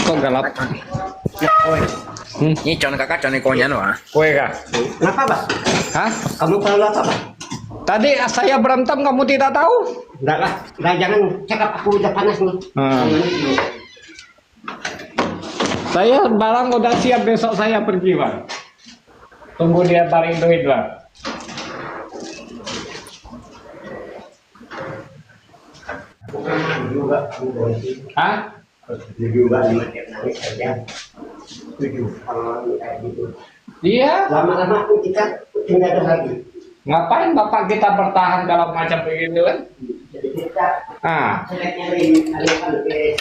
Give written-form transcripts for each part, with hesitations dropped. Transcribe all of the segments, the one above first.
Kok galap? Ini John kakak John ikonnya loh. Kue kah? Kenapa, Pak? Hah? Kamu tahu apa, Pak? Tadi saya berantem kamu tidak tahu? Enggak lah. Enggak, jangan cakap aku udah panas nih. Saya barang udah siap, besok saya pergi, Pak. Tunggu dia tarik duit, Pak. Juga kamu berhenti. Hah? Juga nangis saja. Setuju kalau kayak gitu. Iya. Lama-lama kita tidak ada lagi. Ngapain Bapak kita bertahan kalau macam begitu kan? Jadi kita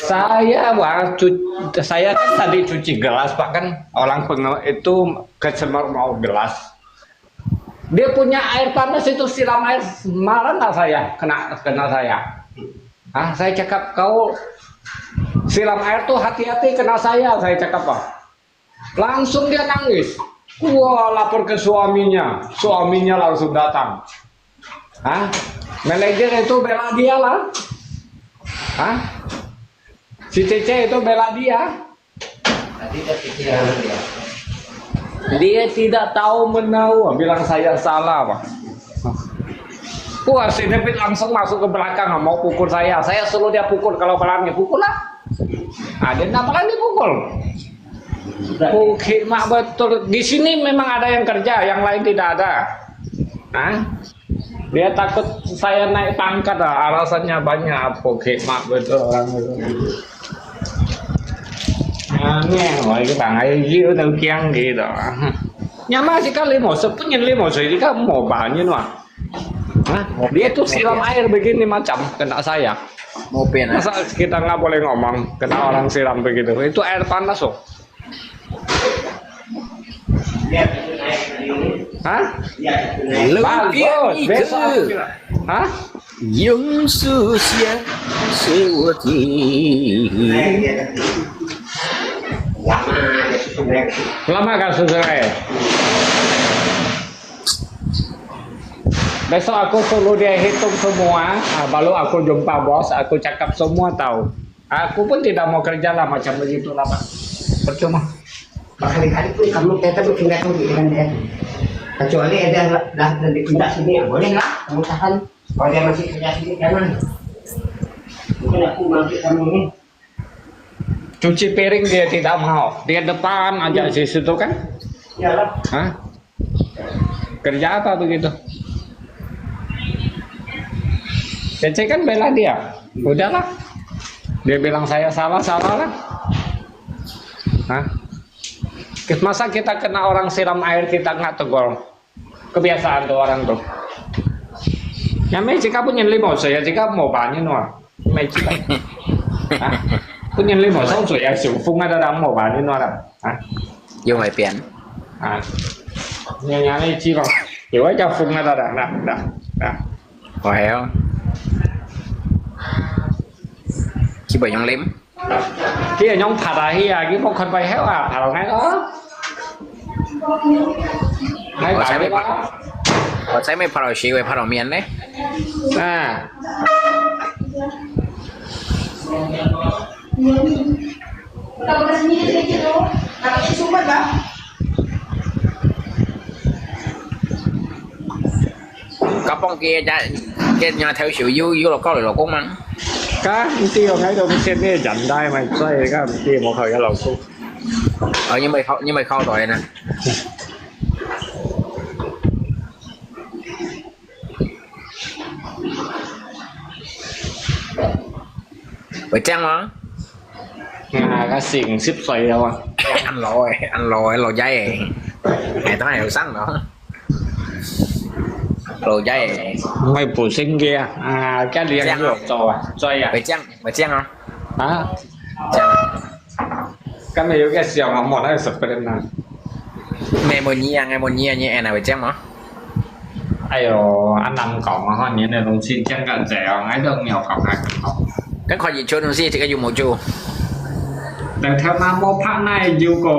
sebaiknya saya kan tadi cuci gelas Pak, kan orang itu kesemar mau gelas. Dia punya air panas itu siram air, marah nggak saya? Kena saya. Saya cakap kau siram air tuh hati-hati kena saya cakap Pak. Langsung dia nangis. Wah, lapor ke suaminya langsung datang. Manajer itu bela dia lah. Si Cece itu bela dia. Dia tidak tahu menahu, bilang saya salah Pak. Wah, si David langsung masuk ke belakang, mau pukul saya suruh dia pukul, kalau berani pukul lah. Dia tidak berani pukul. Oke, mak betul. Di sini memang ada yang kerja, yang lain tidak ada. Dia takut saya naik pangkat, alasannya banyak. Oke, mak betul orang itu. Nghe hỏi cái bạn ấy yêu đâu kiang gitu. Nyama sih kali mau sepunya limo jadi kamu mau banyak mah. Dia tuh siram air begini macam kena saya. Mau pin. Masa kita nggak boleh ngomong kena orang siram begitu? Itu air panas loh. Bagus, besok. Yung susya sewati. Lama kan selesai. Besok aku suruh dia hitung semua, baru aku jumpa bos, aku cakap semua tahu. Aku pun tidak mau kerja lah macam begitu lah Pak. Percuma. Berkali-kali pun kamu tetap tinggal tunggu dengan dia. Kecuali ada dah dipindah sini, boleh lah kamu tahan. Kalau dia masih kerja sini jangan. Mungkin aku mampu kamu ini. Cuci piring dia tidak mau, dia depan aja di situ kan? Iyalah. Kerja apa begitu? Cece kan bela dia, udahlah. Dia bilang saya salah lah. Masa kita kena orang siram air kita nggak tegur? Kebiasaan tuh orang tuh. Ya jika punya limo saya jika mau banyak nuah, jika punya limo saya sih phung ada dalam mau banyak nuah lah. Dùng phải biển. Nhà này chi rồi, hiểu cho phung ada dah. Wow. Chỉ bởi nhông lím. Khi ở nhóm thả hi cái phong khăn bay héo thả vào ngay đó. Ngay tại cái đó. Có sai mấy phao xí với phao miên đấy. Kapong kia nhà theo sự du là có lời lộc cũng măng. Cá tiêu thấy đâu xem cái trận đây mày xoay cái kia một thời cái lộc xuống. Nhưng mày khâu rồi nè. Vậy chăng hả? Cái xiềng xếp xoay đâu Ăn lòi dây. Ngày tới này sáng đó. Lòi dây. Mày bổ sinh kia. Cái liền được rồi. Xoay Vậy chăng hả? Cái này cái xiềng mà một cái sập bên này. Ngày một nhia như nào vậy chăng hả? Anh nằm cổng mà hơn như này đồng xin chân cận rẻ ngay đường nhiều cổng này. Cái khỏi gì cho đồng xin thì cái dùng một chu. Đằng theo Nam Mô Pháp này dù có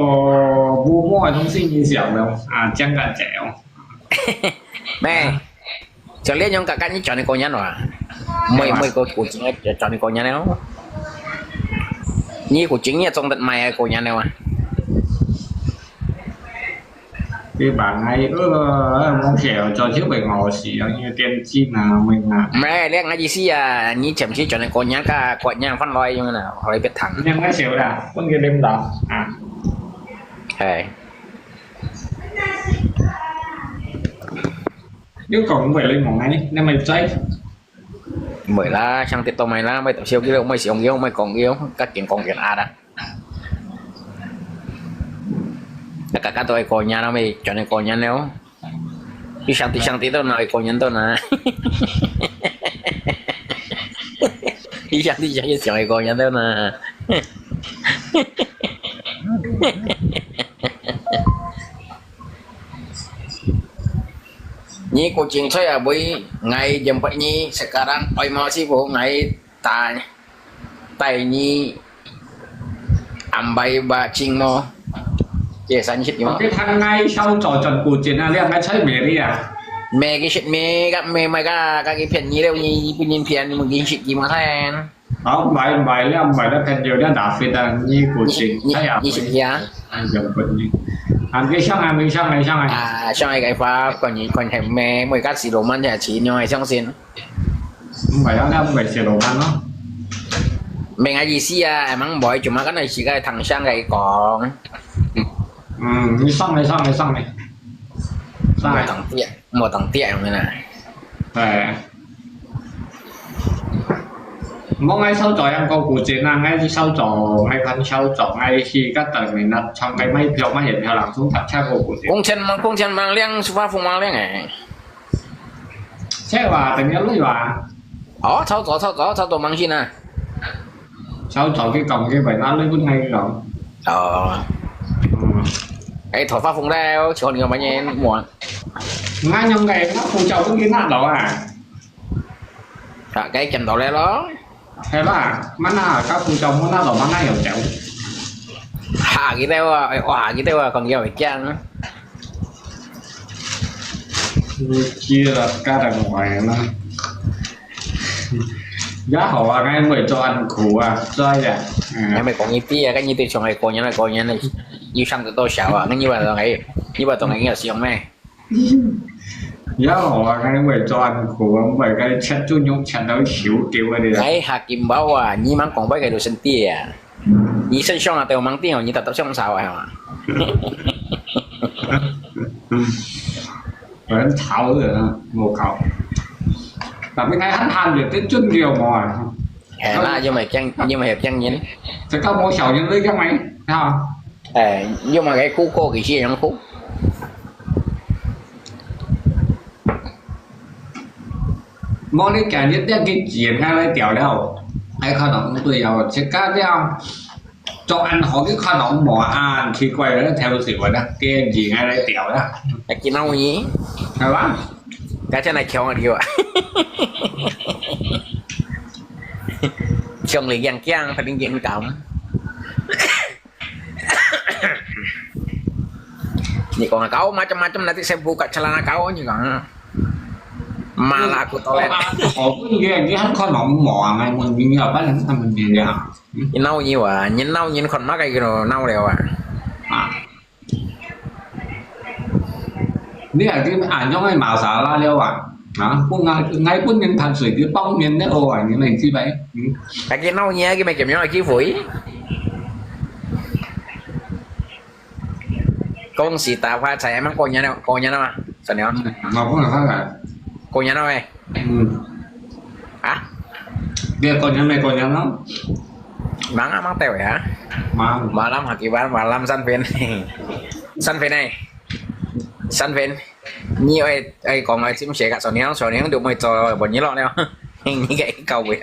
vu môi thông sinh như xẻo đâu. Chân cận rẻ không? Mẹ chẳng lẽ nhóm cả các những trò này cô nhắn rồi mày cô chọn này cô nhắn nó Nhi của chính nhà trong tận mày của nhà nào à? Cái bà ngay mong xẻo cho chiếc bề ngò xỉ như tiên chi nào mình à. Mẹ liếc ngay gì xí à, Nhi chậm xí cho nên của nhà cả của nhà phân loài như thế nào, hỏi biết thẳng. Nhưng cái xẻo đã, con kia đêm đó. À. Hey. Nhưng còn cũng phải lên một ngày nên mình chơi. Mới là sang tiết tàu mày là mày tập siêu kia đâu mày siêu yêu mày còn yêu các kiện còn kiện à đó. Cả tôi coi nhà nó mày cho nên coi nhà nếu đi sang tí tôi nói coi nhân tôi nè đi sang tí chạy coi nhà tôi nè Nhi cô chuyện saya bui ngày jemput Nhi sekarang oi masih bu ngày tai Nhi ambai ba ching mo Chị xanh xịt như cái thằng ngay sau trò tròn cụ chiến là liên cái chơi mẹ đi à. Mẹ cái xịt mẹ mày cái phiền Nhi đâu Nhi nhìn phiền mà cái xịt gì mà than. Đó bài lên bài đó cần nhiều đã đạp về là như cụ chiến thấy à. Nhi xịt gì á? Anh dần bệnh đi. Anh cái sang anh sang này. À sang này cái pha còn thèm mẹ mày cắt xì đồ man chả chỉ nhoi xong xin. Bài đó không phải xì đồ man đó. Mẹ ngay gì xí à emang boy cuma kan này chỉ cái thằng sang cái còn. Như xong này. Một thằng tiện này này. Đấy. Mỗi ngày sau trò em có cụ chiến là ngay sau trò ngay phần sau trò ngay khi các tờ mình đặt trong cái máy phiếu mà hiện theo làm xuống thật cha của cụ chiến. Công chân mang liang sufa phùng mang liang này. Thế và tình nhân lấy và. Sao tổ mang xin à. Sau trò cái cổng cái bài nó lấy vút ngay cái cổng. Cái thổi pha phùng đeo chỉ còn nhiều bao nhiêu muộn. Ngay trong ngày nó phụ chầu cũng như nạn đó à. Cái chân đó lên đó. Thế là mà nào các phụ chồng nó đó mà hiểu chậu. Cái teo còn nhiều phải chăng. Chia là ca đằng ngoài nó. Giá họ ngay mới cho ăn củ à, chơi à. Mày còn như tí cái như tí trong này coi nhá này. Như sang tụi tôi xạo à, nó như vậy tụi này nghe siêu mẹ. Giá họ ngay mới cho ăn củ bởi cái chất chú nhung chất nó xíu kiểu vậy đấy. Cái hạt kim bao à, như mang còn với cái đồ sinh tia à. Như sinh xong là tao mang tia như tập xong sao à. Rồi nó tháo rồi đó, một khẩu. Và bên ngay hắn than được tới chân điều mà. Hả là nhưng mà hiệp chăng nhìn. Thế có một sầu nhân lấy cái máy, thấy không? Nhưng mà cái khu cô kỳ chia trong khu. Mỗi cái cả nhất cái chuyện hay lấy tiểu đâu. Hay khả năng tôi giàu sẽ cá đeo. Cho ăn họ cái khả năng mỏ ăn khi quay đó theo sự vậy đó. Cái gì ngay lấy tiểu đó. Cái gì nào nhỉ? Hay quá. Cái chân này khéo là kiểu ạ. Chồng liền dàn chăng phải liên diện cộng. Như còn là cáu macam là saya buka celana kau như còn malah aku toilet. Họ cứ nghe cái hắn khả năng mỏ này mình nhờ bắt hắn làm gì vậy? Nhìn nâu nhiều à, nhìn nâu nhìn con mắt cái kiểu nâu đều à.นี่ที่อ่านย่องให้หมาสาระเร็วอ่ะนะพวกไงพวกยังทันสวยที่ป้องเมียนได้โอ้ยนี่อะไรที่ไป Cái nâu nhé cái mày kiểm nhau là chi phủi. Con xì tà pha chạy em con nhà nào à? Sao nhớ? mà cũng là khác à Con nhà nào vậy? Hả? Dia con nhà này con nhà nó Mang tèo hả? Mà làm hạt kỳ bán mà làm săn phên này. Săn phên như ai còn ai chim sẻ cả sò nén được mày trò bọn nhí lọ nè như cái cầu vậy.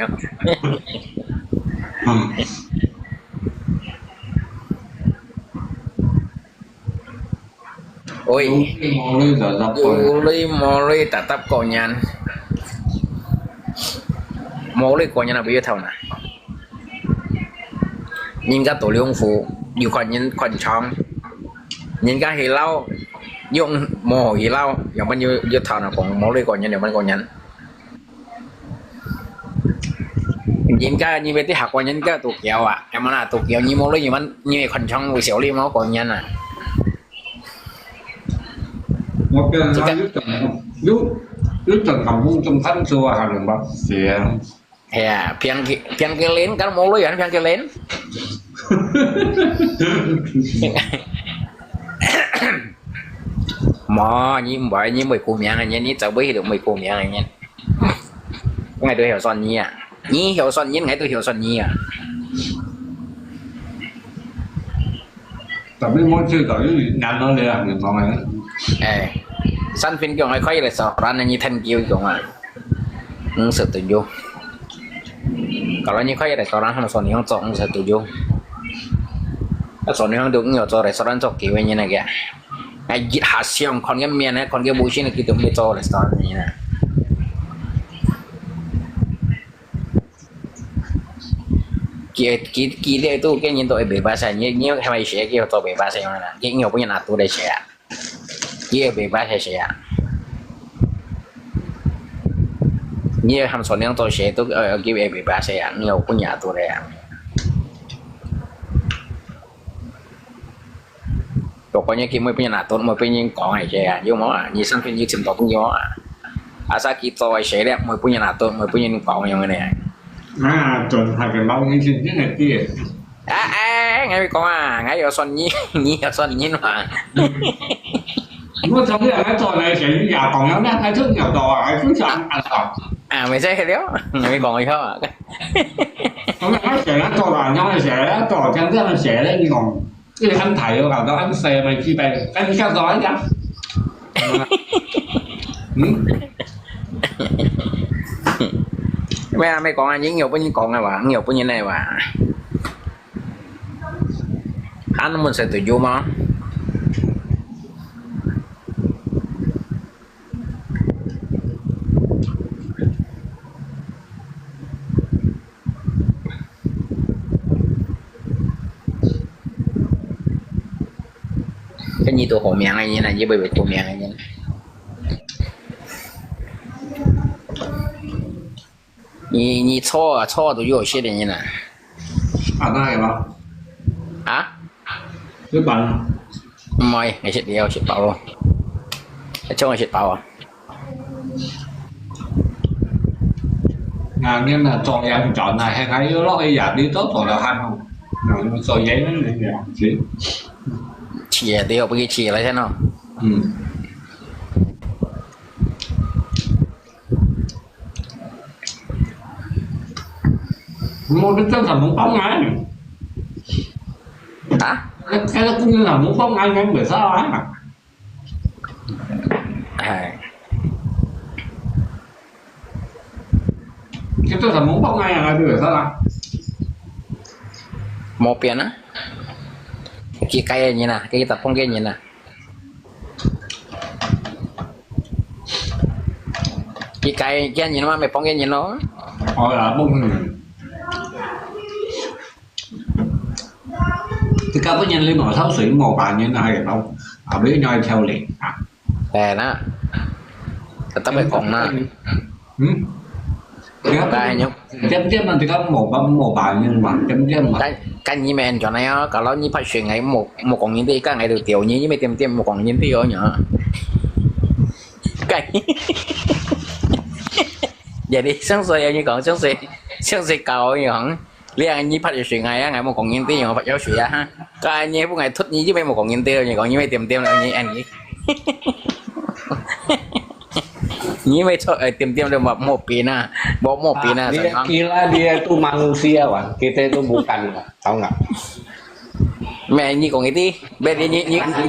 Ôi Mori tatap konyan Mori konyan là bây giờ thầu nè. Nhìn cái tổ liên phụ dù còn nhìn còn trong nhìn cái hì lau dùng mồ hì lau giống bao nhiêu thầu nào còn Mori konyan đều bao konyan nhìn cái như vậy thì học qua nhìn cái tụ kéo à em nói là tụ kéo như mô lấy như còn trong buổi xỉu đi máu còn nhân à một cái nói lúc từng học môn trong thánh xưa học đường bác thì hè phiền cái lên cái mô lấy anh phiền cái lên mò như vậy như mày cùng miệng anh như cháu biết được mày cùng miệng anh ngày tôi hiểu son nhỉ à nhí hiểu son nhí ngày tôi hiểu son nhí à tapi mau cerita itu nano dia yang ngomongnya san fin kiểu này khoai là sợ ran như thanh kiêu kiểu mà sự tự do kalau như khoai là sợ ran không son nhí không chọn sự tự do son nhí không được nhiều cho để sợ ran chọn kiểu như này kìa ai giết hạt xiong con cái miền này con cái bùi xin là kiểu mới cho để sợ như này kia dia itu kan nyentuh bebas aja ni hai saya kia to bebas yang mana kia nggak punya atur deh saya kia bebas saya ni ham son yang to saya itu kia bebas saya nggak punya atur deh pokoknya kia mau punya atur mau punya kong aja ya nhưng mà như sang phim như chim to cũng gió asal kita saya deh mau punya atur mau punya kong yang này tuần hai cái bao nhiêu chuyện thế này kia ngay con ngay ở son nhi ở son nhi mà mua trong cái tuần này sẽ như nhà còn nhóm ai thức nhiều đồ ai cứ chọn ăn sòng mày sẽ hiểu mày còn gì không không nó sẽ nó to là nhau sẽ to chẳng thế nó sẽ đấy còn cái anh thầy ở vào đó anh xe mày chi bè anh sao giỏi nhá mày còn những nhiều bao nhiêu còn này bạn nhiều bao nhiêu này bạn anh muốn sẽ tự vô mà cái gì tụ hộ miệng này như này với bởi vì tụ miệng này như này你错都有些的人呢。那有吗？日本。唔係，你食嘢食飽咯，你將我食飽啊？nhưng là chọn em chọn này hay thấy nó bây giờ đi tốt rồi là ăn không? Rồi soi giấy nó gì? Chìa đi học cái chìa lại thế nào? Mua cái chân là muốn bóng ngay cái nó cũng như là muốn bóng ngay ngay bởi sao ấy mà cái chân là muốn bóng ngay là bởi sao là một tiền á cái cây như nè cái tập phong kia như nè cái cây kia như nó mày phong kia như nó là bông thì các bệnh nhân lên mở tháo水màu vàng như này được không? Ở bên nhau theo lệnh. Nè đó. Tao phải còn nè. Đây nhá. Chém là thì các màu vàng nhưng mà chém mà. Cái như mày cho này á, cả nó như phải chuyển ngày một còn những tí các ngày được tiểu như mày tiêm một còn những tí ở nhở. Cái. Vậy đi sáng sớm như còn sáng sớm cầu như còn liên anh như phát chuyện ngày á ngày một còn nhiên tiêu mà phát giáo chuyện ha cái anh như ngày thích như với một còn nhiên tiêu như còn như mấy tìm là như anh nghĩ như mấy thôi tìm được một pin à bỏ một pin à dia kira dia itu manusia bang kita itu bukan tahu nggak mẹ như còn nghĩ tí bên đi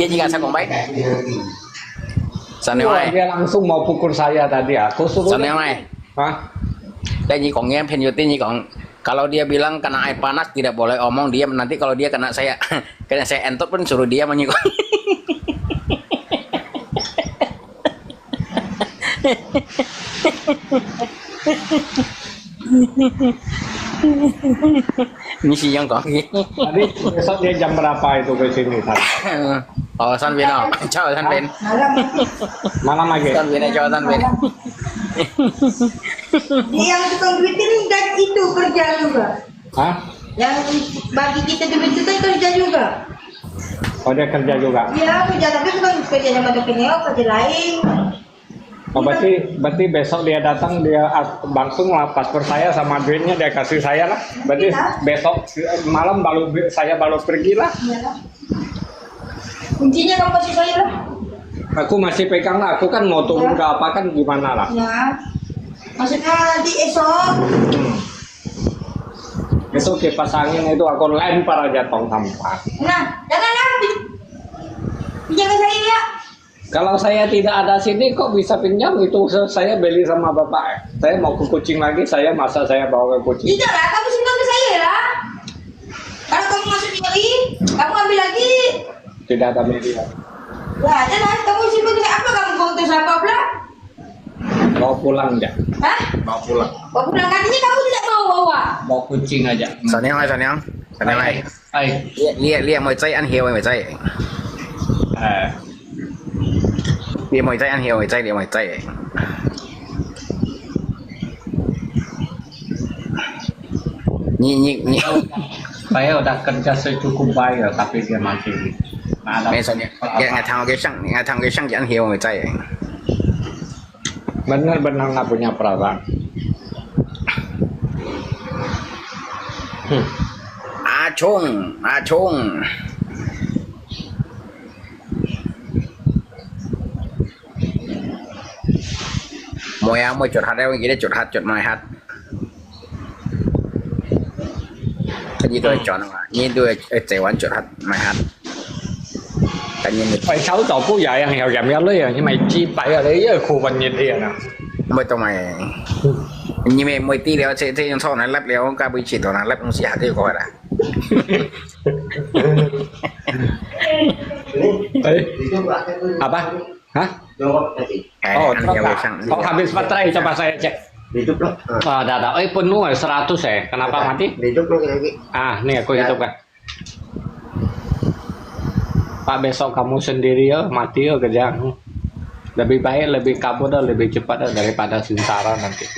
như sao còn mấy sao này dia langsung mau pukul saya tadi aku suruh sao này đây như còn nghe em như tí như còn kalau dia bilang kena air panas tidak boleh omong diam nanti kalau dia kena saya entot pun suruh dia menyikut ini sih yang kok tadi besok dia jam berapa itu ke sini tadi oh San Vino ciao San Vin malam lagi San Vin ciao San Vin Yang tukang duit ini kan itu kerja juga. Hah? Yang bagi kita duit itu kan kerja juga. Oh dia kerja juga. Iya kerja, tapi bukan kerja sama dokternya, kerja lain. Oh, berarti besok dia datang dia langsung lah paspor saya sama duitnya dia kasih saya lah. Berarti besok malam saya baru pergi lah. Iya. Kuncinya kamu kasih saya lah. Aku masih pegang lah. Aku kan mau turun ke apa kan gimana lah. Ya. Maksudnya nanti esok. Itu kipas angin itu aku lempar aja tong sampah. Nah, jangan pinjam saya ya. Kalau saya tidak ada sini kok bisa pinjam itu saya beli sama bapak. Saya mau ke kucing lagi masa saya bawa ke kucing. Tidak lah, kamu simpan ke saya lah. Kalau kamu masuk nyari, kamu ambil lagi. Tidak ada media. Ya, jangan kamu simpan ke saya. Apa kamu bawa ke siapa pula? Bawa pulang aja. Hah? Bawa pulang. Bawa pulang katanya kamu tidak mau bawa. Bawa kucing aja. Soalnya này Ay. lia mồi chay ăn hiếu mồi chay lia mồi chay ăn hiếu mồi chay lia mồi chay nyi Saya udah kerja secukup baik ya, tapi dia masih. Nah, nghe soalnya ngày thằng cái sang chỉ ăn hiếu mồi chay benar-benar nggak punya perasaan. Chung môi chuột hạt đây nghĩ đến chuột mài hạt cái gì tôi chọn mà nhìn tôi chạy quán chuột hạt mài hạt tự nhiên Phải 6 tổ phú dạy ăn heo gặm lấy rồi nhưng mày chi bậy ở đấy ở khu vực nhìn đi nè. mới tao mày như mày mới tí đéo thế nhưng sau này lắp đéo ca bị chỉ tao là lắp không xì hạt thì có là Apa? Hah? oh Oh habis baterai coba saya cek. Hidup loh. Oh, ada. Penuh 100 ya. Kenapa mati? Hidup loh lagi. Ah, nih aku hidupkan. Pak besok kamu sendiri ya mati ya kerja. Lebih baik lebih kabur dan lebih cepat daripada sengsara nanti.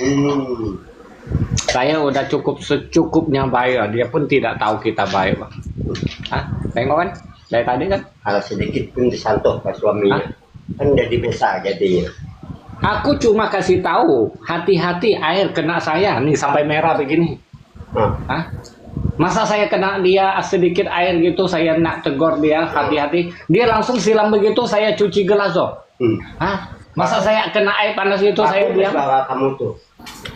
Saya udah cukup secukupnya baik ya. Dia pun tidak tahu kita baik bang. Hah? Tengok kan? Dari tadi kan? Kalau sedikit pun disantuh ke suaminya. Kan jadi besar jadi. Aku cuma kasih tahu, hati-hati air kena saya nih sampai merah begini. Hah? Masa saya kena dia sedikit air gitu, saya nak tegur dia hati-hati, dia langsung silam begitu, saya cuci gelas loh. Hah? Masa saya kena air panas gitu, saya diam. Kamu tuh.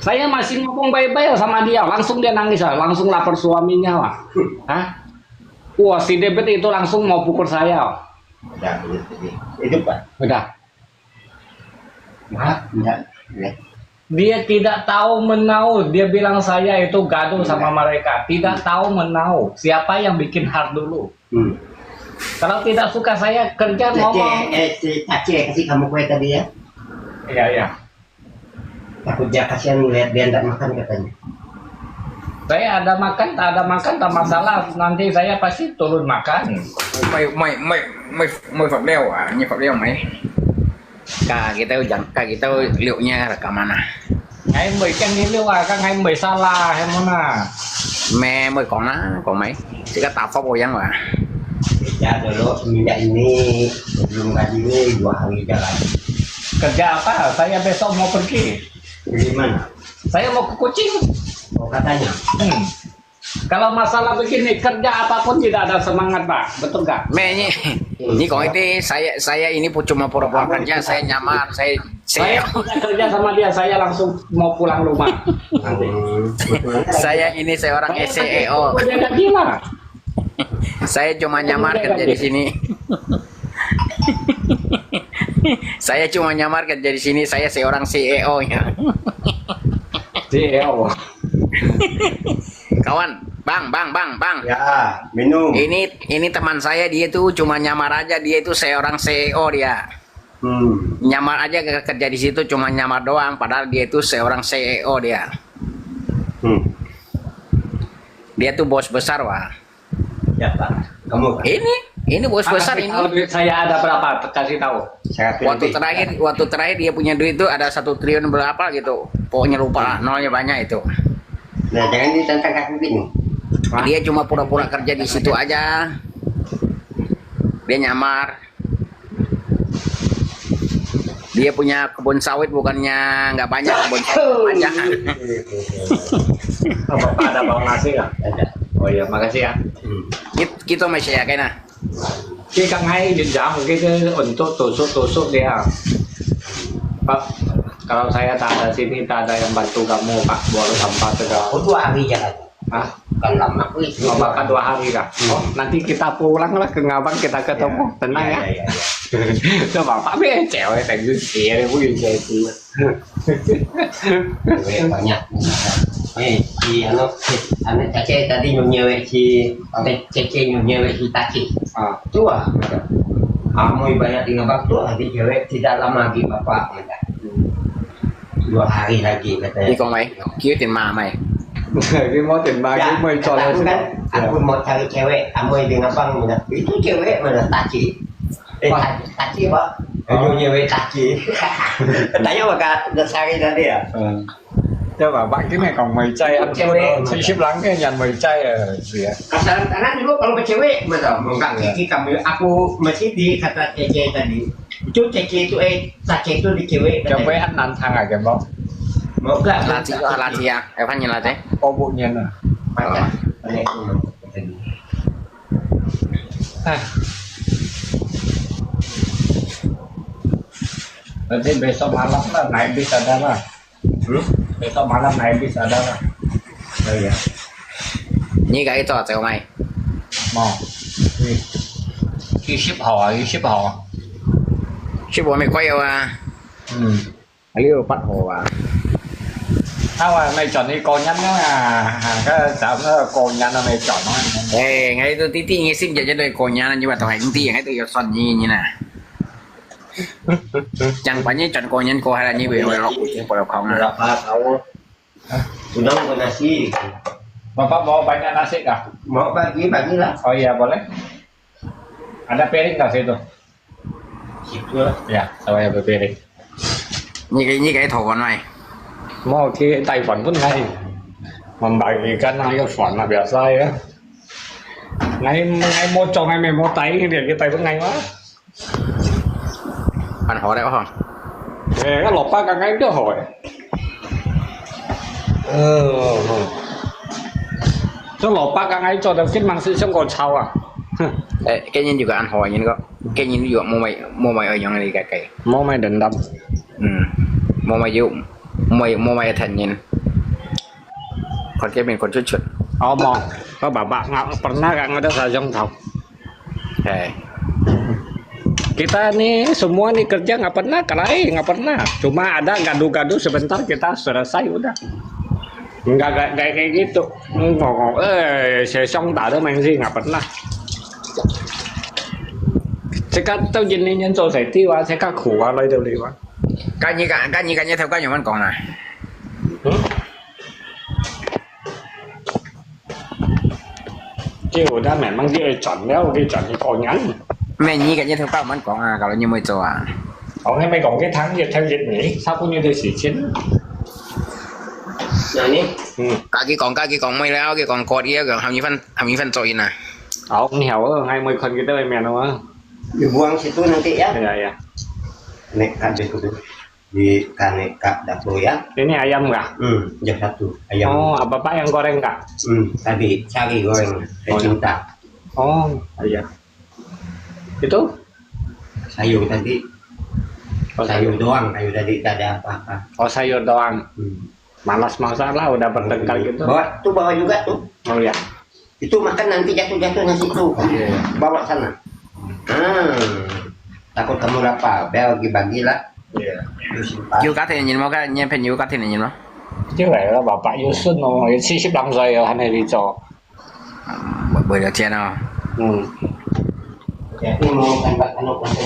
Saya masih ngomong baik-baik sama dia, langsung dia nangis, langsung lapor suaminya lah. Hah? Wah si Debet itu langsung mau pukul saya. Udah, itu Pak. Udah. Nah, enggak. Dia tidak tahu menau. Dia bilang saya itu gaduh sama mereka. Tidak tahu menau. Siapa yang bikin hard dulu? Kalau tidak suka saya kerja ngomong. Si Caci kasih kamu kue tadi ya? Iya iya. Takut dia kasihan ngeliat dia enggak makan katanya. Saya ada makan, tak ada makan, tak masalah. Nanti saya pasti turun makan. mày Phật đeo à như Phật đeo mày cả kita liệu-nya ke mana Ngày 10 kan ini wah kan ngày 10 salah hay mana? mẹ mày còn mấy chỉ có tạo phong bồi yang mà Ya dulu minta ini belum gaji ini 2 hari jalan. Kerja apa? Saya besok mau pergi. Di mana? Saya mau ke kucing. Oh katanya. Kalau masalah begini kerja apapun tidak ada semangat pak, betul nggak? mẹ ini kok itu saya ini cuma pura-pura kerja saya nyamar Saya kerja sama dia, saya langsung mau pulang rumah. saya ini seorang CEO Dia nggak gila. saya cuma nyamar kerja di sini saya cuma nyamar kerja di sini saya seorang CEO nya CEO. kawan bang Ya, minum. ini teman saya dia tuh cuma nyamar aja dia itu seorang CEO dia nyamar aja kerja di situ cuma nyamar doang padahal dia itu seorang CEO dia dia tuh bos besar wah Ya Pak, kamu Pak. ini bos besar ini Kalau duit saya ada berapa kasih tahu. Waktu terakhir dia punya duit itu ada 1 triliun berapa gitu. Pokoknya lupa lah, nolnya banyak itu. Nah, jangan ditantang aku gini. Dia cuma pura-pura kerja di situ aja. Dia nyamar. Dia punya kebun sawit bukannya nggak banyak kebun sawit banyak. Bapak ada bawang nasi nggak? Ada. Oh iya, makasih ya. Kita masih ya kayaknya. Cái càng hay điện giảm cái untuk tusuk dia. Pak, kalau saya tak ada sini, tak ada yang bantu kamu, Pak, buang sampah segala. Oh, 2 hari jalan. Hah? Bukan lama. Mau makan 2 hari kah? Oh, nanti kita pulang lah ke Ngabang, kita ketemu. Tenang ya. Iya. Cho bapak biết cewek thành cái kia đấy, vui chơi gì. Cewek banyak. Si Cace tadi nyewek si Cece nyewek si Taci. Tua. Kamu banyak di Ngabang tuh, nanti cewek tidak lama lagi bapak. 2 hari lagi Đi katanya. con mày, kiếm tiền mà mày. Cái món tiền ba cái mới cho lên. Aku mau cari cewek, kamu di Ngabang mana? Itu cewek mana Taci? Taci pak? Nyewe Taci. Tanya maka Dasari tadi ya. Cho bapak cái này còn mày chay ăn cewek, si ship lắng cái nhàn mày chay ở gì ạ? Karena dulu kalau ke cewek, mana? Enggak Kiki kamu, aku masih di kata Cece tadi. Itu Cece itu Taci itu di cewek. Cho với ăn thang à kèm bông. Mau enggak? Là gì à? Em phát nhìn là thế. Có bụng nhân à? Macam. Nanti besok malam lah naik bis ada lah. Besok malam naik bis ada lah. Oh iya. Như cái trò của mày. Mau. Đi ship hò, đi ship hò. Chứ bố mày quay à? Liêu bắt hồ à? Sao mà mày chọn đi con nhắn nó cái chạm nó con nhắn nó mày chọn nó. Ê, ngay tôi tí ngay xin cho đời cô nhà nhưng mà tao hành tí ngay tôi cho son như nè. Chẳng phải như chọn cô nhân cô hay là như vậy rồi lọc chứ bộ không à? Berapa tahu? Sudah mau nasi. Bapak bawa banyak nasi kah? Mau bagi-bagilah. Oh iya boleh. Ada piring kah situ? Situ lah. Ya, saya berpiring. Như cái thổ con mày. Mau cái tay phận pun ngay. Membagikan cái phận là biasa ya. Ngay mau cho ngay mày mau tay cái tay pun ngay quá. Bạn hỏi đấy không? Cái lột ba càng ngay cứ hỏi. Cho lột ba càng ngay cho được cái mang sự sống còn sau à? Ê, cái nhìn juga ăn hỏi nhìn có. Cái nhìn juga mua mày ở những này cái. Mau mày định đâm. Mua mày dụ. Mua mày thành nhìn. Còn cái mình còn chút. Oh mau. Kau bapak nggak pernah nggak ada sajong tahu. Kita nih semua nih kerja nggak pernah kelahi, nggak pernah. Cuma ada gaduh-gaduh sebentar kita selesai udah. Nggak kayak gitu. Ngomong, saya xong tak ada main sih nggak pernah. Sekarang tao nhìn nhân số sẽ tiêu à, sẽ các khổ à lấy đâu đi quá. Cái như theo cái nhiều vẫn còn này. Chứ hồi đó mẹ mang đi chọn đéo đi chọn thì còn ngắn. Mẹ như cái như theo cái vẫn còn à, kalau như mới cho à. Còn hay mày còn cái tháng dịch theo dịch nhỉ? Sao cũng như thế sĩ chiến? Nah ini. Cái còn mày lao cái còn cột kia cái hàm như phân trội nè. Ông hẻo ở 20 con cái tới mẹ nó. Dibuang situ nanti ya. Iya iya. Nek ada itu di kaneka dapur ya. Ini ayam nggak? Jam 1 ayam. Oh, bapak yang goreng nggak? Tadi cari goreng. Saya minta. Oh, iya. Itu? Sayur tadi. Oh, Sayur doang. Sayur tadi tak ada apa-apa. Oh, sayur doang. Malas masalah udah bertengkar gitu. Bawa juga tuh. Oh ya. Itu makan nanti jatuh-jatuh nasi tuh. Bawa sana. Takut kamu lapar. Bagi-bagilah. Iya. Yêu cá thì nhìn vào cái nhìn phần yêu cá thì nhìn vào. Chứ vậy là bapak Yusun nó 75 rồi ở này đi cho. Bởi được chưa nào? Jadi mau anak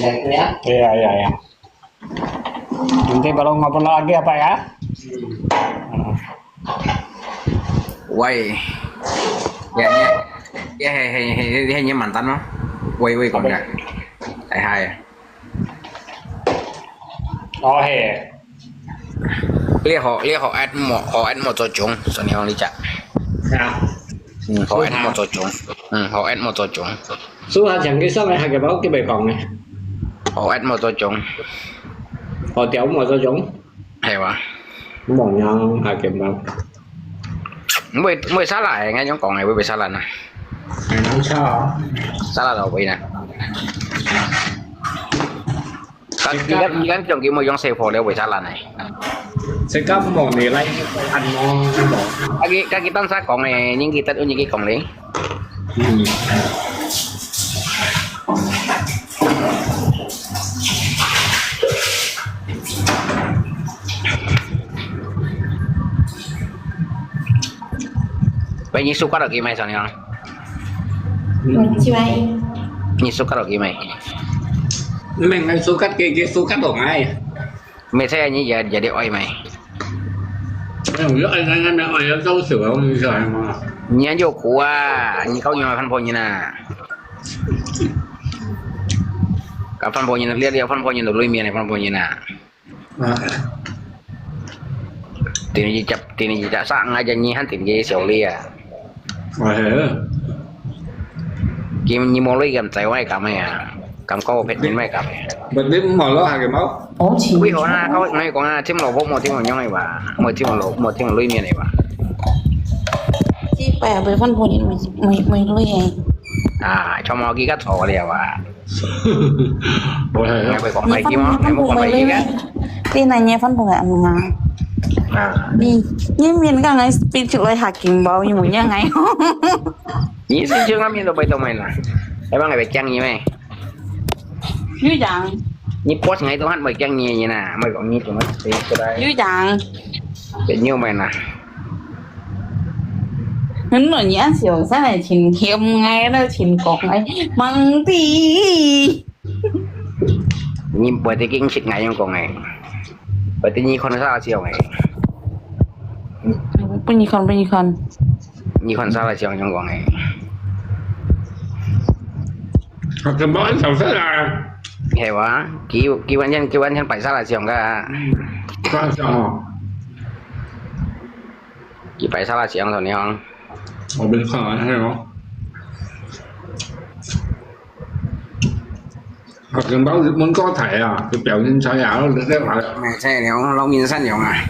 dari itu ya. Iya iya iya. Nanti baru ngobrol lagi apa ya? Quay. Ya hình như mantan nó. Quay còn cả. Tại hai. Oh he. Lia họ add một tổ chúng Sony Hong đi chặt Ya. họ add một tổ chúng họ add một tổ chúng Su ha chẳng cái số này hai cái báo cái bề còn này. họ add một tổ chúng Họ tiểu một số chúng. hay quá Một nhau hai cái báo. mới sát lại ngay nhóm còn này với sát lần này Hai năm sau. sát là đầu bị nè các trong kia mới giống xe phổ đều bị sát lần này Sẽ có một người lấy ăn ngon bỏ. các cái tăng sát còn này những cái tất những cái còn lý vậy như số cắt được kim hay sao nhỉ Chị bay. như số cắt được kim mày Mình ngay số cắt cái số cắt của ngay. mày sẽ như giờ đi oi mày Không biết anh ơi em đâu sửa không như vậy mà. nhớ vô của như câu nhỏ phân phối như nè cả phân phối như nè liệt phân phối như được lôi miền này phân phối như nè tiền gì chặt sang ngay chân như hắn tiền gì xỉu lia Rồi thế. kim như mua lấy gần tay quay cả mày à cầm câu phết đến mày cả mày Mình đến mở lỗ hai cái máu. Ủa chị. quý họ na câu này còn thêm lỗ vô một thêm một nhau này bà một thêm một lôi miền này bà Chị bay với phân phối mình lui hè. à cho mò kia cắt thổ liền bà Rồi thế. ngày phải còn mày kia mà ngày một còn mày gì cả Tên này nghe phân phối ăn mà. Đi. Nhưng miền cái này speed chụp lại hacking bao nhiêu một nhà ngày. nhí xin chưa lắm nhưng đâu bây giờ mày là cái băng này phải chăng như mày Dưới chẳng. như post ngay tôi hát mày chăng như nè mày còn như tụi nó thì cái đây Dưới chẳng. để nhiêu mày nè Hứng rồi nhá xỉu sao này chỉnh hiểm ngay đó chỉnh cột ngay bằng tí. nhìn bởi thì kinh xịt ngày trong còn này bởi thì nhìn con nó sao chiều này Bên gì con nhìn con sao là chiều trong còn này Hoặc cái máu sao sẽ là. hiểu quá kêu anh nhân phải sao là chiều cả Sao sao. chỉ phải sao là chiều rồi nè không Ở bên khỏi hay không? Hoặc cái máu muốn có thể à. Cái biểu nhân sai ảo nó để lại. mày xe nếu lâu nhìn săn nhiều mà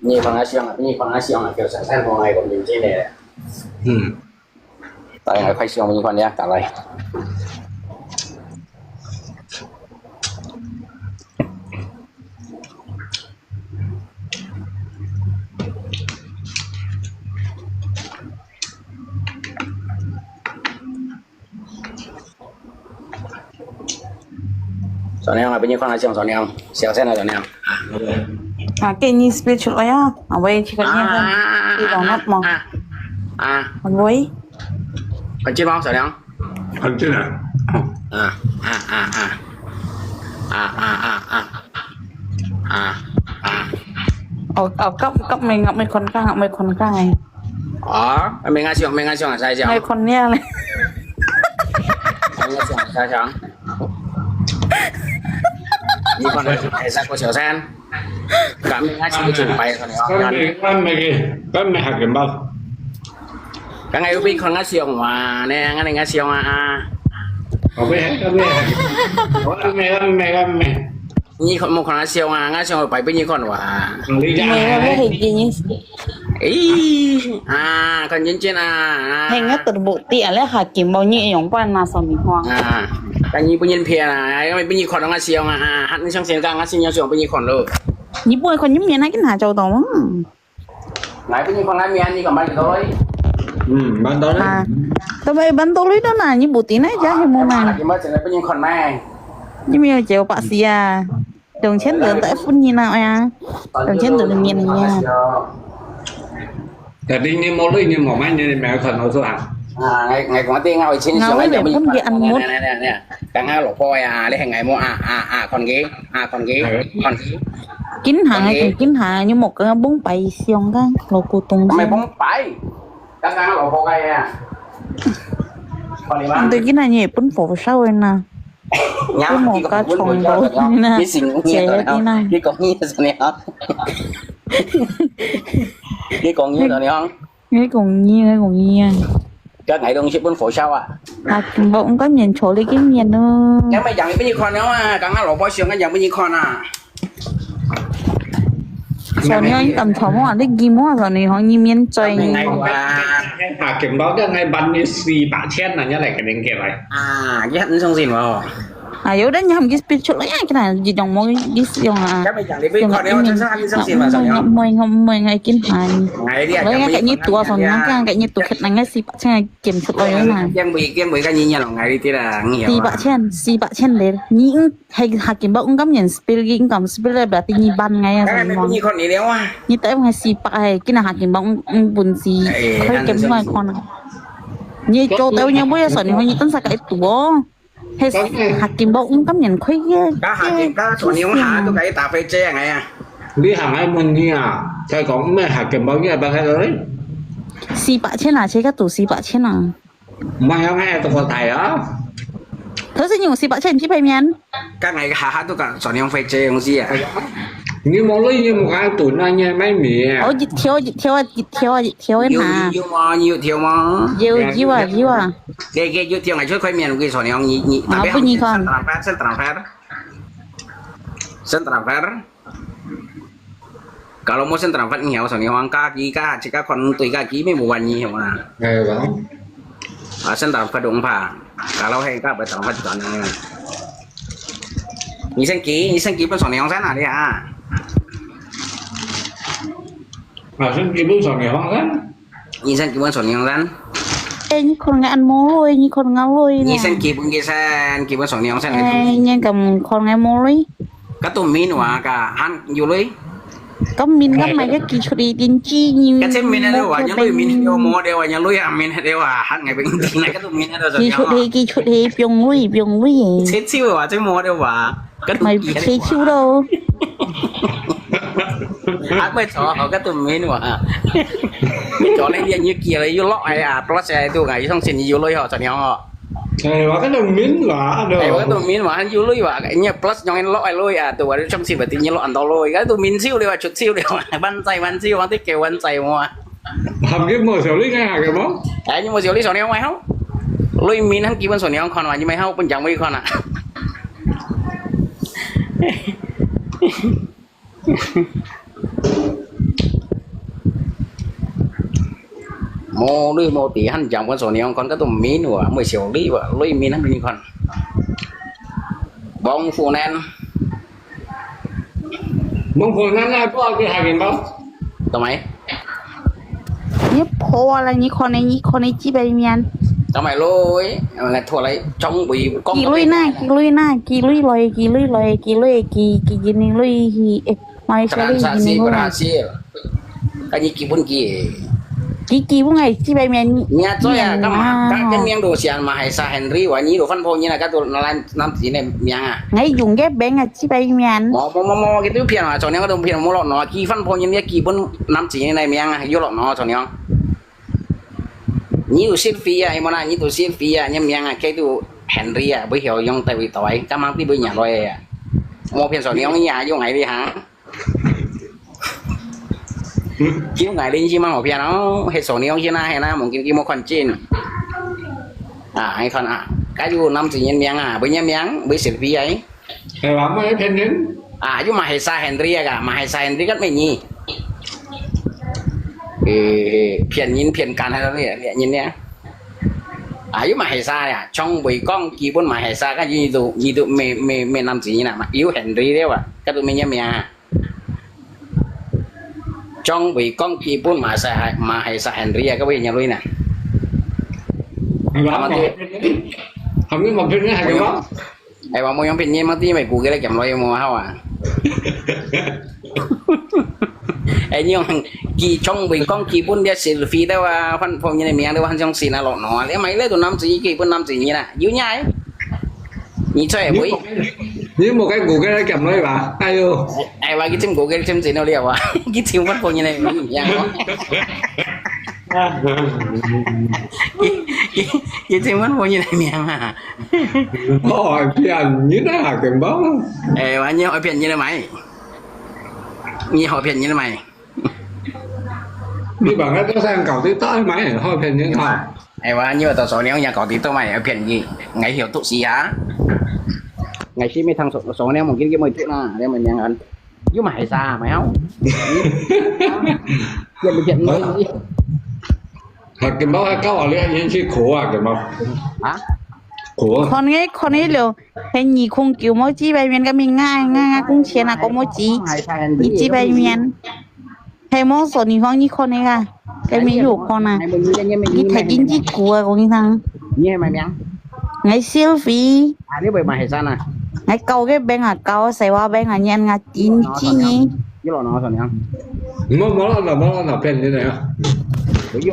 nhìn phần xiong là kiểu sản xuất vào ngày của mình trên này tại ngày khoai xiong như con nhé cả đây Gió neo là bao nhiêu con là chiều gió neo xéo xe là gió neo À cái như speed chụp lại á. À vậy chỉ cần nghe thôi. Đi vào nắp mà. Còn với. còn chưa bao gió neo Thật chứ nào. Ở cấp mình ngậm mấy con này. mình nghe chiều là sai chiều Mấy con nha này. mình nghe chiều là sai chiều như con này ra của chiều sen cả mình nghe chiều chụp bay rồi Có mày hạt cái máu. cái ngày ubi con nghe chiều mà nè nghe này nghe chiều Có biết. Có mày. như con một con nghe chiều bay bên như con quả Lý ra. Mày có hình gì như ý con trên hình nhất từ bộ tịa lấy hạt kiểm bao nhiêu nhóm quan là sòng mình hoang. cái như bên phía này cái bên như con nó nghe chiều hắn trong xe gang nghe chiều bên như con rồi Nhí bôi con nhím miền này cái nào châu tống. nãy bên như con lái miền như còn bay thôi Bạn đó đấy. À, tao bây bán tô lưới đó là như bộ tí này giá hay mua mà. cái mới sẽ bên như con này Nhưng mà chèo bạ xì à. Đồng chén được tại phút như nào à. Đồng chén được nhìn này nha. Tại đi như mô lý như một mấy như mẹ thần nó thôi à. ngày còn tiên ngồi trên Ngồi để không gì ăn mốt. nè cả ngao lộc voi lấy hàng ngày mua con ghế Kín hàng như một cái bún bày xiong cái lô cô tung. mày bóng phải cả ngao lộc voi còn đi bán Từ cái này nhỉ bún phở sau rồi nè. nhá Cái màu khi cá có bún tròn bò bò cho như nè. cái xình cũng nghe Chè rồi đi không nè. cái con nghe rồi nè cái con nghe rồi nè không Cái còn nhiên. cái ngày đông ship bún phở sau à Bộ cũng có miền chỗ lấy cái miền nữa. nhá mấy dặn bao nhiêu con nữa à càng lộ bao xương cái dặn bao nhiêu con à Rồi nhá anh cầm thỏ mà lấy kim á rồi này họ như miền trời. ngày qua kiểm đó cái ngày ban như xì bả chết là nhá lại cái đến kia này à cái hẳn xong gì mà À yếu đấy nhầm cái special ấy cái này gì đồng môi đi dùng à. cái mấy dặn đi với con đeo chân sang xong gì mà sao nhá ngậm mười ngày kim hành. ngày đi à Với cái như tua rồi nó cái như tua khét này ngay xì bạ chen kiểm chút rồi mà. cái bị cái gì nhá ngày đi thì là nhiều xì bạ chen đấy. Những hay hạt kiểm bỗng cắm nhận spill cái cầm spill là bảo tình ban ngay cái rồi. mấy như con này đeo à Như tại ngày xì bạ hay cái nào hạt kiểm bỗng buồn gì hơi kém ngoài con. Như chỗ tao nhau bây giờ như tân sa cái tua. Hay hạt kim bông cắm nhận khuấy cá hạt kim cá còn nhiều hả tôi cái tà phê che ngày à đi hàng ai mình đi à thay còn mấy hạt kiểm bao nhiêu bao nhiêu đấy xì bạ trên là chế các tủ xì bạ trên là mai không hay tôi có tài đó thế sẽ nhiều xì bạ trên chứ phải miền các ngày hả tôi cả còn nhiều phê che không gì à như một lấy như một cái tủ này như mấy mì ở dịch thiếu em hà nhiều thiếu mà nhiều à cái nhiều thiếu ngày trước khoai miệng cái còn nhiều nhị à bây nhiêu con sentral fair kalau mau sentral fair nhiều còn nhiều angka jika jika con tùy cả ký mấy mùa nhị hiểu mà vâng sentral fair đúng pa kalau hay các bài sentral fair chọn nhị sen ký bên còn nhiều sáng nào đi à mà xin kịp bước sòn nghèo lắm nhị sen ký bên còn nhiều sáng như con ăn mố rồi như con ngáo rồi nhị sen ký bên còn nhiều sáng như cầm con nghe mố rồi cái tôm min và cả ăn nhiều lưới có min có mấy cái kỳ处lý tiên chi như cái xem min đâu à những lưới min đều mua đều à những lưới ăn min đều à ăn ngày bình thường này cái tôm min đâu rồi kỳ处lý biong lưới chết siêu à chứ mua đều à cái mày chế chiêu đâu ăn bây giờ họ cái tôm min mà chỗ này đi như kia lấy vô lọ à plus tôi ngày xong xin vô lưới họ cho nhau họ cái đồng miếng quả được cái tôm min mà ăn vô lưới và cái như plus nhau anh lọ lưới à tôi vào trong xin phải tin như lọ ăn to lưới cái tôm min siêu đều à chút siêu đều à ban siêu ăn thích kêu ban say mua hầm cái mồi xử lý ngay hàng cái bóng nhưng mà xử lý sổ này không ai không lưới min hắn kêu ban sổ này không còn mà nhưng mà không bên trong mấy con à mô tí hắn chẳng con sổ này con cái tôm mí nữa mới xỉu lý và lưới mí hắn bên con bông phù nen mong phù nen là có cái hạt kiểm bóng tao mày như po là như con này chỉ bay miền tao mày lôi là thua lấy trong bị con kỳ lôi gì này lôi mai sẽ transaksi berhasil cái gì kibun kỳ bún ngày chỉ bay miền nhà tôi à cái miếng đồ xiên mà hay sa Henry và nhí đồ phân phối như là cái đồ làm gì này miếng à ngay dùng ghép bé ngày chỉ bay miền mò cái túi phiền mà cho nên cái đồng phiền mua lọ nó kỳ phân phối như này kỳ bún làm gì này miếng à vô lọ nó cho nên nhí đồ selfie à em nói nhí đồ selfie à nhưng miếng à cái đồ Henry à bây giờ dùng tại vì tỏi cái mang tí bây nhà rồi à mò phiền cho nên nhà vô ngày đi hả chiếu ngày đi chứ mà một phía nó hết số nhiều chứ na hay na một cái một con trên à hay con à cái dù năm chỉ nhân miếng à với nhân miếng với sự vi ấy thầy bảo mấy thêm đến à chứ mà hay sa Henry cả mà hay sa Henry rất mấy nhỉ phiền nhìn phiền can hay là gì nhìn nhé à chứ mà hay sa à trong bầy con kỳ bốn mà hay sa cái gì tụ mẹ năm chỉ như nào mà yếu Henry đấy à cái tụi mình nhân miếng à trong bị con kỳ pun mà hay sa Henry các bây nhà lui nè không biết một phim cái hạt kiểm bóng ai bảo mua nhóm phim nhiên mà tí mày cụ cái chậm lôi mua hao à ai nhưng kỳ trong bị con kỳ pun dia selfie đâu à phân phong như này miếng đâu hắn trong xin là lọ nó lấy máy lấy tụi năm chỉ kỳ pun năm chỉ như nè dưới nhái nhìn cho em với như một cái cụ cái chậm lôi bà ai yêu ai bảo cái chim cụ cái chim gì đâu liều à cái chim phân phong như này miếng Vậy thì muốn mua như này miệng à? Hỏi phiền như thế hả Kim Bảo? Ê, bao nhiêu hỏi phiền như thế mày? Như hỏi phiền như thế mày? Đi bằng cái sang cầu tí tới mày hỏi phiền như thế nào? Ê, bao nhiêu tao số nếu nhà có tí tôi mày hỏi phiền gì? Ngày hiểu tụ xí á? Ngày xí mấy thằng số nếu một cái mời tụ na, để mình nhận anh. Chứ mày xa mày không? Chuyện được chuyện mới gì? Mà Kim Bảo câu ở đây anh chỉ khổ à Kim Bảo? Hả? Khổ. con ấy liều hay nhị không kiểu mỗi chi bài miền cái mình ngay cũng chia là có mỗi chi nhị chi bài miền hay mỗi số nhị hoang nhị con ấy à cái mình hiểu con à nhị thấy kinh chi của con thằng Như mày miệng? ngay selfie À, nếu bởi mày xa nè. ngay câu cái bên à câu xài qua bên à nhân à chín chi nhỉ Chứ lộ nó rồi không? Mỗi là phiền như thế nào?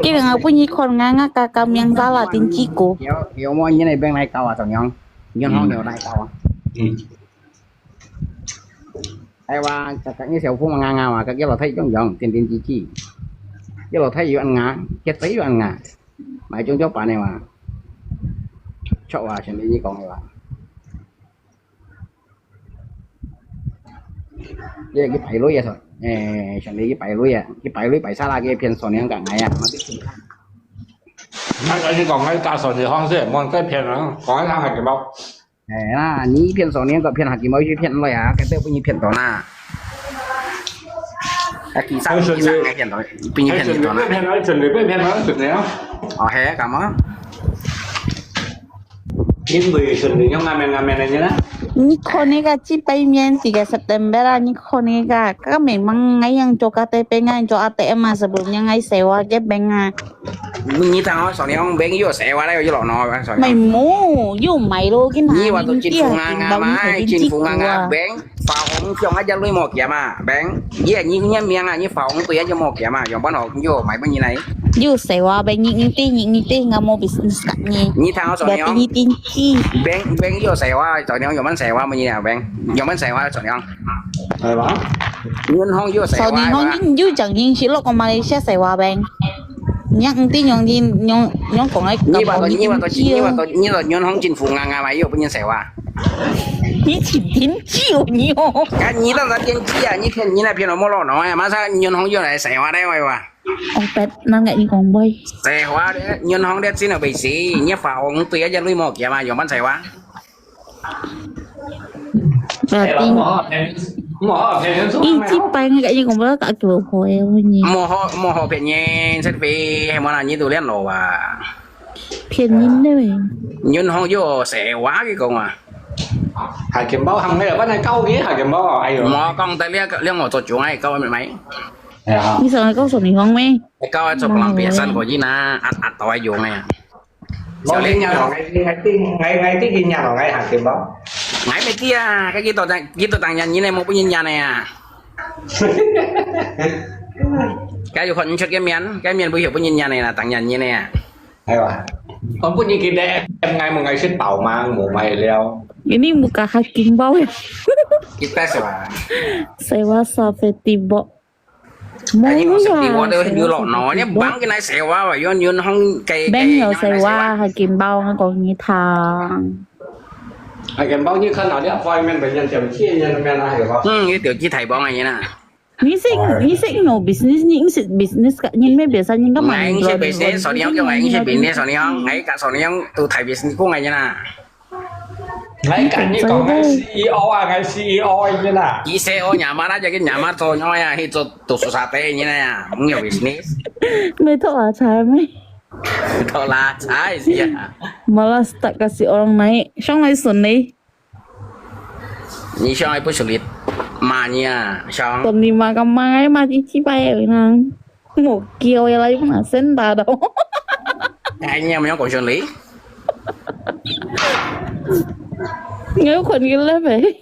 cái đằng nào cũng nhị con ngang cả miệng ra là tin chi của Kiểu mua như này bên này cầu à thằng nhông. Nhưng không nhiều này cầu à. Ai qua các cái xèo phun mà ngang mà các cái là thấy trong dòng tiền chi. Cái là thấy vô ăn ngã, cái tí vô ăn ngã. Mày trong chốc bạn này mà. Chậu à chuẩn bị như con này mà. Đây cái phải lối vậy thôi. Chuẩn bị cái phải lối à, cái phải lối phải xa la cái phiền sòn này cả ngày à. Anh chỉ còn cái ta sổ thì hoang dễ mong cái phiền nó có cái thằng hạt Kim Bảo. Là ní phiền sòn này có phiền hạt gì mới chứ phiền rồi à, cái tiêu như phiền đó na. Cái kỳ sang cái phiền đó, pin như phiền đó na. Phiền nó chuẩn bị phiền nó chuẩn bị không? Hè cả má. Nhưng vì chuẩn bị trong ngày này như thế. nhị con ấy cái chi bài miền thì cái September là nhị con ấy cái mình mang ngay yang cho KTP ngay cho ATM mà sebelumnya ngay sewa cái bên à Như thằng sòn này không bên vô xe qua đây vô lọ nó sòn. mày mua yêu mày luôn cái Như nào mà tôi chinh phụ ngang mà chinh phụ ngang bén phòng trong ai cho lui một kẻ mà bén với như miếng à như phòng tôi cho một kẻ mà dòng bán hộ vô mày bao nhiêu này yêu sewa bên nhị tí nggak mau business kan nhỉ như thằng sòn này berarti nhị tin chi bén vô xe qua sòn này dòng bán xe qua bao nhiêu nào bén dòng bán xe qua sòn này không Rồi đó. nhưng không vô xe sau này qua không yêu chẳng nhìn chỉ lo còn Malaysia sewa bên nhắc tí nhong còn ấy như mà tôi nhưng không chinh phụ ngang mà vô bao nhiêu xe qua nhị chỉ tin chiều nhiều cái như tao ra tiền chi à như phiền như này phiền nó mua lọ nó mà sao nhưng không vô này xe qua đây mày mà ông pet nó ngại như còn bay xe qua đấy nhưng không đẹp xin là bị xí như phòng tôi cho lui một kẻ mà dòng bán xe qua berarti Mở phiền nó xuống. in chi bay ngại như còn bay cả kiểu hồi nhỉ mua họ phiền nhé sẽ vì hay mà như tôi lên lò à phiền nhìn đấy nhưng không vô xe quá cái con à Hạt Kim Bảo hằng này là bắt này câu ghế hạt Kim Bảo ai rồi? mà con tay liên ngồi tổ chuồng này câu em mấy như sao có số này không mấy câu chụp làm biển sân của gì na ăn tỏi chuồng này Sao lên nhà rồi ngay tí nhà rồi ngay hạt Kim Bảo. ngày mấy kia cái kia tôi tặng nhận như này một cái nhà này à cái phần cho cái miền bây giờ cái nhà này là tặng nhận như này à Hay à? Ông có những cái đẹp em ngay một ngày xếp tàu mang mùa mày leo. ini muka Hakim Bau ya kita sewa sewa sampai tiba cái gì mà sắp đi qua đây như lọ nó nhé bắn cái này sewa và do không cây bên nhiều sewa Hakim Bau nó còn như thằng Hạt Kim Bảo như khăn nào đấy voi men bệnh nhân chậm chia nhân men ai hiểu không? cái tiểu chi thầy bọn này như nè ini sih no business business kak nhìn mấy biasa nhìn các ngày anh sẽ business sau đó anh sẽ business sau đó ngày cả sau đó tôi thầy business của ngày như nè Ngay cả như còn ngay CEO à ngay CEO anh như nào? chỉ CEO nhà mà đã cho cái nhà mà thôi nói à thì tôi số sát như này à không nhiều business mấy thợ là trái mấy thôi là trái gì à malas tak kasih orang naik xong naik sun đi như sao ai xử lý mà nha sao tuần đi mà cầm mai mà chỉ bay ở nàng một kiều ya lấy mà sen bà đâu anh em nó còn xử lý nếu còn cái lớp vậy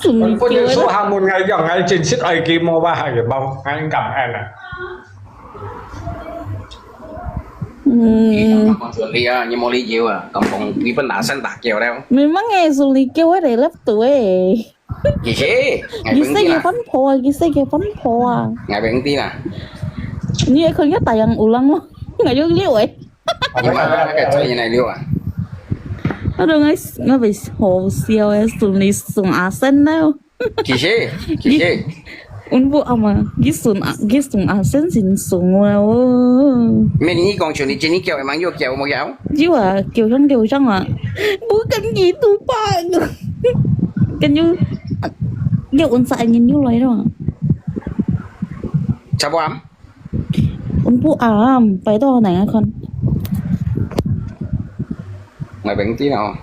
sùng Có kiều những số ấy hàng một ngày dòng ngày trên chiếc ấy kia mua ba Hạt Kim Bảo anh cảm em này. còn xử lý như mua ly chiều à còn đi phân đá sân tạc chiều đâu memang sùng kiều ấy để lớp tuổi gì thế ngày Gisa bên ke Fanpo, Gisa ke Fanpo. ngày bên tí nè Ni aku ingat tayang ulang loh. Nggak juga liu nhưng mà cái chơi như này liệu à nó đừng ấy nó bị hồ siêu ấy sùn đi sùn à sen đâu kỳ chế un bu ama cái sùn à sen xin sùn nào mình nghĩ còn chuyện đi trên đi kẹo em mang vô kẹo một kéo chứ à kiểu trong à bu cái gì tu ba cái như kiểu un sai nhìn như lấy đâu chào bố ấm un bu phải to này con mày bệnh tí nào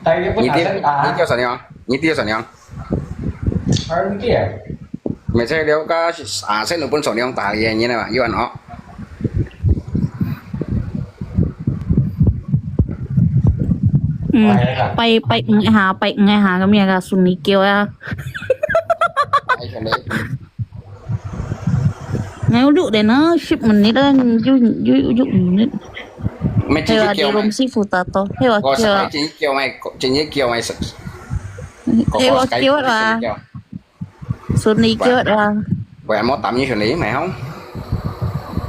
Tại cái nhị bữa tiêu nào nhị tiêu sẵn không nhị tiêu sẵn không Hơn kia. mày sẽ đeo cái sẽ được bốn sẵn không tại gì như này mà yêu anh họไปไงหาก็มีกะสุนีเกียวอ่ะ ai cho đấy ไงดุเดนะชิปมันนี่ได้ยุนี่ mày เฮ chỉ ว่า chỉ เด kêu รม mày ซีฟูตาโตเฮว่า có เกียว sai chỉ kêu mày có เฮว่าเกียวว่าสุนีเกียวว่า vậy em mót tắm như chuyện đấy mày không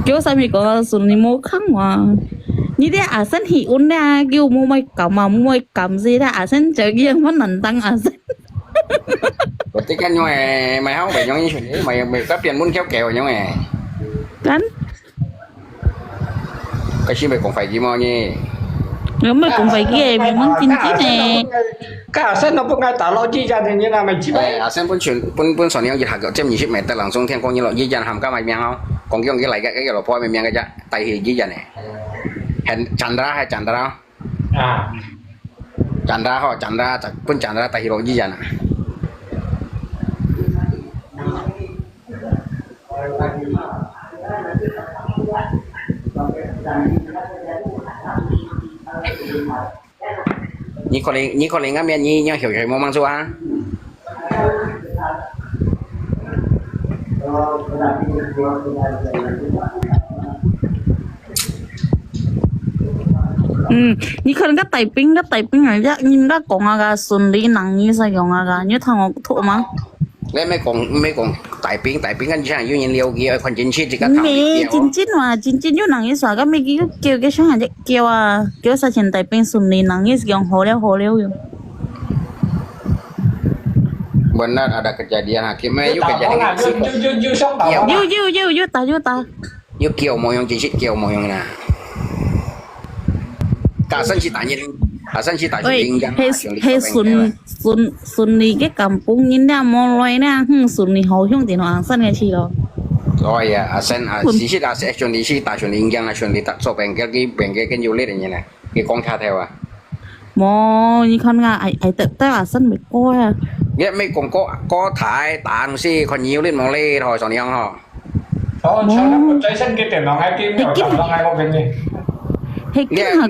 เกียวใส่มีก็สุนีโมคังว่านี่ได้อาเซนหิอุนเนี่ยเกียวโมไม่กำมาโมไม่กำสิได้อาเซนเจอเกียงมันนั่นตั้งอาเซน rồi tiếc anh nhưng mà mày không phải như chuyện đấy mày có tiền muốn kéo kèo nhưng mà กัน cái chi mày cũng phải gì mà nhỉ แล้วไม่คงไปเกี่ยมันจริงๆแน่ Cả sân nó cũng ngay tả lo chi ra thì như là mình chỉ Ê, à xem bốn sòn nhau dịch hạt gạo chém nhị ship mày ta lặng xuống thiên con như là dây dàn hàm cá mày miang không còn cái lại cái là phôi mày miang cái chứ tay thì dây dàn này hẹn chăn ra hay chăn ra À. chăn ra họ chăn ra bốn chăn ra tay thì dây dàn à nhị con lên ngắm miên nhị nhau hiểu hiểu mong mang số à 你可能个大兵啊，你那讲啊个顺利能力使用啊个，你听我吐吗？ lấy mấy con tại biến anh chàng yêu nhiên liêu kia còn chính trị thì các thằng 没，真正有能力耍个，没叫个上下只叫啊，叫啥钱大兵顺利能力用好了哟。 benar ada kejadian hakimnya yuk Tao có kejadian là dư sống tao có. You ta. yuk kiều mau yang chính trị kiều mau yang nè cả sân chỉ tại nhiên cả sân chỉ tại chuyện Ôi, hay xuân đi cái cầm bún nhìn ra mò loài nè, xuân đi hậu chung tiền hoàng sân cái chi đó. rồi à sân chỉ sẽ chuyện đi chỉ tại chuyện liên giang là chuyện đi tại số bèn cái nhiều lên như này cái con theo theo à Mò như con ngà ai tự tới à sân mới coi à. biết mấy con có thải tàn si còn nhiều lên mong lê thôi xong nhau họ Thôi sao nó một trái sân kia tiền nó ngay kim rồi cầm nó ngay một bên đi. Hay cái là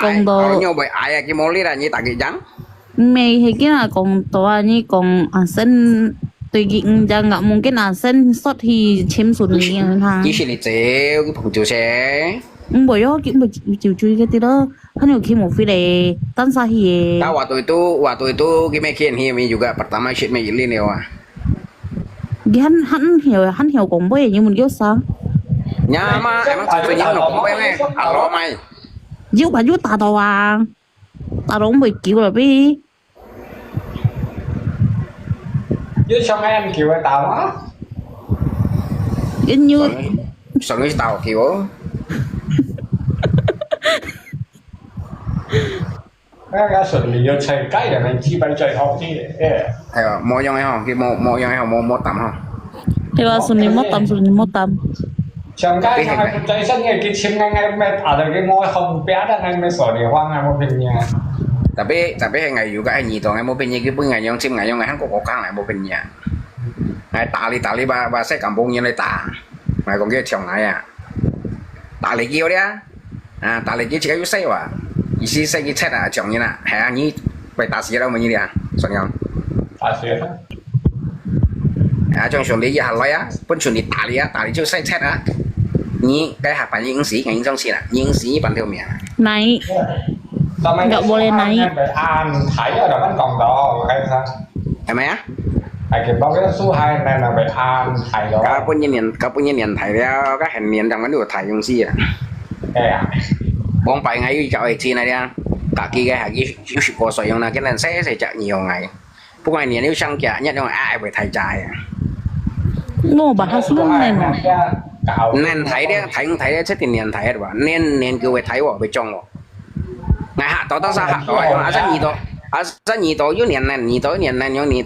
con đồ nhiều bởi ai cái mong lê là như tại cái trắng mày hay cái là con đồ như con à sân tùy kiện ra ngậm mong cái là sân sót thì chém xuân đi thằng. chỉ xin đi chế cái phòng chiếu xe Bởi đó kiểu bởi chịu chui cái tí đó hắn nhiều khi một phi đề tan xa hi tahu waktu itu gimana ini juga pertama shit Mejilin ya wah cái hắn hiểu cũng bởi như mình kiểu sao nyama emang contohnya nó cũng bé alo mày yêu bà yêu ta đâu à ta đâu bị kiểu là bi Chứ xong em kiểu tao đó. cái như sao người tàu kiểu Cái sườn thì vô chơi cái là mình chỉ phải chơi học chứ. mua dòng hay không cái mua dòng hay không mua tầm không thế là xuân đi mất tầm Xong cái xong cái trái sân này cái chim ngay mẹ ở đây cái ngôi không bé đang ngay mẹ sổ để hoang ngay một bên nhà. tapi ngày juga anh nhìn toàn em mua bên nhà cái bữa ngày dòng sim ngày dòng ngày hắn có căng lại mua bên nhà ngày tali ba xe kampung như này tả mày còn kia chồng này à tali kêu đấy à tali kêu chỉ cái xe à isi xe cái chết à chồng như nè hay anh như phải tả gì đâu mà như này à sao nhau À xíu đó. à trong chuẩn lý gì hả lấy á bên chuẩn lý tả lý cho xe chết á như cái hạt bản những sĩ ngày trong sĩ là những sĩ bản theo miệng này Sao mày Gạo bò lên này. phải ăn thấy ở đó vẫn còn đó hay sao? em á Hay cái bao cái số 2 này là phải ăn thấy đó. các punya nian thải đeo các hành niên trong cái điều thải trong sĩ à bóng phải ngay chợ chi này đi cả kia cái hàng yêu sự có sợi là cái này sẽ chạy nhiều ngày phút này nếu sang trả nhất nhưng mà ai phải thay trái Ngô bà hát xuống này mà. nên thấy đấy thấy chết thì nên thấy rồi nên cứ phải thấy vào bên trong ngày hạ tối tao sao hạ tối mà rất nhiều tối dưới nhiều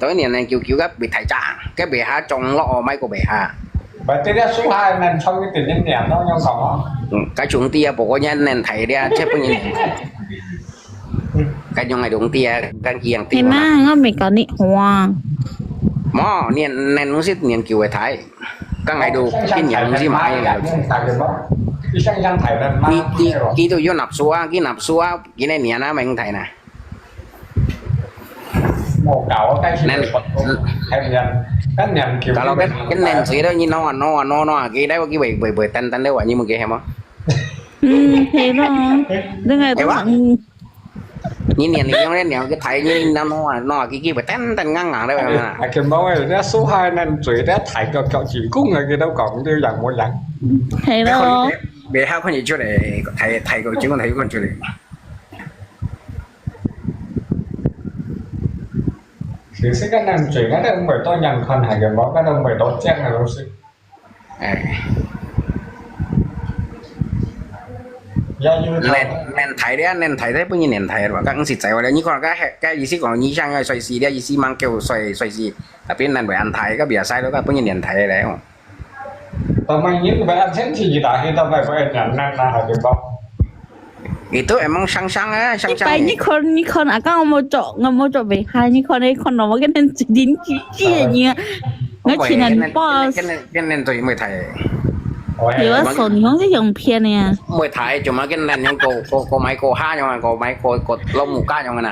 tối này kiểu gấp bị thay trả cái bể hạ trong lọ máy của bể hạ và tới số 2 nên xong cái tiền nhân nhẹn đó nhau còn cái chúng tia bộ nhân nên thấy đi chết bao nhiêu cái trong này đúng tia cái kiềng Thì má nó mình có nị hoa. mò nên nó xích niên kiểu về thái các ngày đồ cái nhận gì mà khi tôi vô nạp xua cái này nhẹ nó mình thầy nè một cậu cái nên cái nhận kiểu kalau cái nền gì đó như nó cái đấy cái bề tan đấy quả như một cái em không Thế đó. Đừng ngày tôi bạn như nền thì nó nền cái thầy như nó cái bề tan ngang ngang đấy mà cái máu này nó số 2 nên chửi đó thầy cậu chỉ cung là cái đâu còn tiêu dạng mỗi dạng Thế đó. bề hao không gì chỗ để thầy cậu chứ con thấy con chỗ này thì sẽ cái năng chuyện đó ông bởi tôi nhận phần hay cái máu cái ông bởi tôi chết là đâu xí nên thấy đấy bao nhiêu nền thấy rồi các anh xịt chạy vào đấy như còn cái gì xí còn như sang xoay xì đấy gì xí mang kêu xoay xì tapi nên phải ăn thấy các bìa sai đó các bao nhiêu nền thấy đấy không tao mang những cái ăn xén gì đã khi tao phải nhận năng là hay cái máu itu emang sang á sang Bay như con à các ông mua chỗ về hai như con ấy con nó cái nên chỉ đến kia như nó chỉ là boss cái nên tôi mới thấy thìว่าส่วนของที่ยังเพียเนี่ย mới thấy chúng nó cái nên những cô máy cô ha nhưng mà cô máy cô lông một cái trong cái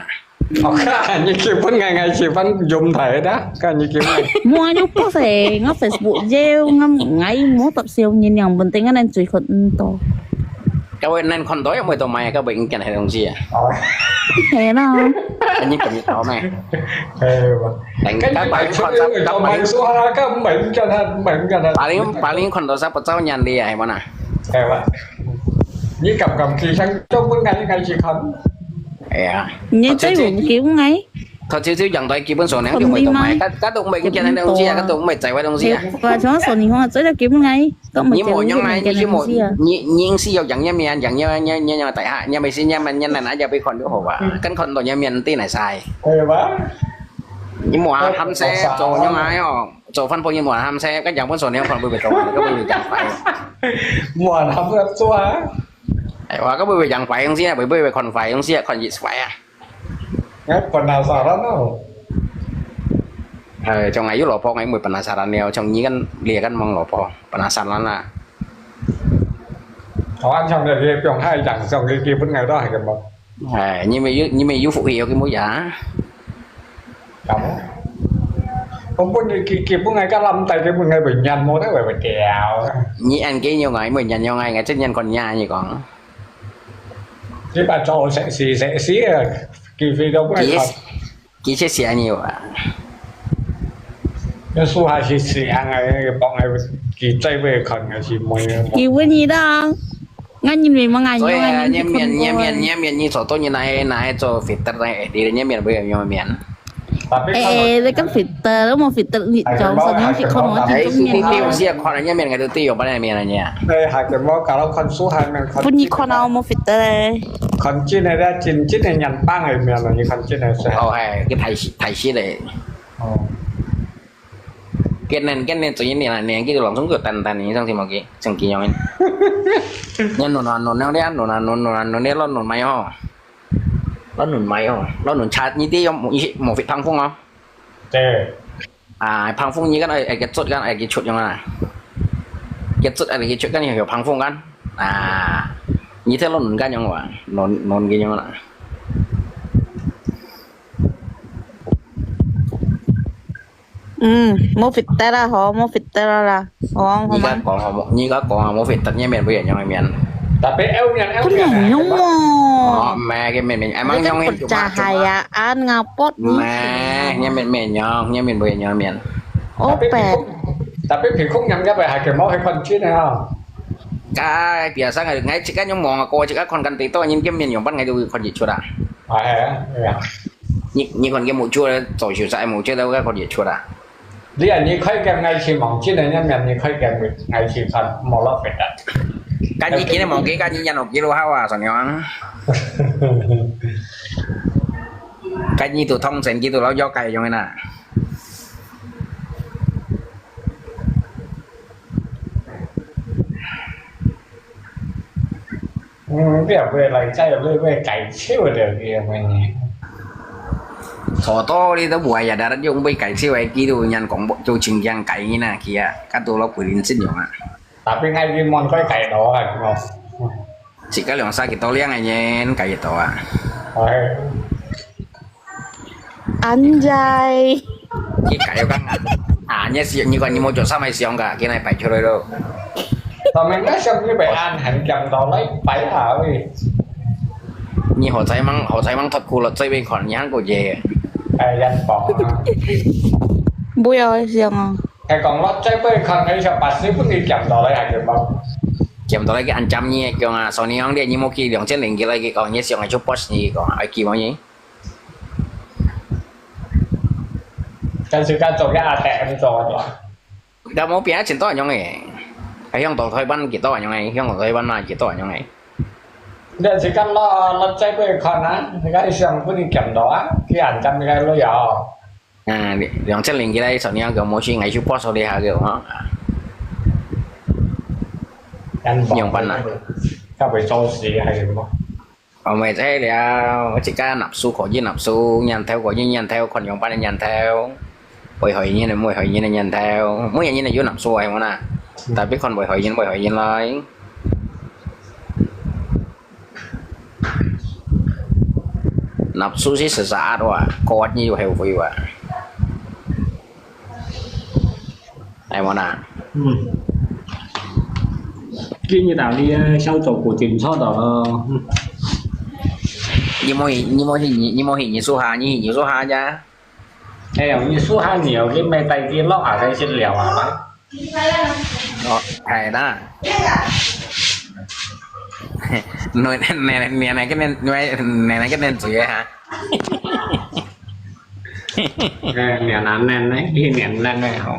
này như kiểu vẫn ngày chỉ vẫn dùng thể đó cái như kiểu này mua nhúc có thể ngó Facebook gieo ngắm ngay mua tập siêu nhìn nhận bình tĩnh nên chỉคนโต cái nên con tối mới tụi mày các bệnh cái này đồng gì à thế đó như kiểu như tao này cái bạn số bạn số 2 các bệnh cho nên paling con tối sắp bắt đầu nhàn đi à bọn à như cầm kỳ sang trong cái ngày chỉ không như tới bụng kiểu ngay thôi chứ dần tới kia bên số này không tụi mày các tụi mình cái này đồng gì à các tụi mình chạy qua đồng gì à và cho số này không tới là kiểu ngay có như một nhóm này như một nhiên si dòng chẳng như tại hạ nhà mình xin nhà mình nhân này nãy giờ bị còn đứa hồ à căn còn tổ nhà miền tí này xài nhưng mùa hăm xe chỗ nhóm ai họ chỗ phân phối như mùa hăm xe các dòng bên số này còn bị trộn các bị chẳng phải mùa hăm xe xua và các bị chẳng phải không gì bởi vì còn phải không gì còn gì phải à phần nào sợ lắm đâu trong ngày lọ po ngày 10 penasaran neo trong nhí kan lia kan mong lọ po penasaran là họ ăn trong này thì trong hai chẳng trong cái kia vẫn ngày đó hay cái một như mày phụ hiệu cái mối giá không có như kia vẫn ngày cả lâm tay cái ngày bệnh nhân mua đấy phải kèo như anh cái nhiều ngày mình nhận nhiều ngày chết nhân còn nhà như còn cái bà trò sẽ xí kỳ phi đâu có chỉ sẽ xỉa nhiều à cái số 2 chỉ xỉa ngày bọn ngày kỳ chạy về khẩn ngày chỉ mày kiểu cái gì đó ngay nhìn mình mà ngày như miền như số tôi như này cho filter này đi như miền bây giờ như miền đấy cái filter đó mà filter thì cho số những chị không nói thì cũng nhìn tiêu xỉa con này như miền ngày đầu tiên ở bên này miền này nhỉ đây hai cái món cả nó con số 2 mình con phun như con nào mà filter đây con chi này ra chín này nhận 3 ngày miền là như con chi này sẽ cái thầy xí này cái nên tự nhiên là nền cái lòng sống của tàn như xong thì mà cái chẳng kỳ nhau nhân nồn đấy nồn đấy lo mày ho lo mày ho lo chát như tí một vị thăng phong không thăng phong như cái chốt cái chốt như này cái chốt cái chốt cái hiểu thăng phong kan như thế lo cái nhau mà nồn cái nhau này mua filter là họ mua filter là họ như các con mua filter như miền bây giờ nhau miền tapi cái này nhung mà mẹ cái miền em mang nhau em chụp hay à ăn ngapot mẹ như miền nhau như miền bây giờ nhau miền ô pẹt tapi thì không nhắm cái bài hai cái máu hay phần chứ này không cái biasa nggak ngay jika nyong mau ngaku jika kon kan tito nyin kem nyin ban ngai du kon ji chura nyi kon kem mu chura tổ chủ sai mu chura đâu cái kon ji chura 你人你開嘅藝術網站咧，人你開嘅藝術份冇落肥啊！ cái gì kia mong cái gì nhận kilo hao à sao nhong cái gì tụi thông sen kia tụi nó do cày cho nên nè เรียกเวลาใจเรื่อยๆไก่เชี่ยวเดียวเดียวมันนี่ thọ to đi tao buổi giờ đã dùng bây cày siêu ấy kia tụi nhân cũng bộ cho chừng giang cày như nè kia các tụi nó quy định xin nhộng à แต่เป็นไงกินมันค่อยไก่ดอกอ่ะคุณ chỉ có lượng sai cái to liang này nhé cày to à Anjay. cái cày kan à nhé siêu như còn như một chỗ sao mày siêu cả cái này phải cho rồi đâu ตอนมันก็ชอบที่ไปอ่านหันจำตอนไล่ไปหาเว้ย như họ thấy măng thật cool là chơi bên còn nhang của về ไอ้ยันปอง Bui ơi, riêng à. ไอ้กองรถใจไปคันไอ้ชาวปัสนี่เพิ่งจำตอนไล่หันจำบ้าง chém tới cái anh chăm như kiểu là sau này ông đi như một kỳ đường trên đỉnh kia lại cái còn như siêu ngày chụp post như còn ai kỳ bao nhiêu การซื้อการจบยาแต่มันจอดหรอ đâu mau bé chuyện to nhau này hay형 tổ thôi banกี่to nhau này형 tổ thôi ban màกี่to nhau này เดี๋ยวซื้อการรถใจไปคันนะก็ไอ้เสียงเพิ่งจำดอกที่อ่านจำไม่ได้เลยอ่ะ à đường trên đỉnh kia đây sau này ông kiểu một khi ngày chụp post sau đi hà kiểu hả ยันปองเข้าไปโซสีให้มั้ง mày thấy là chỉ cả nạp xu khỏi với nạp xu nhàn theo khỏi với nhàn theo còn dòng ban nhàn theo bồi hồi như này bồi hồi như này nhàn theo mỗi như này vô nạp xu hay không nè tại biết còn bồi hồi như lại nạp xu chỉ sợ sợ thôi à có như heo vui à này mà nè กินยี่ต่างที่เช่าจบกูจิมชอบต่อ như mô hình như số hà như số hà nha ไอ้อย่างนี้สู้ห้าเหนียวที่ไม่ไปกินลอกอาจจะเฉลี่ยวอ่ะมั้ง đó hay đó nuôi này cái nên nuôi này cái nên gì hả เนี่ยนั้นแน่นไหมที่เนี่ยแน่นไหมเขา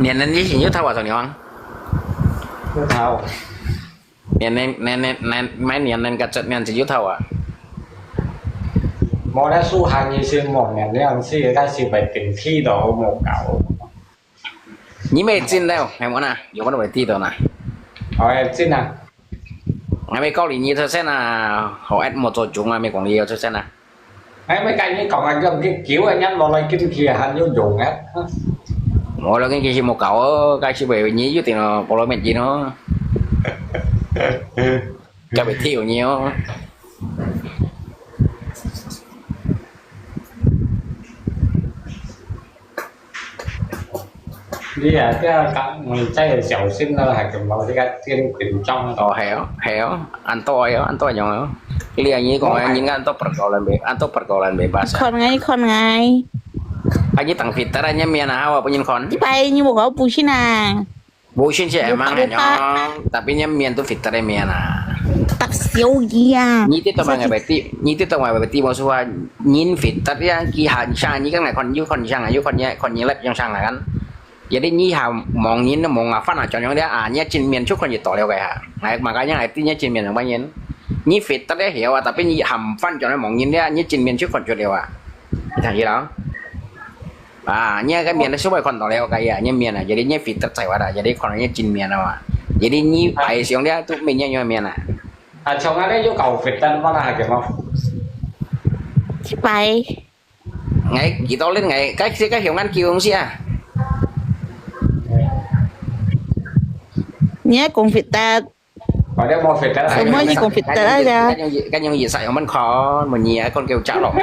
nên nên gì như thao vào rồi không เท้า nên mấy nên cả trận nên chỉ như thao à มอได้สู้ห้ายี่สิบหมดเนี่ยเรื่องที่ได้สิไปถึงที่ดอกหมกเก่า nhí mày xin đâu hay muốn à dùng bắt đầu phải ti rồi nè เอาไอ้ที่น่ะ ngày mày câu lý như thế xem là họ ép một tổ chúng mà mày quản lý cho xem nè ไอ้ไม่ไกลนี่ก่อนมันก็กิ้วไอ้ยันรออะไรกินเคียหันยุ่งยุ่งอ่ะ mỗi lần cái gì một cậu cái chỉ về nhí với tiền nó bỏ lỡ mệt gì nó cái bị thiểu nhiều นี่อ่ะที่มันใจเสียวสิ้นแล้วหากเราที่การเที่ยงขึ้นจ้อง héo ăn to nhau liền như còn những ăn to bật lên bề bahasa Con ngay. anh như tặng vịt ta đây nhá miền nào bao nhiêu con Đi bay như một gấu bù chi nà. bố xin chị mang này nhau tapi nhá miền tôi vịt ta đây miền à Tập siêu gì à. như thế tao mà ngày bài ti bao số nhìn vịt ta đây kỳ hạn sang như các này còn sang như còn nhớ lép trong sang là ăn jadi nyi ha mong nhìn nó mong phát nào cho nhau đấy à nhá trên miền chút con gì tỏ leo cái hả này mà cái này tí nhá trên miền là bao nhiêu nyi vịt ta đấy hiểu à tapi nyi hầm phát cho nó mong nhìn đấy nhá trên miền chút con chuột leo à thằng gì đó à nhá cái miền nó số bài con tỏ leo cái à nhá miền à jadi nhá vịt ta chạy qua đã jadi còn nhá trên miền nào à jadi nyi phải xuống đấy tụi mình nhá miền à à chồng anh ấy yêu cầu Việt Tân có là kiểu không Đi bay. ngày chỉ to lên ngày cái hiểu ngăn kêu không xí à Nhớ cùng Việt ta. ở đây một Việt Tân Rồi mới gì cùng Việt ta ra. cái nhân gì sai mình khó mình nhỉ con kêu trả lỏng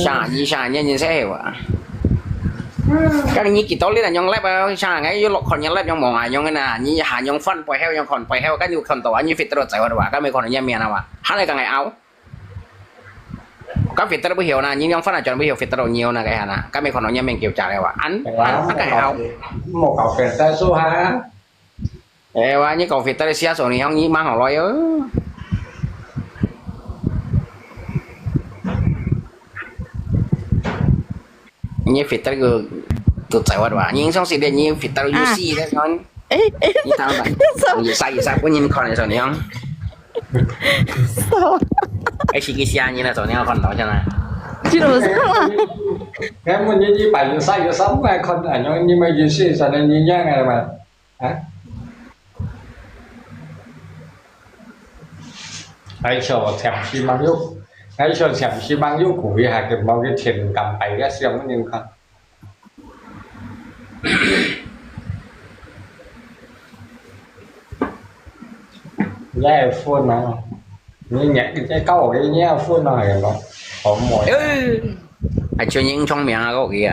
xa nhìn sẽ hiểu à cái này chỉ tối là nhông lép xa ngay vô lọc còn nhông lép nhông mỏ nhông cái nào như hà nhông phân quay heo nhông còn quay heo cái nhiều phần tổ như Việt Tân chạy qua cái mấy con nhà miền nào à hắn này cả ngày áo các Việt Tân bây hiểu nè nhưng nhông phân là chọn bây hiểu Việt Tân nhiều nè cái hà nè cái mấy con nhà miền kêu trả lại à ăn cái áo một cậu Việt Tân số 2 wah ini covid tadi sia so ni yang ni mang loi ini fitter ke tụt chạy hoạt quả nhưng xong xịt đây như fitter UC đấy con như tao vậy như sai có nhìn con này rồi nhá cái gì kia như là rồi nhá con đó cho này chứ đâu sao à cái mình như bảy như sai như sống mà con ở nhau như mấy gì xí sao nên như nhá này mà hả ai chờ thèm xi măng giúp ai chờ thèm xi măng giúp của việc cái bao cái tiền cầm bảy cái xem nó như con nhẹ phun mà như nhẹ cái câu cái nhẹ phun này nó có mồi cho những trong miệng có kìa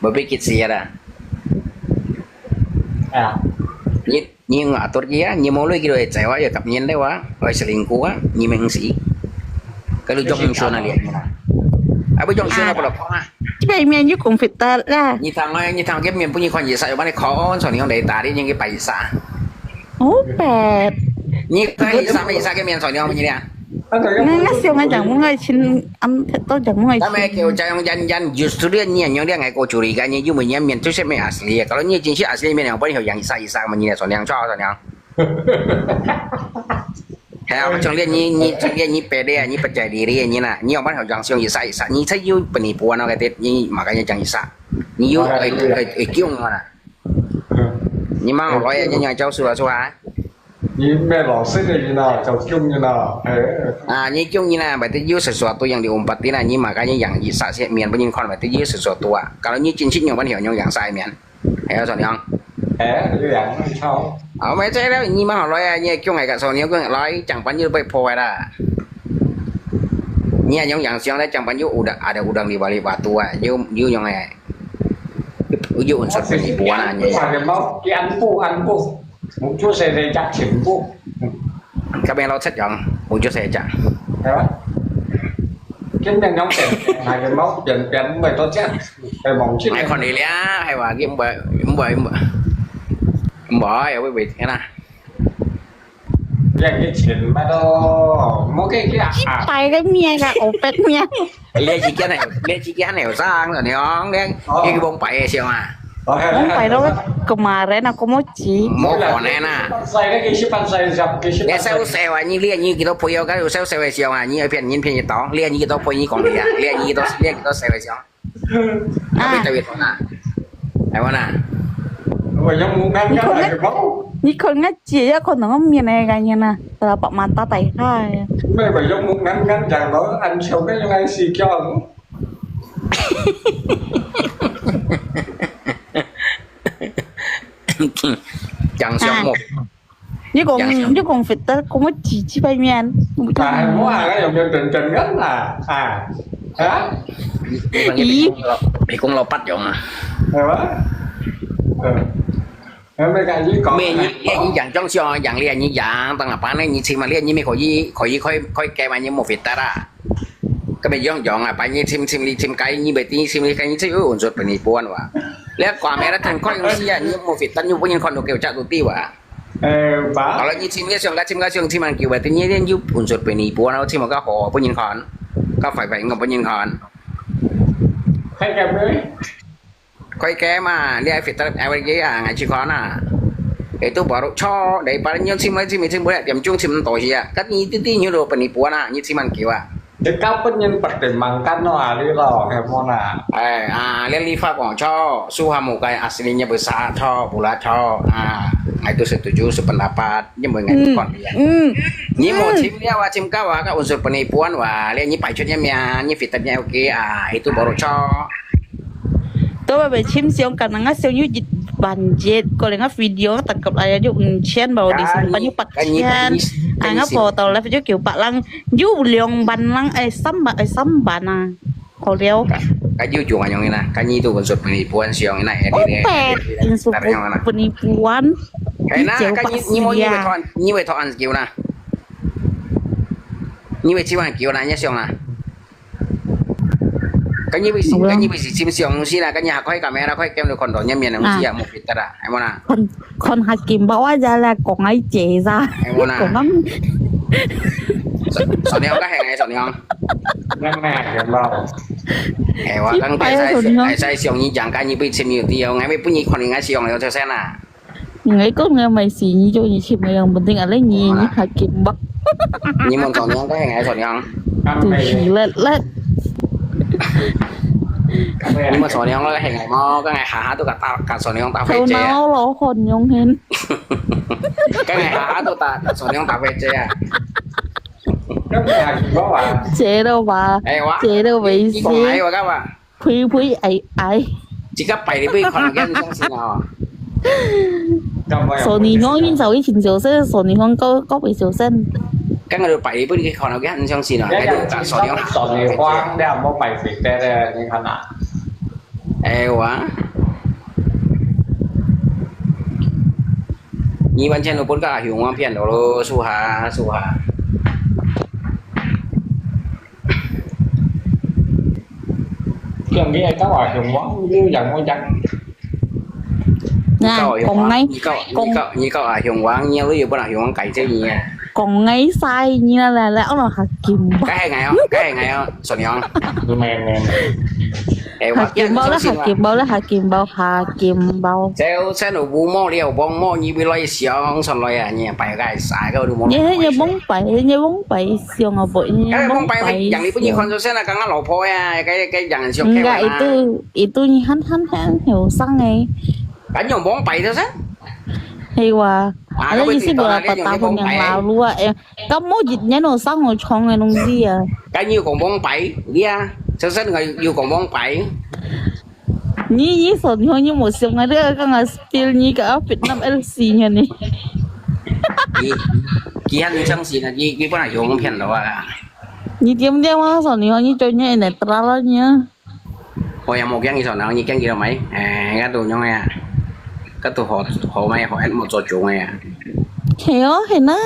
bởi vì cái gì đó nhưng mà tốt kia như mỗi lúc kia rồi chạy qua giờ cặp nhiên đấy quá rồi xử lý quá như mình sĩ cái lúc trong xuân này liền à bây giờ xuân là bao lâu à chứ bây miền như cũng phải ta ra như thằng cái miền punya con gì sao bạn ấy khó cho những đề tài đi những cái bài xã ố bẹt như cái xã cái miền sỏi nhau như thế ngay siêu ngay chẳng muốn ngay xin ăn thật tôi chẳng muốn ngay tapi kalau jangan justru dia yang dia ngai kau curiga ni you punya mian tu saya asli kalau ni jenis asli mian yang paling yang isa macam sỏi nhau cho sỏi nhau Heo macam ni pede ni percaya diri ni nak ni orang yang siang isa ni saya you penipuan orang kata ni makanya jangan isa ni you kiung mana ni mang loi ni yang jauh suara như mẹ老师的như nào cháu chung như nào ni kiung ni lah berarti you sesuatu yang diumpati lah ni makanya yang isa sih mian punya kon berarti you sesuatu kalau ni jenis yang paling yang sai mian heo sỏi nhau như vậy sao mấy cái đó như mà họ nói như kiểu ngày cả số nhiều cái nói chẳng bao nhiêu bị phôi ra như những dạng xương đấy chẳng bao nhiêu ada udang di balik batu như như này ví unsur penipuan aja cái máu cái ăn pu một chút xe chắc chỉnh pu các bên lo xét chọn một chút xe chọn cái nhân nhóm tiền hai cái máu tiền tiền mày tốt chết cái mỏng chết ai còn đi lẽ hay là cái bỏ ở quý vị thế nào cái chuyện mà đó mỗi cái tay cái mía cả ổ bẹt mía lấy chi cái này sang rồi nó cái bông bảy xem à không phải đâu kemarin aku mau ci mau konen à saya cái ship saya jam cái ship để sao như lia như kita punya cái sao xem à như phiền to lia như kita punya còn lia như kita xem tapi tahu itu na ai mana rồi yang muốn ngăn cái máu ni kon ngaji ya kon ngom mía này kayaknya nah telapak mata tai hai mấy bà yang muốn ngăn chẳng đó anh sau cái này xì cho chẳng sống một như còn phải ta cũng có chỉ bay miền muốn cái dòng chân trình ngắn là hả thì cũng lo bắt dòng à mấy cái gì còn mẹ như dạng trong xio dạng liền như dạng tăng là bán này như xin mà liền như mấy khỏi kèm mà như một việt ta ra cái bây giờ dọn à bây giờ xin cái như vậy thì xin cái như thế ổn rồi phải buồnว่ะแล้วก่อนแม่แล้วทางค่อยเสียnhư một việt ta như bây giờคนเกี่ยวกับตัวตีว่ะkalau như xin cái xươngที่มันเกี่ยวกับตัวนี้เนี่ยยุบอุ่นสุดเป็นปัวแล้วที่มันก็ห่อเป็นยินคอนก็ฝ่ายกับเป็นยินคอน ใครแกmới ค่อยแกมาเรียกฟิตเอาไว้ยี่ไงชิคอนอ่ะitu baru cho dari pada nyon sim boleh tiap chung sim to sia kan ni ti nyu do pani puana ni siman kiwa cái cao bất nhân bật để mang căn nó đi lò hay món à lihat liva kong cho suhamu kai aslinya besar cho pula cho itu setuju sependapat nhưng mà ngày còn ni mau sim dia wa sim kawa ka unsur penipuan wa lihat ni pacutnya mia ni fitatnya oke itu baru cho tôi về chim siêu cần ngắt siêu như dịch bàn jet có lẽ ngắt video tập cập lại dụng chen bảo đi xem bao nhiêu bạc chen ngắt foto lại với kiểu bạc lăng du liong bàn lăng sắm bàn à có liêu cái du chuồng anh nè cái nhi tu còn sụp penipuan siêu này này sụp penipuan cái na cái nhi mau như vậy thọ ăn kiểu nè như vậy chỉ bằng kiểu này nhé siêu nè cái như bị chim xiong xí là cái nhà quay camera quay kem được còn đó nhân miền nó chỉ một ít ta em muốn à คนหากินบอกว่าจะแลกล่องไอ้เจซ่า em muốn กล่อง à นั้น sọn nhau cái hàng này sọn nhau นั่งแม่เห็นเรา emว่าcăng tay sai xiong như chẳng cái như bị chim nhiều tiêu ngay bị bún như còn ngay xiong này cho xem à ยังไงก็เงินไม่สีนี่โจนี่ชิมเองบนติงอะไรนี่นี่หากินบัก nhưng mà sọn nhau cái hàng này sọn nhau นั่ง ตุ ไม่ ยเล็ดเล็ด nhưng mà sọn nhau cái hàng này mo cái ngày hả tôi cả sọn nhau tao เขา phải เนา chơi หรอคนยงเห็น cái ngày hả tôi sọn nhau tao phải chơi à ก็ไม่อยากกินเพราะว่า เจเดาว่า em quá เจเดาไป chỉ สิ còn ai mà các bạn พุยพุยไอ chỉ cấp 7 thì bây còn là cái gì không nào ก็ไม่อยาก 索尼康已經就以前做聲，索尼康嗰邊做聲， cái người 7 bây giờ còn là cái anh trong xin à แล้ว cái อย่าง được cả ที่ sọn nhau สอนในกว้างได้เอาไปสิแต่ในขนาด em quá như bạn trên nó bốn cả hiểu ngon phiền đó su hà เครื่องนี้ไอ้ก็ว่าผมว่ารู้อย่างว่าจัง nha, còn ngay như cậu à hiểu quán nhiều lúc bữa nào hiểu quán cày chứ gì nha còn ngay sai như là lão là hạt kim cái ngày không sọn nhau คือแมน em hạt kim bao là hạt kim bao xe nó bù mò liều bong mò như bị lôi xíu không sọn lôi à nhỉ phải cái xài cái đồ mò như bóng bậy siêu ngọc bội như bóng bậy chẳng đi bao nhiêu con số xe là càng lẩu phôi à cái chẳng siêu keo à itu như hắn hiểu sang này cái nhiều bóng bậy thôi chứ hayว่าแล้วยี่สิบเราตัดตาผมอย่างเรารู้ว่าก็โมจิตเนี่ยหนูสร้างหัวชงไงน้องดีอ่ะ cái nhiều còn bóng bậy đi à sao rất người nhiều còn bóng bậy นี่ส่วนที่นี่หมดเสียงไงเรื่องก็งานสปิลนี่ก็ฟิตน้ำ LC เนี่ยนี่ กี่ฮันช่างสินะกี่ปัญหาอยู่ของเพียนแล้วอ่ะ นี่เตรียมเรียกว่าส่วนนี้นี่จนเนี่ยเนี่ยตราแล้วเนี่ย โอ้ยmột cái gì sao nào như cái gì đâu mấy cái tụi nhau nghe cái tụi họ mày họ ăn một chỗ chỗ nghe เห็นเห็นนะ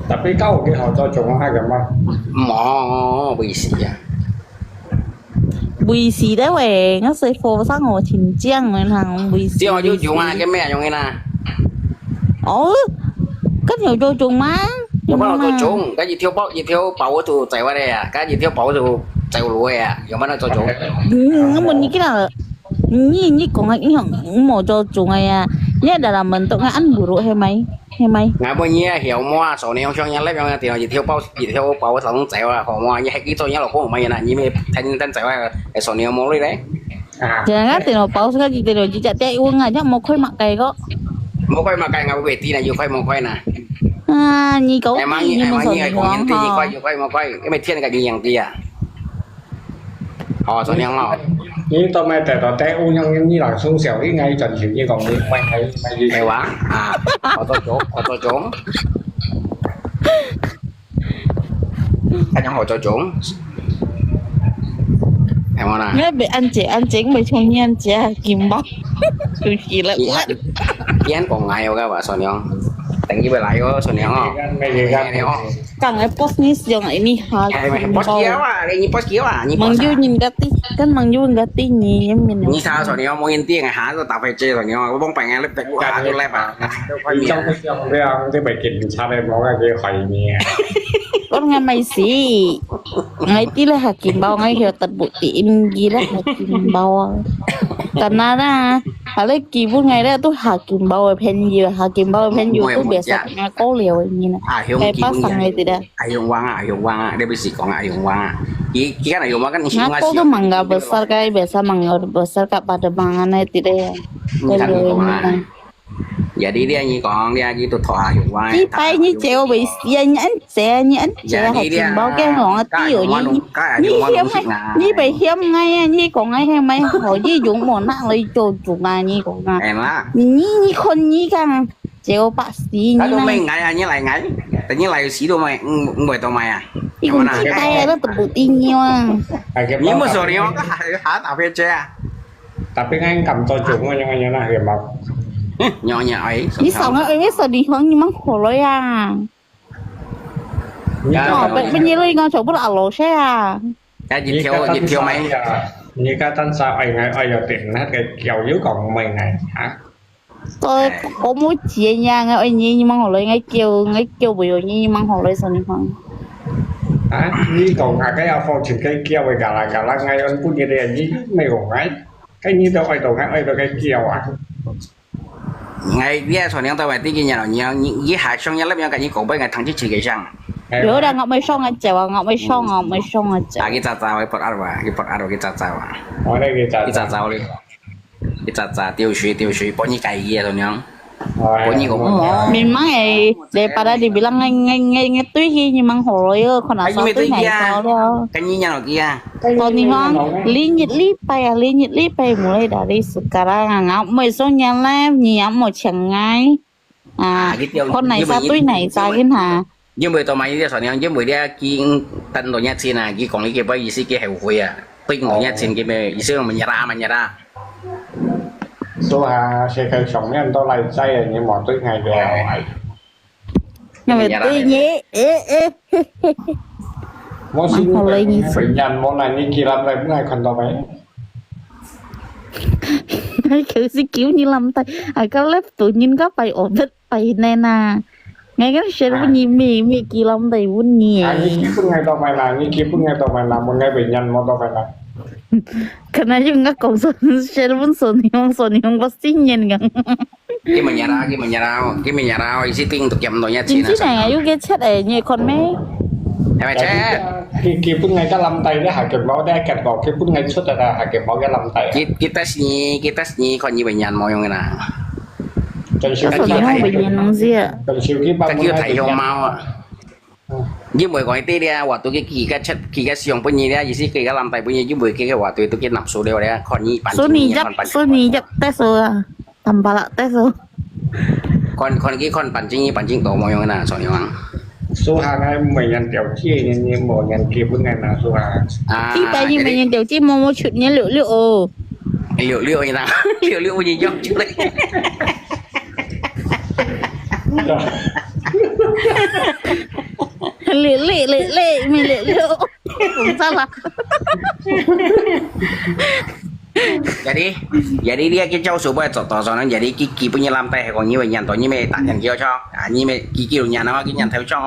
tapi kau cái họ cho chúng hai cái mà mỏ bị gì à วีสีได้เว้ยงั้นเซฟโฟสร้างหัวถิ่นเจียงเลยทางวีสี chứ họ chú chỗ ai cái mẹ trong cái nào อ๋อก็เดี๋ยวโจจงมา nhưng mà nó chỗ cái gì thiếu bảo tụi chạy qua đây à cái gì thiếu bảo tụi chạy lùi à nhưng mà nó chỗ งั้นวันนี้ก็làนี่ของไอ้ของหมอโจจงไงอ่ะเนี่ยดารามันต้องงานบุรุษให้ไหม ngày bao nhiêu hiểu mua số này cho nhau lấy bao nhiêu tiền gì thiếu bảo sống chạy qua họ mua như hai cái tôi nhớ là có mày nè như mày thanh chạy qua cái số này mua đi đấy อย่างงั้นtiền bảo sao cái tiền chỉ chạy chạy uống à chắc một khối mặc cây có mua quay mà cái ngày về tí này vừa quay một quay nè à như cậu em mang như còn những tí quay một quay cái mày thiên cái gìอย่างtí à họ số này không nhưng tao màyแต่ตอนu nhân như là xung xẻo ít ngay trần chịu như còn đi mày gì hay quá à họ cho trốn anh nhóm họ cho trốn em nè nghe bị anh chị bị chung như anh chị kìm bóc tôi chỉ là quá anh còn ngày các bạn số này không tặng như vậy lại có số này không mày gì gan càng cái post ní siêu này ní hà mày post kia à đây như post kia à như mang du nhìn cái tí cái mang du cái tí nhỉ em nhìn như sao số này không mua yên tiền hả tôi tạo phải chơi rồi nhau có bóng bành ngay lớp tại của tôi lép à trong cái ông cái bài kịch sao đây món cái khỏi nhẹ con nghe mày xí ngay tí là hạt kìm bao ngay hiểu tật bụi tìm gì đó hạt kìm bao cần na ra hạt lấy kìm phút ngày đó tôi hạt kìm bao pen gì hạt kìm bao pen gì tôi biết sao nghe cố liều như này cái phát sang này thì đó dùng quang à đây bị xịt còn dùng quang à cái này dùng quang cái gì ngắt cố tôi mangga besar cái biasa mangga besar kat pada mangan này thì đây jadi dia như còn dia như tôi thọ dùng quang đi bay như treo bị như anh trẻ hạt kìm bao cái ngọn tiêu như bị hiếm ngay như còn ngay hay mấy hồi như dùng món nặng lấy cho chủ mà như còn em á như con như càng treo bác sĩ như này mình ngày như lại tự nhiên lại xí đồ mày mời tao mày à đi cùng chị tay nó tập bụi in nhiều à nhưng mà rồi nó hả tạo phê chơi à tapi kan cầm cho chúng như là hiểm mọc nhỏ ấy đi xong nó biết sao đi hướng như mắc khổ lối à họ bên như lối ngon chỗ bất ảo lối xe à dịch thiêu mấy như cái tên sao ai giờ tiền hết cái kèo dưới còn mày này hả tôi có mỗi chị nhà ngay anh nhưng mà họ lấy ngay kêu bây giờ nhưng mà họ lấy sao đi không hả như còn cái iPhone chỉ cái kèo về cả là ngay anh cũng như thế như mày còn cái như đâu ai đồ ai cái kèo à ngày kia sau này tao phải tí nhà nào nhiều với hai xong nhá lớp nhau cả những cổ bên ngày thằng chứ chỉ cái sang nhớ đang ngọc mấy xong anh chèo ngọc mấy xong anh chèo cái cha cái bọt ăn cái cha ở đây cái cha đi cái cha tiêu suy bao nhiêu cái gì rồi nhá bao nhiêu cũng mình mang này để pada dibilang ngay tuy hi nhưng mang hồi còn là sao tuy này sao đó cái như nhà nào kia còn thì hoang li nhật bay mulai dari sekarang ngọc mấy xong nhà làm nhiều một chẳng ngay con này sao tuy này sao cái hả nhưng mà tao mày đi sau này nhưng mà đi kia tân đồ nhát xin kia còn cái bây giờ cái hậu vui tuy đồ nhát xin cái bây giờ mình nhà ra số hà sẽ khởi sống anh tôi lại say nhưng mà tôi ngày về nhưng mà tuy nhé món xin phải nhận món này như kia làm này cũng ngày còn tao mấy kiểu gì kiểu như làm tay cái lớp tự nhiên có bài ổn định bài này nè ngay cái sẽ có nhiều mì kỳ làm tay vun nhẹ như kia cũng ngày tao mày làm như kia cũng ngày tao mày làm một ngày bị nhận món tao phải làm karena juga kau servun Sony pasti nyen kan. Cái mình nhà ra isi ting untuk jam donya Cina. Chính này ayo cái chat như con mẹ. Hay mà chat. Khi pun ngày cái làm tay đó hạt kiểm báo đây kẹt vào khi pun ngày xuất là hạt kiểm báo cái làm tay. Kita sini còn như bệnh nhân mọi người nào. Sony không bệnh nhân gì à? Cái kia thầy hông mau à. Nhưng mà gọi tê đi waktu cái siang punya dia jadi cái làm tay punya nhưng mà cái waktu itu cái nạp số đều đấy còn như bản Sony chắc test rồi tambah lại test rồi còn cái bản chính tổ mọi người nào soalnya orang số hàng này mình nhận tiểu chi nhưng mà nhận kia pun ngày nào số hàng khi bây giờ mình nhận tiểu chi mua chút nhé liệu liệu như nào liệu gì dốc chứ đấy lệ mình liệu cũng sao là jadi dia kicau supaya contoh soalnya jadi Kiki punya lantai còn như vậy nhận tôi như mày tặng nhận kia cho như mày Kiki được nhà nó cái nhận theo cho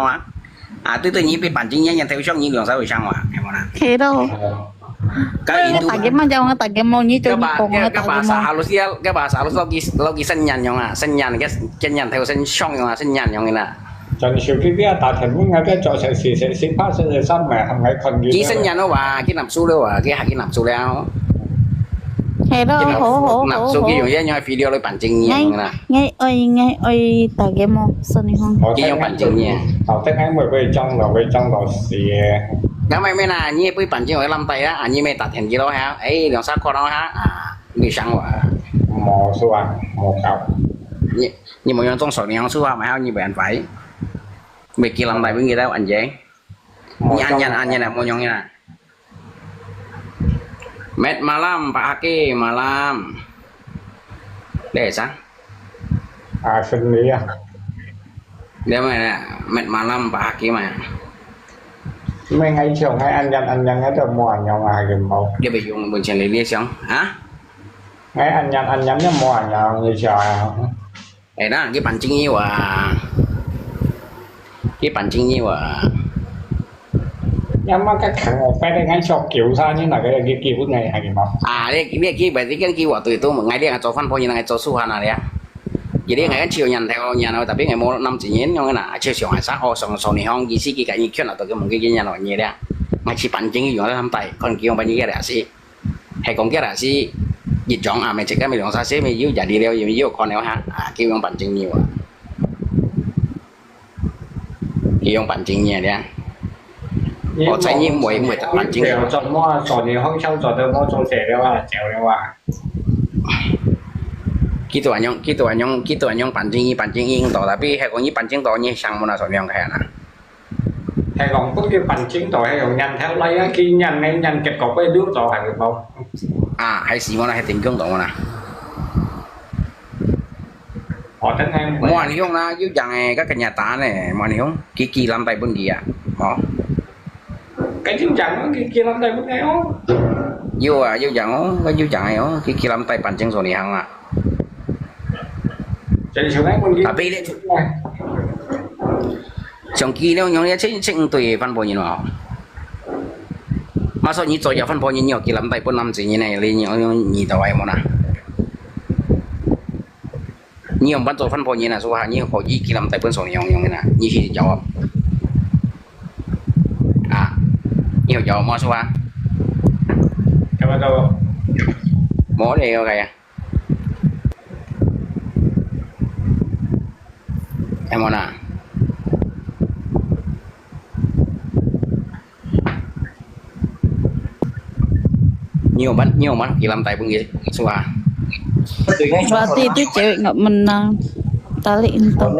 mà tôi như bị bản chính nhận theo cho như đường sao sang mà em nào thế đâu cái itu tak game mau như cho như con cái bahasa halus lagi senyan yang senyan cái senyan theo sen song yang senyan yang này cho nên khi biết ta thành muốn ngay cái chỗ sẽ phát sinh ra mà thằng ấy còn gì chỉ senyan đó và cái nạp số đâu à cái nạp số đâu thế đâu hổ nạp số cái dùng nhau video lấy bản chính như này ngay ơi tak game mau Sony không cái bản chính như tao thích anh mới về trong là gì cái mày là như với bản chính ở làm tay á như màyตัด thành gì đó hả ấy đường sát qua đó hả đi sang và mò số mò cào nhưng mà trong sổ này số mà hao như vậy anh phải mày kia làm tay với người đâu anh dễ anh như này mua nhông như này Met malam Pak Haki malam để sáng sinh lý à dia mà Met malam Pak Haki mà mấy ngày chiều ngày anh nhân hết rồi mua nhau mà gần màu dia bị dùng bên trên lấy xong hả ngày anh nhân nó mua nhau như trời đấy đó cái bản chính nhiều nhưng mà các thằng một phe đây ngay cho kiểu ra như là cái kiểu này hay không đây cái bởi vì cái của tụi tôi một ngày đi cho phân phối như này cho su hàn này jadi ngày chiều nhận theo nhà nào tapi ngày mua 5 chỉ nhến nhưng là chiều chiều hải sát họ xong này không gì xí cái như chuyện là tôi cái một cái nhà nào như đấy mà chỉ bản chính dùng để làm tay còn kia bao nhiêu cái là xí hay còn cái là xí dịch chọn mày chỉ cái mày làm sao xí mày yếu giả đi đeo gì yếu con đeo ha kêu用bản chính nhiều kêu用bản chính nhiều đấy我曾經每特版整嘅，做麼做年康收做到麼做蛇嘅話，嚼嘅話，幾多人用版整英度，tapi係講依版整度依上門啊，上兩個人啊。係講嗰叫版整度係用人theo lấy á，khi nhân kết cục với đứa độ係được không？係時門啊，係定工度啊。我等陣。冇人用啦，要人誒，嗰個nhà tá này，冇人用，幾làm tay bên kia，哦。cái chim chẳng kia làm đây bữa nay ó yêu à yêu chẳng có yêu chẳng này ó kia làm tay bàn chân rồi này hăng à chạy xuống đấy con kia tapi đấy trong kia nếu nhóm này chính tùy phân bổ như nào mà sao nhị rồi phân bổ như nhiều kia làm tay bốn năm gì như này lên nhị tàu ai mà nè nhiều ban rồi phân bổ như này số hàng nhiều có gì kia làm tay bốn số nhiều như thế nào như khi giàu à nhiều giàu mà số hàng em bắt đầu mỏ đây ok à em muốn à nhiều bắn kỳ làm tay bằng gì số à berarti itu cewek nggak menang taliin tuh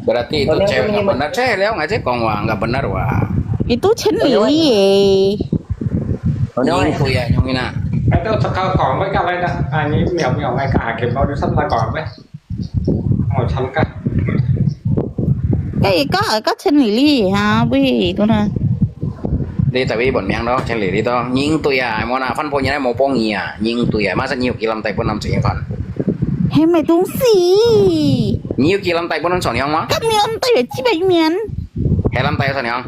berarti itu cewek nggak benar saya lihat nggak sih kalau nggak benar wah itu Chen Lily nhưng tôi à nhưng mà cái đó sao còn với cái này đó anh ấy mèo ngay cả kiếm bao nhiêu sắp là còn với ngồi chăm cả cái có ở có Chen Lily hả vì tôi nè đi tại vì bọn miệng đó chẳng lẽ đi đó nhưng tôi à mà phân phối như này một bông gì à nhưng tôi à mà rất nhiều kỳ làm tay bốn năm chuyện còn hay mày đúng gì nhiều kỳ làm tay bốn năm chuyện không á các mày làm tay ở chi bảy miền hay làm tay sao không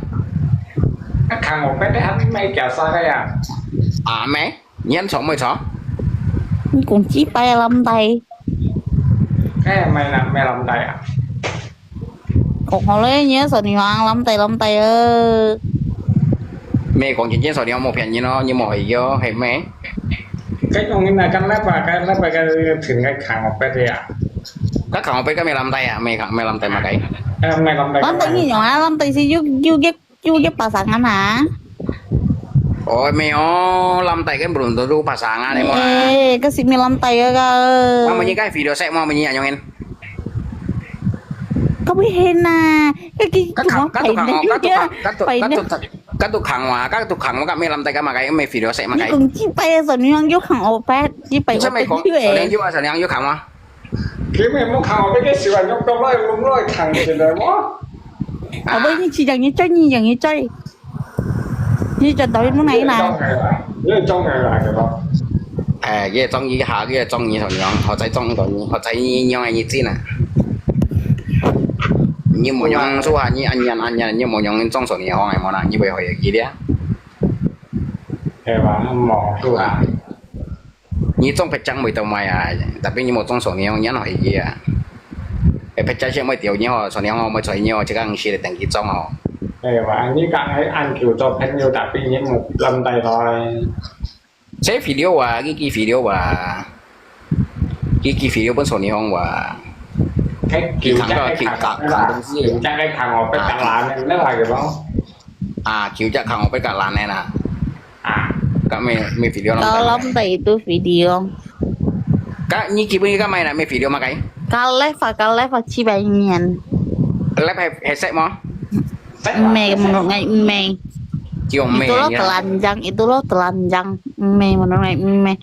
các thằng một cái đấy hắn mấy kẹo sao đây à mẹ nhân sống mới sao cũng chỉ bay làm tay cái mày làm tay à còn họ lấy nhớ sợi hoàng làm tay ơ mẹ còn chuyện sao đi một phiền như nó như mọi vô hay mẹ cái trong cái này cái lắp và cái thừng cái thằng một cái đấy à các thằng bây giờ mẹ làm tay à mẹ làm tay mà cái em mày làm tay gì nhỏ làm tay gì chú cái bà sáng hả ôi mẹ làm tay cái bùn tôi bà sáng à này mà cái gì mày làm tay ơ mà như cái video sẽ mà mình nhảy nhau em có biết hen à các tục hàng mà các mẹ làm tay cái mà cái mẹ video sẽ mà cái cũng chỉ bay rồi nhưng vô hàng opet chỉ bay sao mày có sao vô sao vô hàng mà kiếm em muốn khảo với cái sự là nhóc đâu đấy đúng rồi thằng gì đấy mó ở bên như chỉ dạng như chơi như cho tới lúc này này trong này là cái đó cái trong gì hạ cái trong gì thôi họ chạy trong rồi họ chạy nhau ai như thế này như một nhóm số hàng như anh nhận như một nhóm trong số này họ ngày mà nào như vậy họ gì đấy cái mà mỏ tôi à như trong phải trăng mười tàu mày à tapi như một trong số này họ nhắn hỏi gì à cái phải trăng sẽ mới tiểu như họ số này họ mới chơi như họ chỉ cần chỉ để đăng ký trong họ cái mà anh ấy càng ấy ăn kiểu cho thân nhiều tapi như một lần tay thôi chế video à cái video à cái video bên số này không à cái kiểu chắc cái thằng một cái cạn làn này nó là cái đó kiểu chắc thằng một cái cạn làn này nè các mẹ video kalau làm tay itu video các như kia bây các mày là mẹ video mà cái kalau live chỉ bảy miền live hay set mà mẹ một ngày mẹ chiều mẹ itu lo telanjang mẹ một ngày mẹ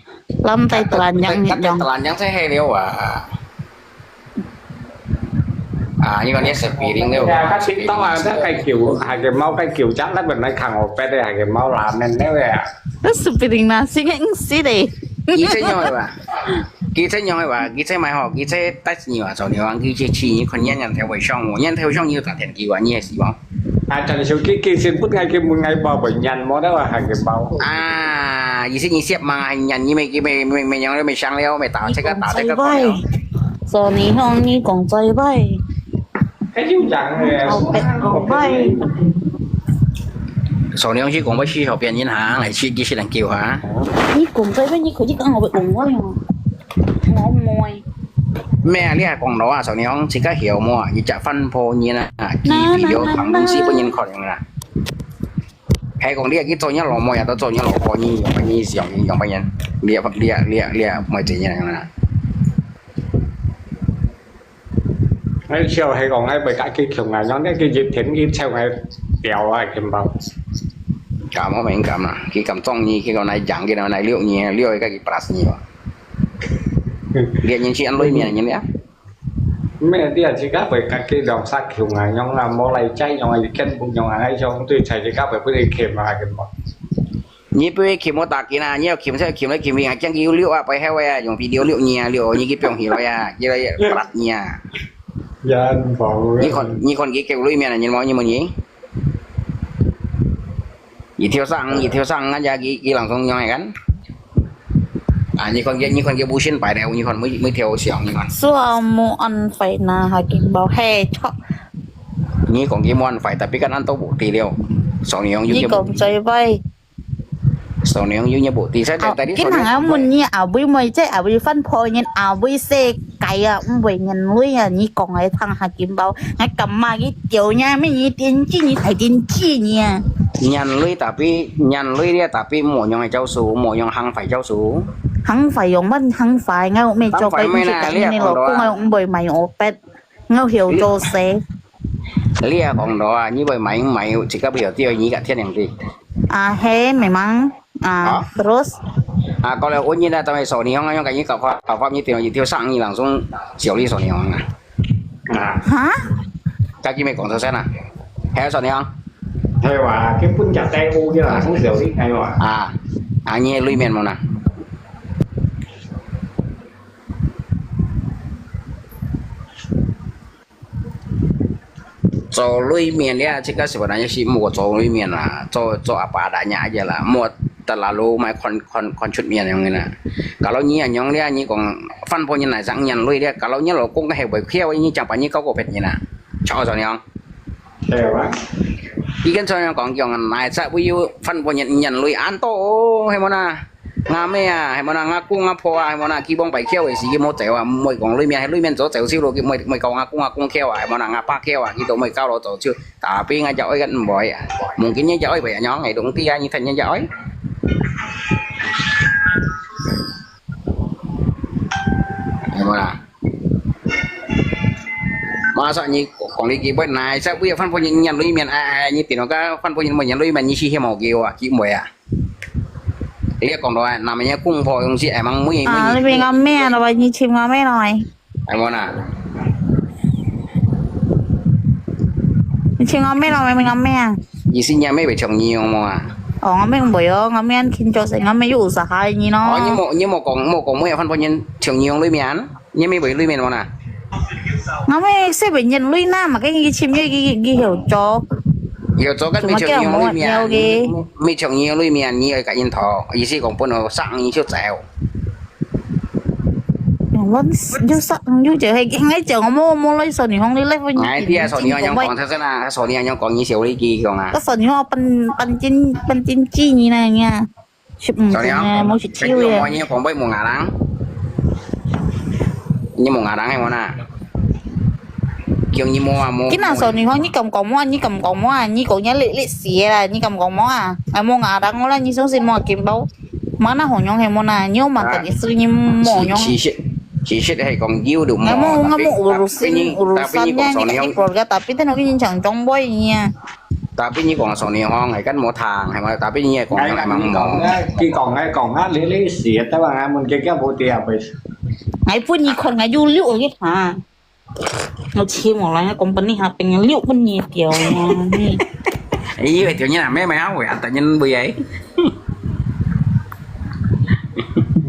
làm tay telanjang các telanjang sẽ hay liêu như con nhé sẽ phí đi liêu các TikTok là cái kiểu hai cái máu cái kiểu chắc là bên này thằng một cái đây hai cái máu làm nên nếu vậy à nó sepiring nasi kan sih deh kỹ thế nhau bà kỹ thế mày họ kỹ thế tách nhiều à rồi nhiều anh kỹ chỉ như con nhân theo như cả thiện kỳ quá như gì không chẳng số cái xin bút ngay cái một ngày bò bệnh nhân món đó là hai cái máu gì sẽ như xếp mà nhận như mày nhau mày sang leo mày tạo cái rồi ní không như còn chơi bay cái chú chẳng bay số này chỉ còn với khi học viên nhân hả lại chỉ là kiều hả như cùng chơi với như khởi chỉ cần học cùng quá ngon mồi mẹ đi còn đó số này chỉ có hiểu mua như chả phân phô như là video thằng đúng sĩ bên nhân khỏi là hay còn đi cái tôi nhớ lò mồi à tôi nhớ lò có như dòng bên nhân lia mọi chuyện như này là hay chiều hay còn hay bởi cái kiểu này nó cái dịch thiện cái theo ngày đèo ai kiếm bao cảm ơn mình cảm à khi cảm trong như khi còn này chẳng cái nào này liệu cái plus nhiều liền những chị ăn lôi miệng như thế mẹ dia chỉ các phải các cái dòng sắc kiểu ngài nhong là mò lại chay nhong ai ken bụng nhong ai cho tôi chạy chỉ các phải bữa đi kem mà cái mỏ นี่ไปเข็มตากินนะเนี่ยเข็มใช่เข็มแล้วเข็มยังจังกิ้วเลี้ยวไปให้ไว้อย่างวิดีโอเลี้ยวเนี่ยเลี้ยวนี่กี่เปียงหิวอ่ะยี่อะไรปรัดเนี่ย dân phòng นี่คนกี่เกี่ยวลุยเมียนะยินมองยินมันยี่ยี่เที่ยวสั่งงั้นจะกี่หลังทรงยังไงกันนี่คนกี่บูชินไปแล้วนี่คนไม่เที่ยวเสียงนี่คน xua mu ăn phải na hà kim bao hè cho นี่ของกี่มวนไฟแต่พี่กันนั่นโต๊ะบุตีเดียวสองนิ้วยุ่ง như ยี่บุ còn chơi bay สองนิ้วยุ่งยี่บุตีใช่แต่ที่ cái thằng áo mình như áo bươi mày chơi áo bươi phân phôi nhân áo bươi xe cày à ông bươi nhân nuôi à như còn ấy thằng hà kim bao ngay cầm mà cái tiểu nha mấy như tiền chi như thầy tiền chi nha ยันลุยแต่พี่ยันลุยเนี่ยแต่พี่หมวยยังไงเจ้าสูหมวยยังหังไฟเจ้าสู hắn phải dùng bên hắn phải ngay mày cho cái phải gì là cái liệt này còn là đó cũng à. ngay ông bươi mày ổ pet ngay hiểu cho xe เรียของดอนี่ใบไม้จิกับเหี่ยวเตี้ยนี้กับเทียนอย่างดี à he mày mang à terus ก็เลยโอ้ยนี่ได้ทำไมสอนนี้ห้องยังกันนี้กับความยี่เตียวยี่เที่ยวสั่งยี่หลังส่งเสี่ยวลี่สอนนี้ห้องhả กากี่ไม่ก่อนเท่าเส้นแค่สอนนี้ห้อง hay là cái phun chặt tay u kia là không hiểu đi hay mà นี่ลุยเมียนมั้งนะ做里面咧，这个是本来是莫做里面啦，做阿爸大伢嘅啦，莫แต่ละรู้ไม่คนชุดเมียอย่างเงี้ยนะก็เราเนี่ยอย่างเนี้ยนี่ของฟันพอยังไหนสังยันลุยเนี่ยก็เราเนี่ยเราคงก็เหวไปเที่ยวนี่จังปะนี่เขาก็เป็นอย่างน่ะชอบสอนยัง theo á อีกันชอบยังของเกี่ยวกับนายจะวิวฟันพอยันลุยอันโตให้มันนะงาแม่ให้มันงากุ้งงาพอให้มันกี่บ้องไปเที่ยวไอ้สีโมเต๋อมวยของลุยเมียให้ลุยเมียนโจเต๋อซิโลกี่มวยของงากุ้งเที่ยวให้มันงาป้าเที่ยวกี่ตัวมวยเก้าเราโจชื่อแต่ปีงาจะอ้อยกันบ่อยมึงกินเนี่ยจะอ้อยไปย้อนไงตรงที่นี่ทันเนี่ยจะอ้อยhay mà mà sao như còn đi kia bên này sao bây giờ phân phối nhận lui miền như tiền nó có phân phối mình nhận lui miền như chi màu kêu chị mùi liệt còn rồi nằm như cung phò ông chị em mang mũi à bên ngắm mẹ nó như chim ngắm mẹ rồi em muốn à chim ngắm mẹ rồi mình ngắm mẹ gì xin nhà mấy bị chồng nhiều mà ngắm mẹ không bởi ngắm mẹ khi cho sẽ ngắm mẹ dụ sợ hai như nó nhưng mà còn mấy phân phối nhân chồng nhiều lui miền nhưng mấy bị lui miền mà nè ngắm mẹ sẽ bị nhận lui nam mà cái chim như cái hiểu cho cái mấy chồng nhiều lui miền mấy chồng nhiều lui miền như cả nhân thọ ý sĩ còn nó sẵn như chiếc dẻo vẫn như sắc như trời hay ngay chờ mua lấy sầu không đi lấy với ngày thì sầu nhiều nhau còn thế nào sầu nhiều nhau còn như xíu đi gì còn cái sầu nhiều pan chín chi như này nha chụp một chút chiêu vậy mọi như còn mấy một ngả đắng như một ngả đắng hay món à kiểu như mua cái nào sầu nhiều như cầm còng mua như cổ nhá lệ xía là như cầm còng mua à mua ngả đắng nó là như sống xin mua kiếm bao má nó hổ nhong hay món à nhưng mà cần sư như mỏ nhong chỉ hay còn yêu được mỏ ngamo urusin nha như cái program tapi thế nó cái chẳng trong boy nha tapi như còn sầu nhiều hoang ngày cắt mỏ thang hay mà tapi như còn ngày măng mỏ khi còn hát lý xỉa tới bà mình cái bộ tiền vậy ngày phút như còn ngày du liệu cái hả nó chim một loại company hạtเป็นliệu phân nhiệt kiểu nha ý vậy kiểu như là mấy áo vậy tự nhiên bị ấy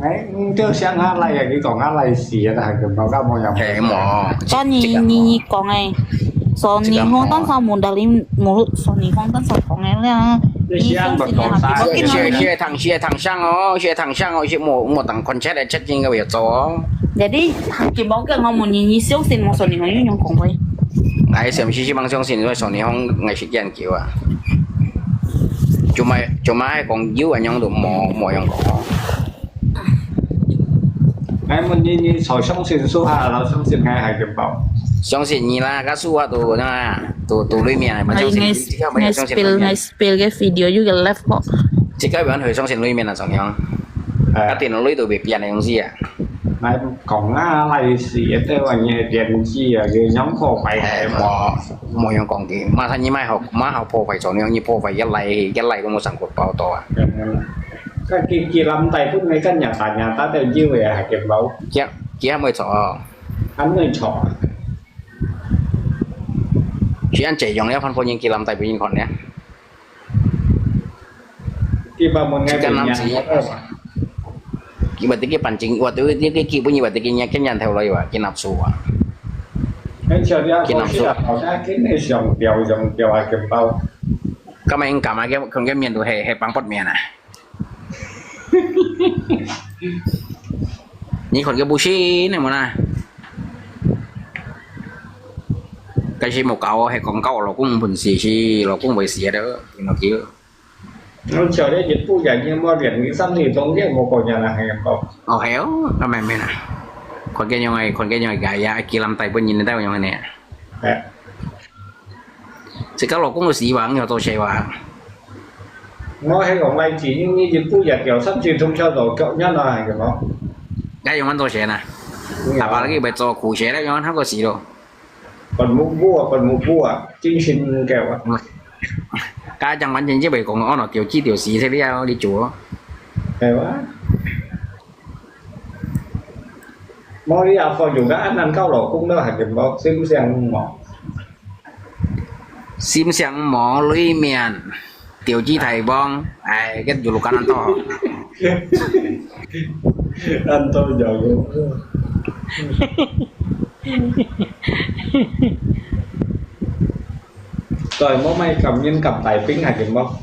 đấy trước sáng hát lại cái còn hát lại xỉa là cái nó cao mồi nhầm hệ mỏ cho nhì còn này so nhì không tán sao muốn đặt lên một so nhì không tán sao còn này là chia thằng sang chỉ một thằng con chết để chết trên cái việc đó jadi hakim bao cái ngon muốn nhì siêu xin một so nhì không nhung còn vậy ngày xem chỉ bằng siêu xin rồi so nhì không ngày sự kiện kiểu à cuma còn dưới anh nhung được mỏ nhung có ngày mình như sỏi sông xin số hà là sông xin ngay hai cái bảo sông xin như là cái số tụ na tụ lưới miền này mà sông xin ngày spill cái video you get left box chỉ cái bạn hồi sông xin lưới miền là sông nhung cái tiền nó lưới tụ biệt biển này không gì à này còn á lại xỉa tới là nhẹ tiền chi à cái nhóm phô phải mỏ nhung còn kì mà thanh như mai học phô phải sông nhung như phô phải cái lại có một sản phẩm bao to à cái kia lắm tay phút mấy căn nhà ta đều như vậy hả kiếm bảo kia mới chọn anh mới chọn chỉ ăn chè dòng đấy phân phối những kỳ làm tại vì những con đấy Ki ba mon chỉ ngai cần be làm nya. gì kỳ bật cái bản chính qua tới cái kỳ bây giờ bật cái nhà cái nhà theo lời và cái nạp số à Cái chờ dia Ki ko nam si su. la ko sa kin ai dòng tiêu ai kem bao. các anh cảm ơn cái con cái miền đồ hè hè bằng bột miền à những con cái bushi này mà na cái gì một cậu hay còn cậu nó cũng bình xì nó cũng bị xì đó nó kiểu Nó chờ dia dịch pu ya như mo viện cái xăm thì tông cái một ko nya là hay kem bao. héo các mày mày nè còn cái nhau gài ya kia làm tay bên nhìn thấy nhau này Nè. thì các lò cũng là xì bằng nhiều tôi chơi vào Nó hay còn lại chỉ như dịch pu ya kiểu sắp truyền thông cho rồi cậu nhá là hay kem bao. cái dùng ăn tôi chơi nè à bà cái bài cho cụ chơi đấy nó không có xì đâu Còn mục vua chính xin kẹo á. cái chẳng bánh chính chứ bị còn nó tiểu chi tiểu xì thế đi chùa Kẹo á. Mo đi à phò juga ăn cao lẩu cũng đó hay kem bao xem xem mỏ. sim sang mỏ lưới miền tiểu chi thầy bong ai cái dù lục ăn to Ăn tôi giờ luôn. Rồi mốt may cầm nhân cầm tài pính hay kem bao.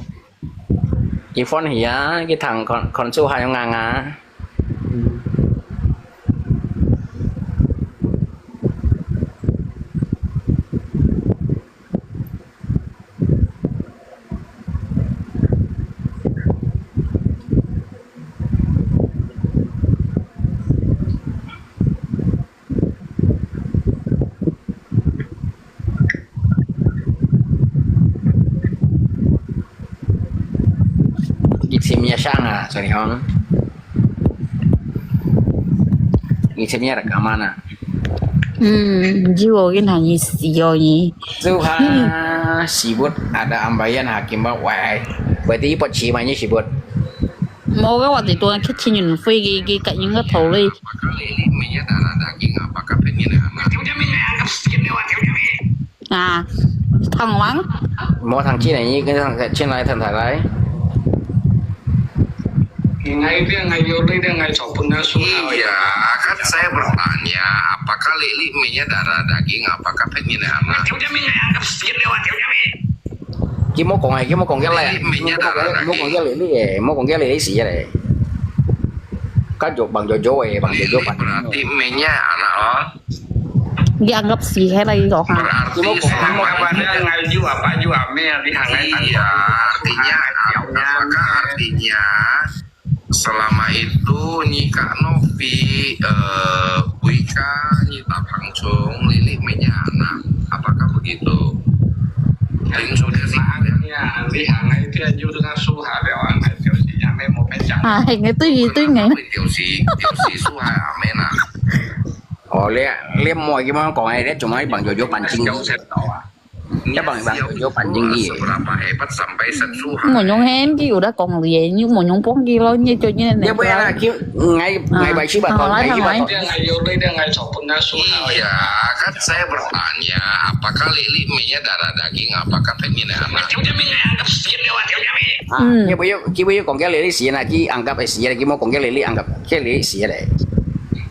cái phone thì á cái thằng còn số 2 ngàn à Isimnya sang à sorry không isimnya rekaman à jiwa cái này gì rồi Zuha sibut ada ambayan hakim bawai berarti poci mainnya sibut mau cái hoạt thì tôi khách trên nhìn phi cái cạnh những cái thầu đi lilinya darah daging apakah pengen anak à thằng mắng mau thằng chi này như cái thằng trên này thần thải đấy Ngai dia ngai yoli dia ngai sopuna sungai. Iya, kan saya bertanya, apakah Lili mie-nya darah daging, apakah pengen anak? Ki mau còn cái này mau còn cái lili mau còn cái lili xì này cá chuột bằng jojo bằng jojo bằng Berarti mie-nya anak oh. dianggap sih hay là gõ hả Berarti Apa dia ngai ju apa ju ame di hangai iya, artinya apakah artinya selama itu Nyika Novi, Wika, Nyita Pangcung, Lili mie-nya anak, apakah begitu? Yang sudah sih. Makanya di hangai dia ju dengan suha dia hangai dia si ame mau pencang. à hình cái tôi nghĩ Tiểu sĩ su hai amen à. liam mọi cái món còn ai đấy cuma bằng jojo bằng chinh chắc bằng jojo bằng chinh gì Seberapa hebat sampai sensuhan. một nhóm hen kiểu đã còn gì nhưng một nhóm bốn kia lo như cho như này nhưng bây giờ là kiểu ngày bảy chín bà con ngày chín bà con Dia ngai yoli dia ngai sopuna sungai. Iya, kan saya bertanya, apakah Lili mie-nya darah daging, apakah pengen anak? nhưng bây giờ còn cái lili xì này ki ăn cắp xì này ki mau còn cái lili ăn cắp cái lili xì này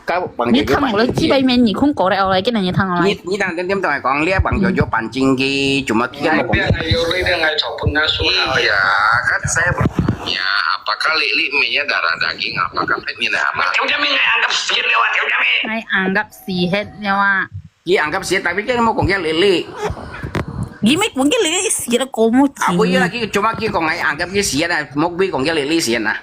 cái bằng như jojo thằng lấy chi bay men gì không có đâu lại cái này như thằng lại như thằng cái tao còn lia bằng jojo bằng chinh ki cuma kita mau Dia ngai yoli dia ngai sopuna sungai. Iya, kan saya bertanya, apakah Lili mie-nya darah daging, apakah pengen anak? hay ăn gặp gì hết nhưng mà ki ăn cắp xì tapi cái mau còn cái lili gimmick cũng cái lấy gì đó có một aku gì ini lagi cuma ki còn ngày ăn cắp cái xì này mau bi còn cái lili xì này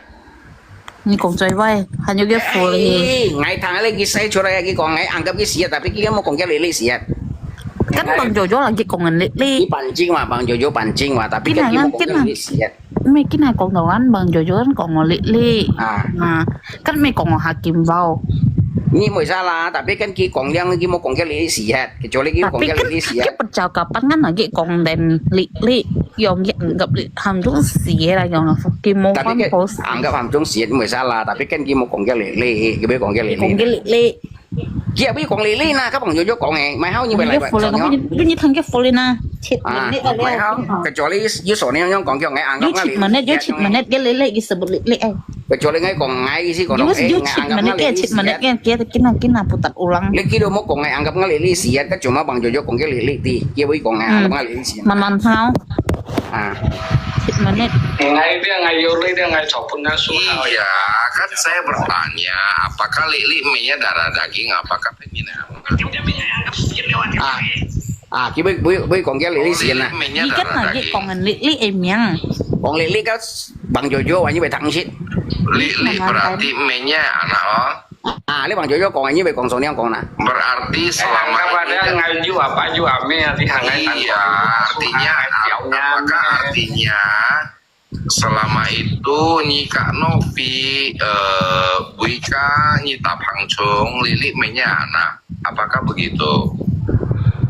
như còn chơi vay hay như cái phù thì ngày thằng lagi saya curang lagi còn ngày ăn cắp cái xì tapi ki mau còn cái lili xì cắt bằng jojo là cái còn mình lấy ki pancing mà bằng jojo pancing mà tapi Cái kan này ki mau á, còn cái cái này. lili xì mấy cái này còn đồ ăn bằng jojo ăn còn một lị à à cắt mấy còn hạt kim vào ini mau salah tapi kan ki còn yang ki mau còn cái lili xì kecuali ki còn tapi cái kan lili xì cái percakapan kan lagi còn đèn lị yang gặp lị hàm chúng xì là yang là kim mô tapi văn kan post anggap hamjung xì mau salah tapi kan ki mau còn cái lili ki bây còn cái còn cái lili lị kia bây còn lili na các bằng jojo còn ngày mai hao như vậy lại cái phù là nó như thằng cái phù lên na Chit menit Phải oleh. không? Kecuali you Sony yang kong kyo ngai anggap You chit menit, you chit menit cái lele cái sebut lele ai. Kecuali ngai kong ngai isi kong You ngai you chit menit cái chit menit cái kina putar ulang. Leki do mo kong ngai anggap ngai lili siat kan cuma Bang Jojo kong ke lili ti. Kia bui kong ngai anggap ngai lili siat. Man thao. Ah. Chit menit. Ngai dia ngai Yuli dia ngai chọc punya suhao ya. Iya, kan saya bertanya, apakah Lili mainnya darah daging, apakah pengen Kia bui kong ke lili siat nah. mainnya Ni kan darah lagi daging. kongen lele em yang. Kong lili kan Bang Jojo wanya be thang sit. Lili berarti mainnya anak oh. Ini Bang Jojo kong ini be kong Sony yang kong nah. Berarti selama Anggap ini ada ngai ju apa ju ame di hangai iya, artinya apakah artinya selama itu Nyi Kak Novi, Buika, Nyi Tap Hang Chung, Lili mainnya anak, apakah begitu?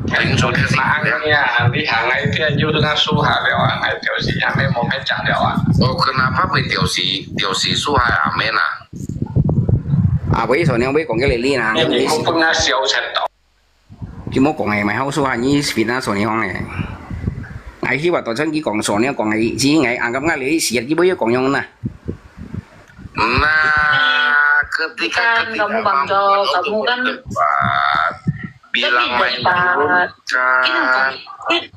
Paling sudah sih ya. Makanya di hangai dia ju dengan suha lewat ngai tiểu si yang mau ngecak lewat. Oh, kenapa Tiểu Si Suhai Amen ah? Với Sony yang bui kong ke lili nah. Ini cũng punya siau cetok. Chỉ một con ngày mày hậu số hai như phía nam Sony không này. Ngày khi mà tổ chức cái con Sony con ngày chỉ ngày ăn cắp ngày lấy siết cái bữa con nhông nè. Nah, ketika Kan kamu Bang Jo, kamu kan debat, bilang main bukan.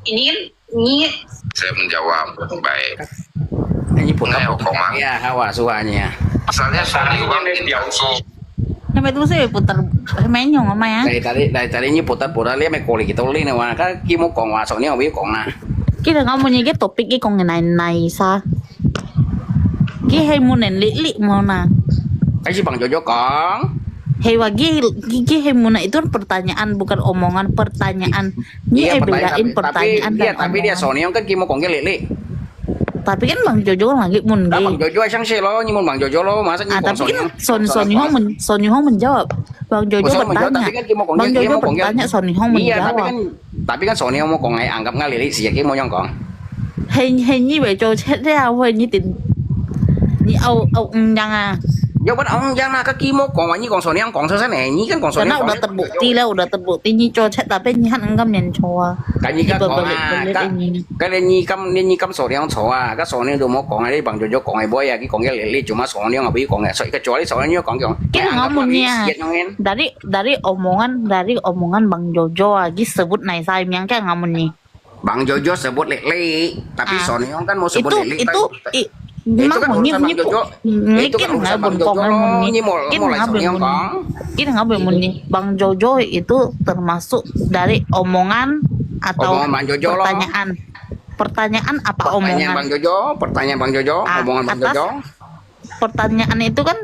ini kan ini Saya menjawab baik. Anh như phụ Nghe cấp không mang. ya hawa số hai nha. Asalnya Sony Ini Wang dia tiểu si. Sampai tu saya putar main nyong ama ya. Dari tadi như phụ tập lihat mày cô kita lên này mà cái kia một con hòa Sony không biết con nè. Kita ngomongnya cái topik cái con này sa. Cái hay muốn nền lili mau na. Cái si Bang Jojo con. Hei wagi hay muốn itu pertanyaan bukan omongan pertanyaan. Ini bedain pertanyaan dan tapi dia omongan. Sony kan kia mau con cái lili. Tapi kan Bang Jojo kan lagi mun Bang gay. Jojo sang sih lo, nhưng mà Bang Jojo lo masa như Ah, con tapi Sony. kan Sony Hong menjawab. Bang Jojo bertanya. Bang Jojo bertanya Sony Hong Iya, menjawab. tapi kan Sony mau con ngày anggap ngai lili siat kia mau nhong con. Hay như vậy cho chết ra hơi như tình. Như ông yang à. Ya buat ông yang nak kaki mau con như con Sony yang con selesai nih, ini kan con Sony. Karena udah terbukti lah, udah terbukti ni cocet tapi ni han enggam nyen choa. Cái như các con cái lên như cam Sony yang choa, các Sony đồ mau con này Bang Jojo con này boy ya, cái con cái lili cuma Sony yang ngabi con này, kecuali Sony yang con kiểu. Kita ngomongnya dari omongan Bang Jojo lagi sebut naik saya yang kayak ngomongnya. Bang Jojo sebut lili, tapi Sony yang kan mau sebut lili. Memang kan maunya urusan Bang Jojo. Itu kan urusan Bang Jojo lo, ini mau Sony yang con. Kita nggak boleh Bang Jojo itu termasuk dari omongan atau Omongan Bang Jojo lo. pertanyaan apa Pertanyaan omongan? pertanyaan Bang Jojo, omongan Bang atas Jojo. Pertanyaan itu kan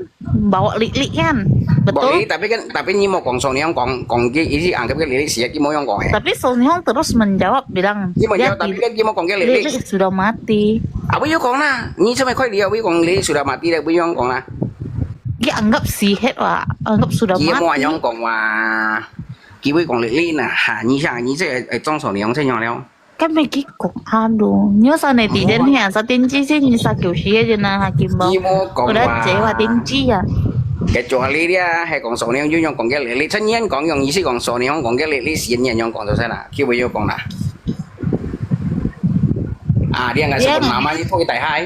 bawa lili kan, betul? Boleh, tapi ini mau kong Sony yang kong ini anggap ke lili siap mau yang kong. Tapi Sony Hong terus menjawab bilang Dia menjawab tapi kan dia mau kong ke lili. lili sudah mati. Apa yo kong na? Ni sampai kau dia kong lili sudah mati dah yang kong na. Dia anggap sihet wah, anggap sudah Dia mau mati. yang kong wah. Kia kong lili na, ha ni sang ni sẽ trong Sony yang sẽ nhau leo. Kan mấy cục aduh, nhớ sau này thì đến hiện sao tiên tri sih như sao kiểu xía cho nên Hakim Bao Dia mau kong udah cewa tiên tri ya. Kecuali dia hay kong Sony yang yang kong ke lili, tất nhiên kong yang isi kong Sony yang kong ke lili sian yang kong tu sana. Kia yo kong na. Dia nggak sebut nama itu kita hai.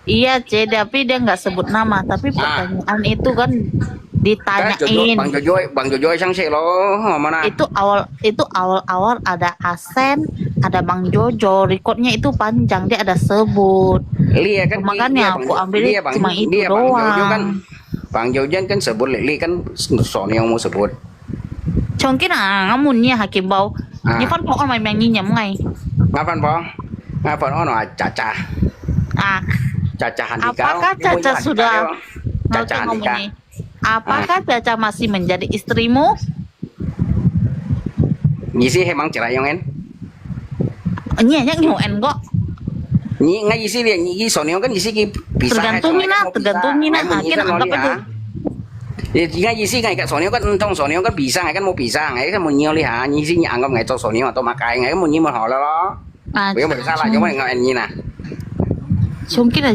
Iya, tapi dia nggak sebut nama. Tapi pertanyaan itu kan ditanyain. Bang Jojo sang sih lo, mana? Itu awal ada Asen, ada Bang Jojo. Recordnya itu panjang, dia ada sebut. Lia kan Makanya aku ambil cuma itu doang. Bang Jojo kan sebut Lili kan Sony yang mau sebut. Mungkin ngamunnya Hakim Bao. Ini kan kok main nyanyi ngay. Ngapan bang? Ngapan ono Caca? Caca Handika. Apakah Caca sudah? Caca Handika. Apakah Caca masih menjadi istrimu? Ngisi emang cerai yang en? Nyanyi nyoen kok. Nyi nggak ngisi dia ngisi Sony kan ngisi bisa. Tergantungin Hakim anggap aja. Ya jika ngisi kayak Sony kan untung Sony kan bisa kan mau pisah kan mau nyiol lihat ngisi anggap nggak cocok Sony atau makai nggak mau nyiol lo. Bây giờ mình sao lại giống mình ngồi nhìn nè. Mungkin là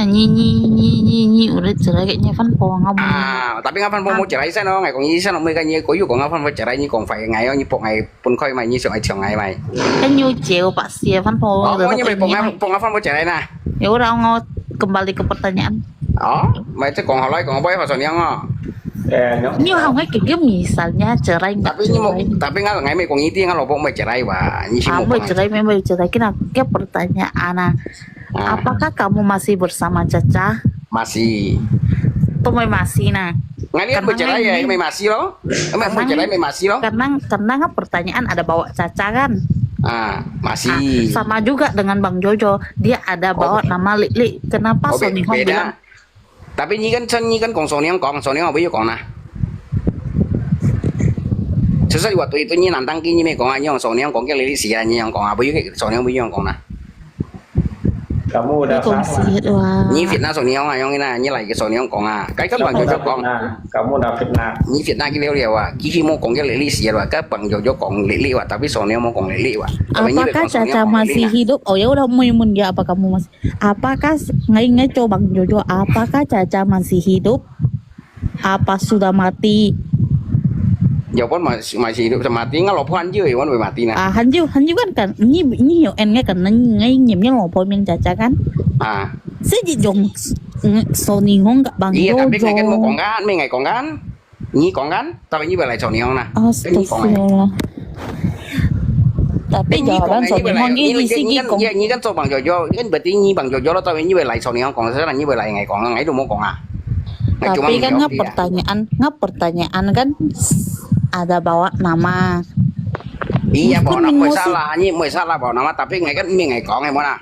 nyi udah cerai kayaknya Văn Phong không? Tapi ngapain mau cerai saya no, ngày còn như sao nó mới cái như có yêu còn ngapain phải cerai như còn phải ngày đó như bộ ngày pun khơi mày như sửa ngày mày. Kan nyu jeo Pak Sia Văn Phong. Oh, như mày pun ngapain phải cerai nè. Ya udah mau kembali ke pertanyaan. Mày chứ còn họ nói còn bao nhiêu soalnya nggak? Nhưng không cái kiểu misalnya cerai nggak Tapi nggak ngày mày còn như tiếng nggak lo mày cerai và như sih mau cerai memang cerai ke pertanyaan apakah kamu masih bersama Caca? Masih. Tuh masih nah. Nggak lihat bercerai ya, mày masih loh. Emang bercerai mày masih loh. Karena kan pertanyaan ada bawa Caca kan? Masih. Sama juga dengan Bang Jojo, dia ada bawa nama Lili. Kenapa Sony Hong bilang? Tapi nyi kan còn Sony Hong bây giờ còn nè. Susah waktu itu nyi nantang nyi mày còn anh Sony Hong còn cái Lili xì nyi còn bây giờ Sony Hong bây giờ còn nè. Kamu udah salah. Nyi fitnah Sony Hong yang ini nyi lại cái Sony Hong còn cái các bạn Jojo còn. Kamu udah fitnah. Nyi fitnah cái liều khi mau còn cái Lili xì các bạn Jojo còn Lili tapi Sony Hong mau còn Lili Apakah Caca masih hidup? Oh ya udah mun ya apa kamu masih? Apakah ngai coba Bang Jojo? Apakah Caca masih hidup? Apa sudah mati? Jawaban masih hidup sama mati nggak lopo anjir ya wan mati nah. Hanju kan ini hiểu en nghe kan ngay nhiệm yang lopo yang Caca kan? Sẽ dùng Sony Hong gặp Bang Jojo. Iya tapi ngày kan mau còn kan, mấy ngày còn kan. Nyi còn kan, tapi nyi lại Sony Hong nè. Astagfirullah. Tapi jawaban Sony Hong ini sih kan nyi kan so Bang Jojo, kan berarti nyi Bang Jojo lo tapi nyi lại Sony Hong còn sekarang nyi lại ngày còn ngày mau còn Tapi kan ngap pertanyaan kan ada bawa nama. Iya bawa nama mới salah bawa nama tapi ngày còn ngày mana?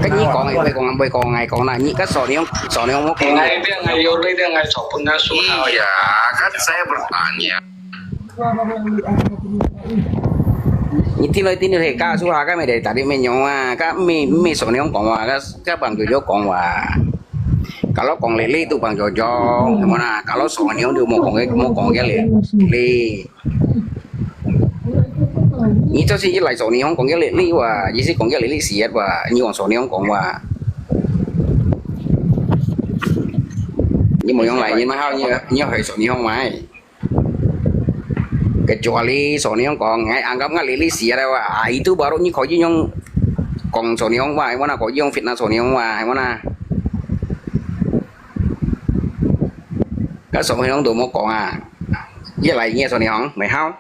Cái nyi còn ngày còn là nyi cái Sony Hong mau còn ngày dia ngày yêu dia ngày so pengasuh. Iya, kan saya bertanya. Tin thì ca số cái mày để tại đi mày nhau các mày Sony Hong còn các Bang Jojo còn kalau kong Lili itu Bang Jojo gimana kalau Sony Hong dia mau kong cái Lili ini cho sih lại Sony Hong kong cái Lili và gì sih kong cái Lili xí và như còn Sony Hong kong và nhưng mà yang lain như mà như hồi Sony Hong mày kecuali Sony Hong kong anggap nggak Lili xí ada itu baru như khỏi yang kong Sony Hong và gimana khỏi yang fitnah Sony Hong và gimana cái Sony Hong tụi mua còn với lại nghe Sony Hong mày không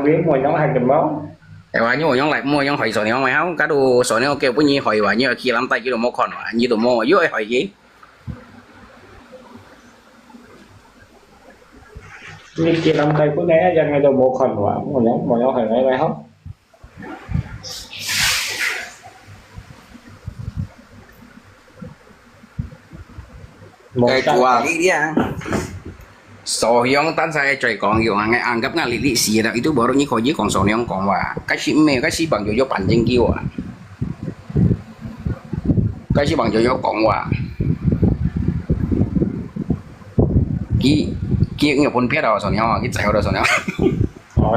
biết mua nhóm hay cầm máu. Nhưng mà nhóm lại mua nhóm hỏi Sony Hong mày không cái đồ Sony Hong kêu với nhi hỏi và như khi làm tay cái đồ mua còn như đồ mua dưới hỏi gì Như kia làm tay của né dân ngay đồ mua còn và mua nhóm hỏi ngay mày không? Kecuali dia Sony Hong tan saya coy kong yo anggap nggak Lili sih itu baru nyi koji kong Sony Hong kong wa kasih Bang Jojo pancing kiwa kasih Bang Jojo kong wa ki nhiều phun phết rồi Sony Hong cái chạy rồi Sony Hong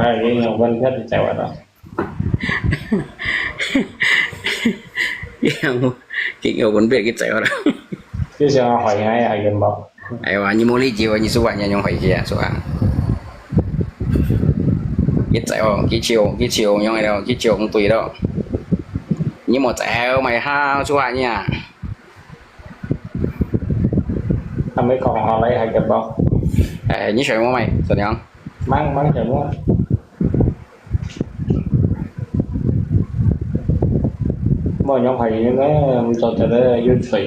cái nhiều phun phết thì chạy rồi cái nhiều phun phết cái chạy rồi chứ sao hỏi ngay ai gần bao ayo như moli chiều như số bạn nhau hỏi kia số bạn cái chạy cái chiều nhau này đâu cái chiều không tùy đâu nhưng mà chạy mày ha số bạn nha thằng mấy còn họ lấy ai gần bao như sợi mua mày rồi nhá mang sợi mua mà nhóm hỏi những cái cho tới duyên phỉ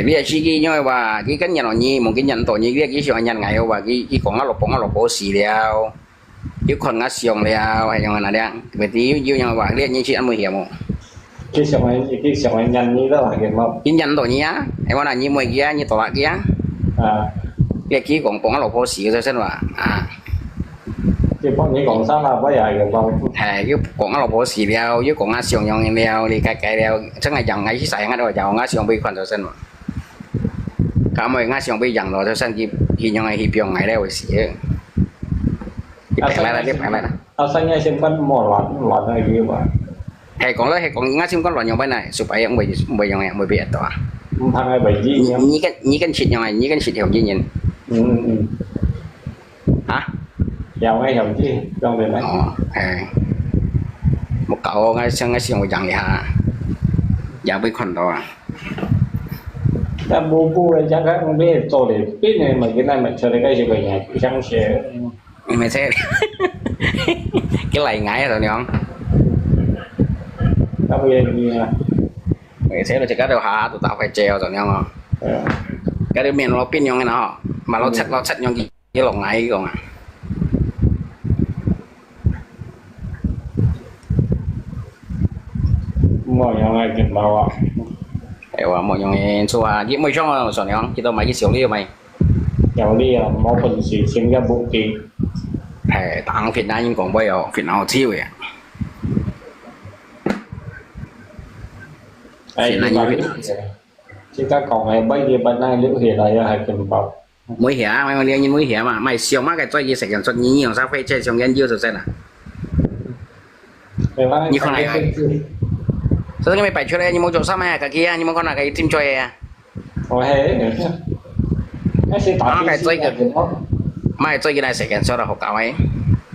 dia chỉ nhau và cái nhà nó nhi một cái nhận tổ nhi cái chuyện nhận ngày và cái con nó lột bố xì đeo cái con nó xiong đeo hay như là đang về tí yêu nhau và dia như chị ăn mười hiểm không cái xiong anh nhận như đó là cái mộng cái nhận tổ nhi á em nói là như mười kia như tổ lại kia cái con nó lột bố xì rồi xem mà cái con như còn sao là bây giờ gần bao cái con nó lột bố xì đeo với con nó xiong nhau đeo đi cái đeo chắc ngày chẳng ngày chỉ xài ngay rồi chào nó xiong bị khoản rồi xem mà cả mấy ngay xiong bị dặn rồi cho xem khi nhau ngày hiệp ngày đeo xì cái lại nè sao nghe xem con mỏ lọt này kia mà hay còn ngã sim con loạn nhau bên này supaya ông bị yang yang bị tòa thằng này bảy gì nhá. nhí cái shit yang nhí cái shit hiểu gì nhìn hả Giàu ngay hiểu gì trong về đấy. Một cậu ngay xem một dạng hả dạng bên con đó Ta bu này chắc các không biết做的biết này mà cái này mà chơi cái gì về nhà chẳng sẽ mày thấy cái này ngái rồi không ta bây giờ như là mày thấy là chỉ có điều hạ tụi tao phải treo rồi không cái điều miền nó pin nhau cái nào mà nó chắc nhau gì cái lòng ngái còn à mọi người kiểm bảo ạ. mọi người xua với mấy trong rồi không chỉ tao mấy cái xíu đi mày Giàu đi à một phần gì xem ra bụng kỳ. tăng Việt Nam nhưng còn bây giờ Việt Nam thiếu vậy Việt Nam như chúng ta còn ngày bây giờ bên này liệu hiện lại là kiểm bảo mới hiểu mày liên mới hiểu mà mày siêu mắc cái toy gì sẽ sản xuất nhiều sao phải chơi trong gen dưa rồi xem nào như con này sao cái mày phải chơi đây như một chỗ sao mày cái kia như một con là cái team chơi à hồi hè cái sẽ tạo cái chơi cái mày chơi cái này sẽ sản xuất là học cao ấy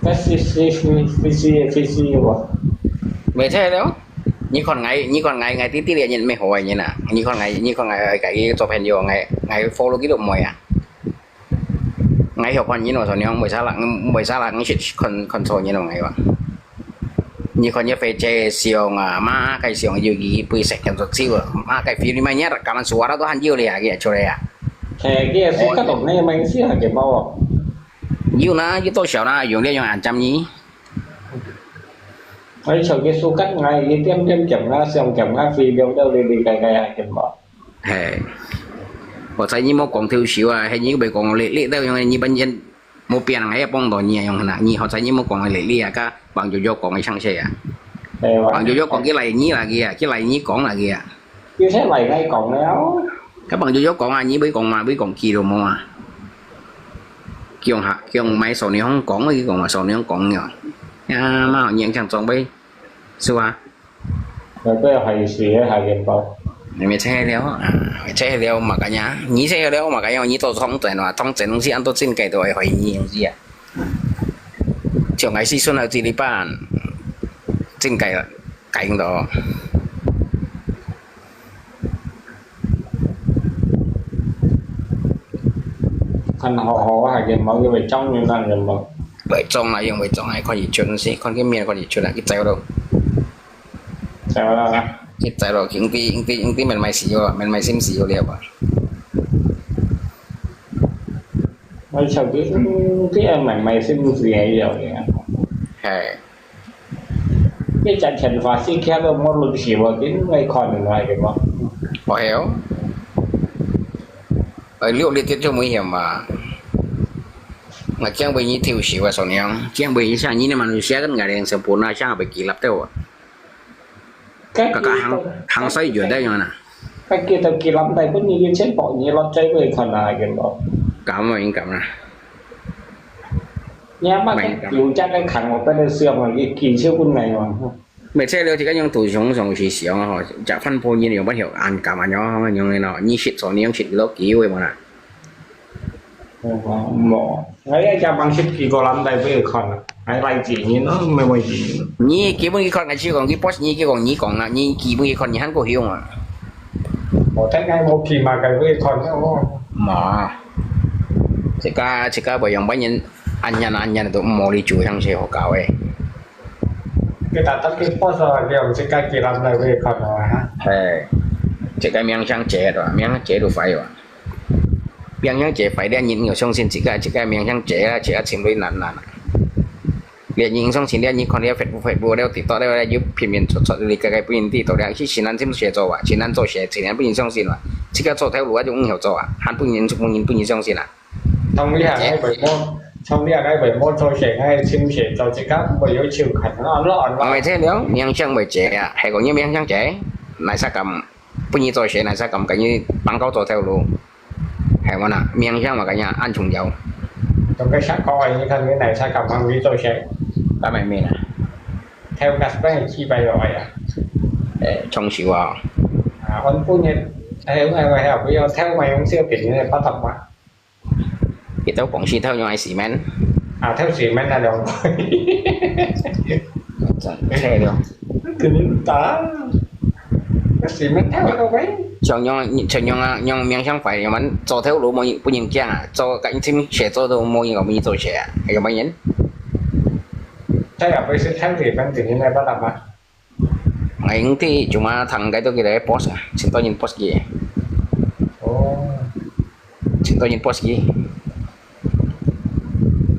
cái CC mày thấy đâu như con ngày tí điện nhìn mày hỏi như nào như con ngày cái cho fan vô ngày follow cái độ mồi à ngày học con như nào rồi không mới sao là cái shit control như nào ngày vậy như con như phải chơi siêu mà cái siêu như gì bây sẽ làm rất siêu mà cái phim này nhá cảm ơn số đó hắn nhiều liền cái chỗ này à cái sẽ các đồng này mình sẽ là cái bao nhiều na như tôi sợ na dùng để cho hàng trăm nhí mấy sau cái số cắt ngay cái tiêm kiểm ra xem kiểm ra phi đâu đi cái kiểm bảo có thấy như một con thiếu xíu à hay như bị con lệ đâu như bệnh nhân một biển này bông đỏ nhiều như nào như họ thấy như một con lệ à cả bằng cho con cái sang xe à bằng cho con cái này như là kia cái này như con là kia cái thế này ngay còn néo các bằng cho con à như bị con kia rồi mà kiều máy sổ này không có cái còn mà sổ này không còn nhiều mà họ nhận chẳng trong bây xưa rồi bây giờ hay gì hay kiểm bảo mày xe đéo mà cả nhà nhí xe đéo mà cả nhà nhí tôi không thể nào thông tiền gì ăn tôi xin cái tôi hỏi nhiều gì à chiều ngày xuân là gì đi bạn xin cái đó thành họ hay kiểm bảo như vậy trong như là kiểm bảo vậy trong này dùng vậy trong này con gì chuyện gì con cái miền con gì chuyện là cái treo đâu sao đó cái treo đâu những cái mình mày xì vô mình mày xem xì vô liền à mấy sau cái em mày xem gì hay rồi cái trận trận phá sinh kia đâu một lần xỉu vào cái ngay còn ngoài cái mà bỏ héo ở liệu liên tiếp cho nguy hiểm mà chẳng bị như thiếu xỉu và sầu nhau chẳng bị như sao như mà nó sẽ cái ngày đèn sớm bốn nay chẳng bị kỳ lập theo cả hàng xây dưới đây rồi nè cái kia tao kỳ lắm đây có như chết bỏ như lót chơi với còn là cái đó cảm ơn cảm nè nhá bác dù chắc cái khẳng một cái xưa mà cái kỳ siêu quân này mà mày xem được thì cái những tụi sống thì xỉu mà họ chả phân phối như nhiều bắt hiểu ăn cảm ơn nhau không những người nọ như shit sầu nhau shit lốc ký vậy mà nè mỏ ấy cha bằng shit kỳ có lắm đây với còn ai lại chỉ như nó mày chỉ như cái bên cái con này chưa còn cái post như cái còn như còn là như kỳ bên cái con như hắn có hiểu mà một thế ngay một kỳ mà cái với còn nữa mà chỉ cả bởi dòng bánh nhân anh nhân tụi mò đi chui hàng xe họ cào ấy cái ta tất cái post rồi điều chỉ cái kỳ lắm đây với còn rồi ha chỉ cái miếng trắng trẻ rồi miếng trẻ đủ phải rồi miếng trắng trẻ phải đeo nhìn nhiều xong xin chỉ cái miếng trắng trẻ chỉ chìm với nản liền nhìn xong xin đeo nhìn con đeo phải bùa đeo thì tao đeo giúp phiền miền sọt đi cái pin thì tao đeo chỉ xin ăn thêm xe cho à xin ăn cho xe chỉ ăn不xong xin mà chỉ cái cho theo lúa cũng hiểu cho à hắn不xong xin à trong cái hàng cái bảy môn thôi sẽ ngay xin sẽ cho chỉ các bởi yếu chịu khẩn nó lọn mày thế nếu miếng trắng bởi trẻ à hay có những miếng trắng trẻ này sao cầm不như cho xe này sao cầm cái như bằng câu cho theo luôn hay mà nè miếng trắng mà cả nhà ăn trùng dầu trong cái xác coi như thân cái này sao cầm ăn với tôi sẽ các mày mình à theo cách với chi bay rồi à trong xíu à con phu nhân theo ngày mày học bây giờ theo mày ông siêu biển như này bắt tập mà thì tao cũng chỉ theo nhau ai xì men theo gì men là đồng thế được cứ ta cái gì men theo đâu vậy cho nhau miếng chẳng phải mà cho theo lũ mọiผู้หญิง chàng à cho cạnh thêm sẽ cho đồ mọi người mình cho sẽ hay là bao nhiêu thế là bây giờ theo gì men thì như này bắt tập mà ngày thì cuma thằng cái tôi kia đấy post à xin tôi nhìn post gì xin tôi nhìn post gì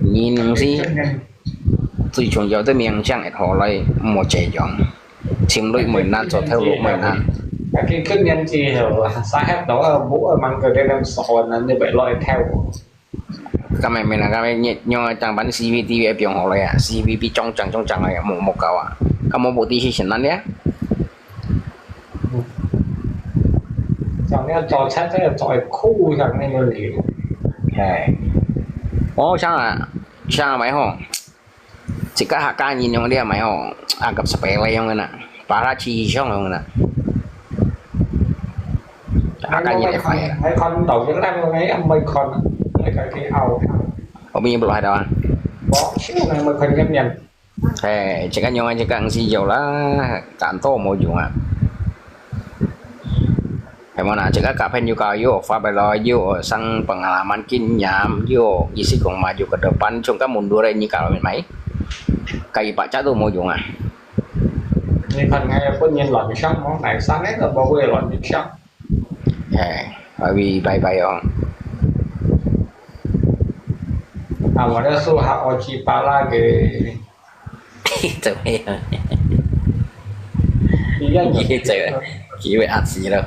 nhìn gì tôi chọn giờ tới miếng chẳng họ lại một trẻ chọn chim đôi mười nan cho theo lũ mười nan cái cân nhân gì hiểu sai hết đó bố mang cái đây đang sọ là như vậy loại theo cái này mình là cái này nhưng chẳng bán CVT về biển họ lại à CVP trong chẳng này một cậu à cái một bộ tí xinนั้นnhé chẳng lẽ trò chat thế là trò khu chẳng nên là liệu sao mày hả chỉ có hạ ca nhìn nhau đi mày hả gặp sập bè không nè para chi xong không nè hạ ca nhìn phải hay con đầu những năm ấy em mây con cái ao ở bên loại đâu có xíu này mây con nhấp nhận chỉ có nhau chỉ cần gì dầu lá cạn to một dụng à hay mà chỉ có cà phê nhu cầu vô pha bài lo vô sang pengalaman kinyam vô isi kong maju ke depan cuma mundur ini kalau mấy cây bạc chắc tôi mua dụng à như phần ngay có nhiên lợn xong món này sáng hết là bao quê lợn xong bởi vì bay không mà nó số hạ ở chi pa la cái trời ơi gì trời chỉ về ăn gì đâu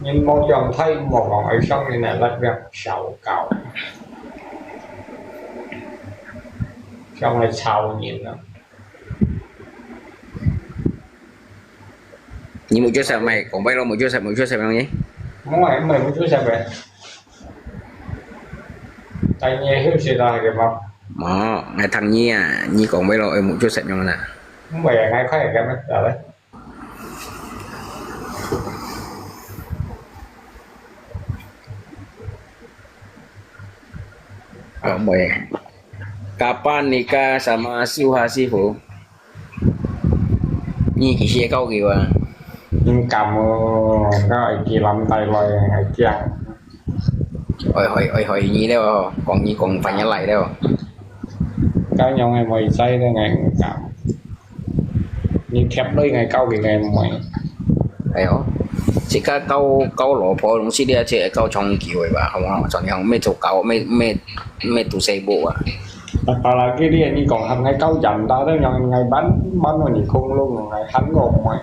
nhưng một dòng thay một ngọn ở sông này là việc sầu cầu sông này sầu nhìn lắm nhưng một chút sao mày còn bay lo một chút sao không nhé muốn mày một chút sao vậy tay nghe hiểu gì rồi kìa mà ngày thằng Nhi à Nhi còn bay lo một chút sao nhau nè muốn về ngay khoe cái mất rồi đấy baik. Kapan nikah sama Suha Sifu? Nhi chỉ xe câu kìa nhưng cầm cái gì làm tay lời ngày chăng hỏi Nhi đâu còn Nhi còn phải nhắn lại đâu cái nhau ngày mày say đây ngày cầm nhưng thép đây ngày câu thì ngày mày đấy hả chỉ có câu lỗ phô cũng chỉ đi chơi câu trong kiểu vậy bà không chọn nhau mấy chỗ câu mấy tụ xe bộ à hoặc là cái đi như còn thành ngày câu dành ta tới ngày bánh rồi nhìn khung luôn ngày hắn ngon mày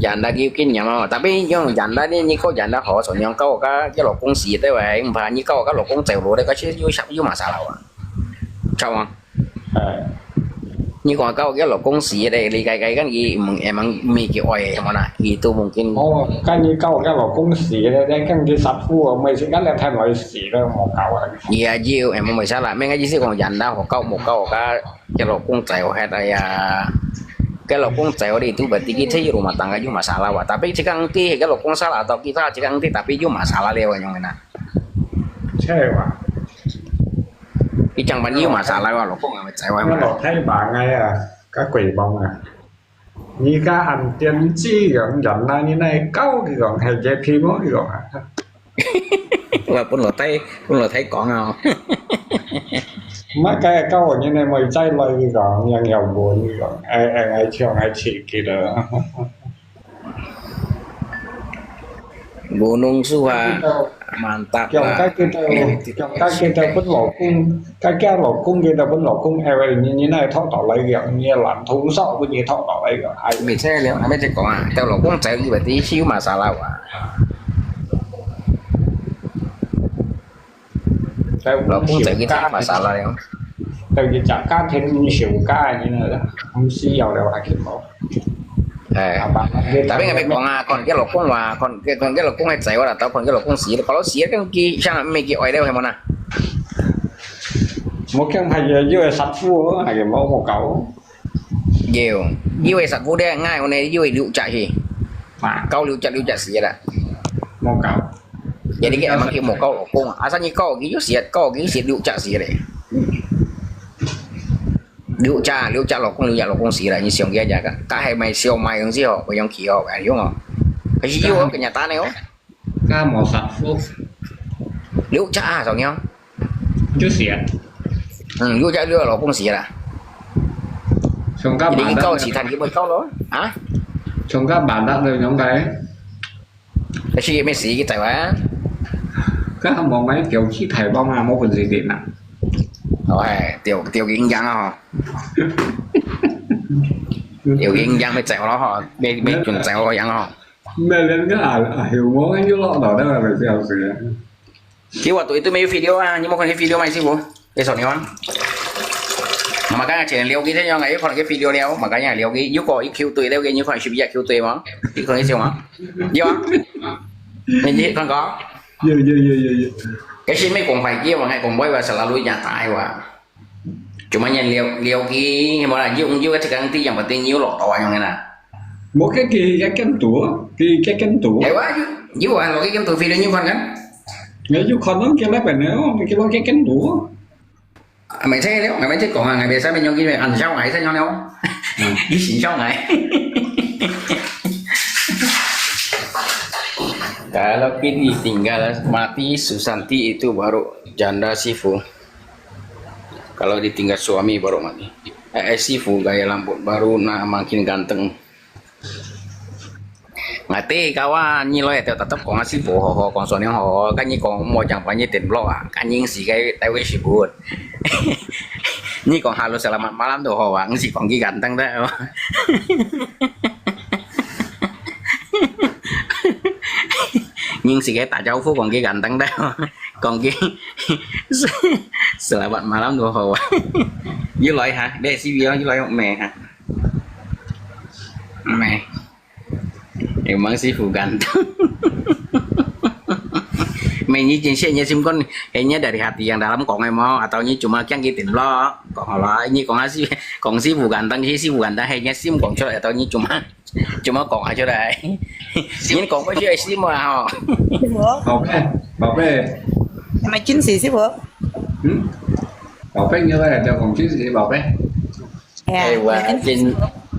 dành đã kêu kinh nhầm tapi nhưng dành đã đi như câu dành đã họ chọn nhau câu cái lỗ công xì tới vậy và như câu cái lỗ công chèo lỗ đấy có chứ vui sắp vui mà sao đâu à sao không như còn câu cái lỗ công xì đây đi cái gì em ăn mì kiểu oi mà nè itu mungkin cái như câu cái lỗ công xì đây cái gì sắp phu mày sẽ gắn lên thêm loại xì đó một câu dạ chiêu em mới sao lại mấy cái gì còn dành đâu một câu cái lỗ công chèo hay là cái lỗ công chèo đi tu berarti kita di rumah tangga cuma masalah wah tapi jika nanti cái lỗ công salah atau kita jika nanti tapi cuma masalah lewat yang mana thế mà cái chẳng bao nhiêu masalah wah lỗ công mà chèo nó lỗ thấy bà ngay cái quỷ bông như cái hành tiền chi gần dành là như này câu thì còn hay dễ phim đó thì còn và pun lỗ thấy còn không mấy cái câu như này mày chay lời thì cònยังgiàu buồn thì còn ai chiều ai chỉ kỳ đó Gunung Suha mantap trong cái kita vẫn lỗ cung cái lỗ cung kita vẫn lỗ cung như này thọ tỏ lấy gần như làm thúng sọ với như thọ tỏ lấy gần ai bị xe liệu mấy cái còn theo lỗ cung chạy như vậy tí xíu mà sao đâu à lỗ cung chạy cái thằng mà sao đâu tại vì chả cá thêm như siêu cá như này đó không xí dầu đều là kiểu một tapi nggak còn cái lỗ cung mà còn cái lỗ cung hay chạy qua là tao còn cái lỗ cung xí kalau xí kan ki sang mấy cái oi đâu hay mà nè một cái phải dưới sắt phu hay cái mẫu một cậu nhiều như vậy sạch vô đây ngay hôm nay như vậy liệu chạy gì mà câu liệu chạy gì đó một cậu jadi kayak emang kayak mau kau kong asalnya kau gitu liệu chạy gì đấy liệu chạy lo kong gì là như siêu kia aja cả hai mày siêu mày yang siêu có yang kia phải không ạ cái gì yêu kenyataan này không cái một sắt phu liệu chạy sao nhau chút xịt liệu chạy lừa lo kong gì là chúng các jadi bạn cái câu chỉ thành cái bơi câu đó hả chúng các bạn đã được giống đấy cái gì mấy sĩ cái tài quá các một máy kiểu chi thầy bao mà một phần gì điện nào rồi tiểu kiến giang hả tiểu kiến giang mới chạy đó họ mấy chuẩn chạy họ giang họ nên lên cái hiểu món cái dưới lọ đó là phải theo gì Kêu waktu itu main video nhưng mà còn cái video mày sih bu, cái sổ này makanya channel liêu cái thế nhau ngày còn cái video liêu makanya liêu cái yếu có IQ tuổi liêu cái như còn chụp giờ IQ tuổi mà, thì còn cái gì mà, gì mà, mình gì còn có, cái gì mấy cũng phải kia mà ngày cũng quay vào selalu nyatai wa, cuma nhận liêu cái mà là dùng cái sekarang tí yang penting nhiều lọt tàu yang này một cái kem tủ hay quá chứ, nhiều quá lo cái kem tủ video như con kan. nếu như con nó cái bác nếu cái cánh đũa Mày thấy nếu mày thấy còn ngày biasa bên nhau kia ăn sao ngày sao nhau đâu cái gì sao ngày kalau kini tinggal mati Susanti itu baru janda Sifu kalau ditinggal suami baru mati Sifu gaya rambut baru makin ganteng ngati kawan nyi lo ya tetap kong ngasih boho kong soalnya ho kan nyi kong mau campanya ten blok kan nyi si kayak tahu sibut nyi kong halo selamat malam tuh ho wang si kong ganteng dah nhưng si kayak tak jauh fu kong ganteng dah kong selamat malam tuh ho với loại hả để si với loại mẹ hả mẹ emang sih bukan mainnya jenisnya sim kon kayaknya dari hati yang dalam kong mau atau ini cuma yang gitu lo kong lo ini kong sih bukan tang sih bukan tang kayaknya sim kong coba atau ini cuma kong aja deh ini kong aja sim mau bảo vệ mày chính gì xí vợ bảo vệ như vậy là kong chính gì bảo vệ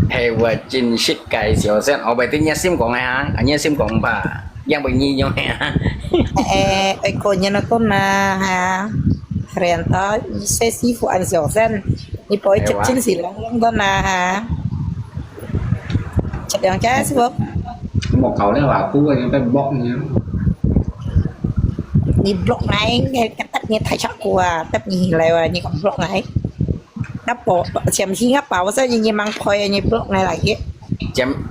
hewa jin shit kai xiao sen oh berarti sim kong ha hanya sim kong ba yang begini nyo ha econya nó có na ha renta xe xí phụ ăn xiao sen đi bói chụp chính gì lắm đó na ha chụp đèn trái xí vợ một cậu đấy là cú anh phải bóc nhá đi block này cái tắt nghe thay chắc của tắt gì lại như còn block này ngáp bộ chém chi ngáp bảo sao như mang phơi như block này lại kia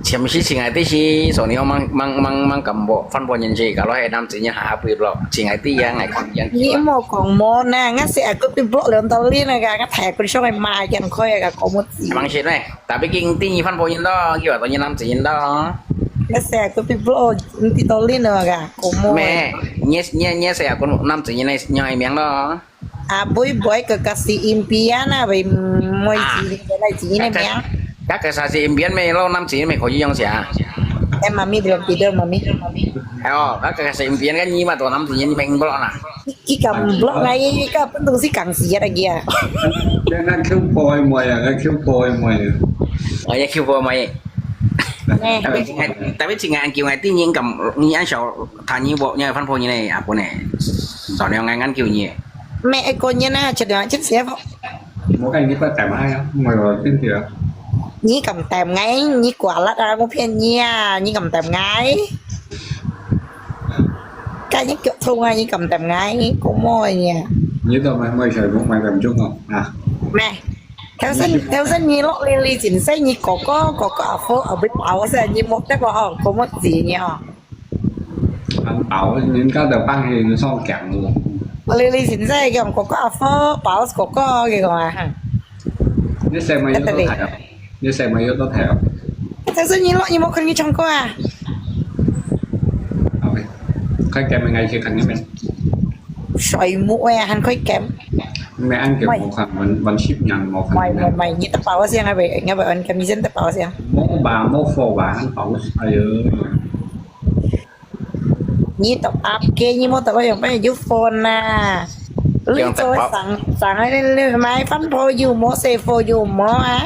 chém chi singai ti si so ni mang cầm bộ phân bộ nhân gì kalau hai nam chỉ nhà hạ bự block singai ti yang ngày còn yang ni mo còn mo na ngắt sẽ có cái block lớn tao liên này ngắt thẻ con số ngày mai chẳng khơi có một gì mang shit này tapi king ti phân bộ nhân đó kiểu tao như nam chỉ nhân đó ngắt sẽ có cái block ti tao liên rồi cả có mo mẹ nhé sẽ có nam chỉ nhân này nhai miếng đó boy kekasih impian vậy mọi gì này chỉ này mẹ các kekasih impian mày lâu năm chỉ mày khỏi dùng gì à em mami belum tidur mami các kekasih impian kan nyi mà tuh năm chỉ nhân mày block nè cái cầm block này cái penting sih kang sih ada dia cái năng khiêu phôi mày à cái khiêu phôi mày ở nhà khiêu phôi mày tapi chỉ ngàn kiểu ngày tự nhiên cầm như anh sợ thằng như bộ như phân phôi như này à bộ này sợ đeo ngang ngắn kiểu như mẹ econya na chật chết xếp một cái như có tạm hay không mày rồi tin thiệt nhí cầm tèm ngay nhí quả lát ra một phen nha nhí cầm tèm ngay cái nhí kiểu thun ngay nhí cầm tèm ngay cũng môi nha như tao mày trời cũng mày làm chung không à mẹ theo dân nhí lọ li chỉnh xây nhí có ở phố ở bên bảo sẽ nhí một cái bảo có mất gì nhỉ anh bảo những cái đầu băng thì nó xong kẹo luôn Lily chính xây cái có phơ bảo có cái mà như xe mày có thể không như xe mày có thể không theo dân nhí lọ nhí một con như trong có à khách kèm ngày khi cần như bên sợi mũi hắn khơi kém mẹ ăn kiểu một phần vẫn ship nhận một phần mày như tập bảo xiang ngay vậy anh cầm dân tập bảo xiang mỗi bà mỗi phô bà ăn phẩu ai ơi như tập áp kia như mô tập bảo yang phải giúp phone à lấy rồiสั่งให้เรื่อยๆไหมฟันโพอยู่โมเซโฟอยู่โมอ่ะ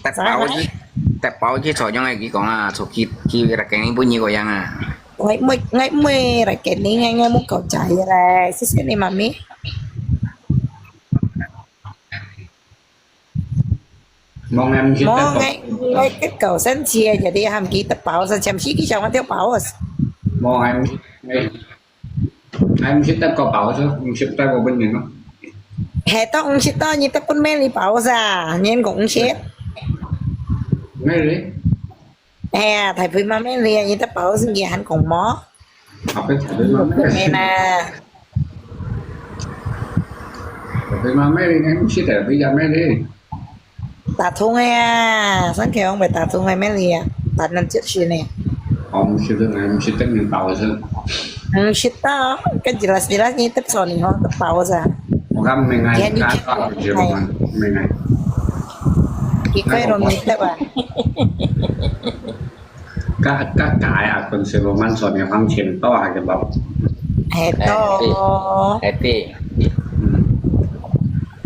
แต่เปาที่สอนยังไงกี่กองอ่ะสกิดกี่ระแกงนี้ปุ่นยี่ก็ยังอ่ะ ngay mê rồi cái này ngay muốn cầu chạy ra xí này mà mí mong em ship mó ngay cái cầu sân chia giờ đi hàm kỹ tập bảo sao chăm xí cái chồng anh theo bảo à mong em ship tới có bảo chứ ship tới có bên nhìn nó hè tao ship tao như tao con mê li bảo ra nên cũng ship mấy đi hè thầy phi mà mê li như tao bảo xin gì hắn còn mó học cái thử mà nghe nè thử mà mấy đi em ship để bây giờ mấy đi tà thun hay à sáng kêu ông phải tà thun hay mê li à tà năm chiếc xí nè ông ship tới ngày em ship tới những bảo chứ ship tao cái jelas như tao sòn nó tao bảo ra một năm mình ngày cả có chiều mà mình ngày cái quay rồi mình tao à ก็กายอ่ะคนเซโรมันส่วนในฟังเชียนต่ออาจจะแบบ hè to ไอ้พี่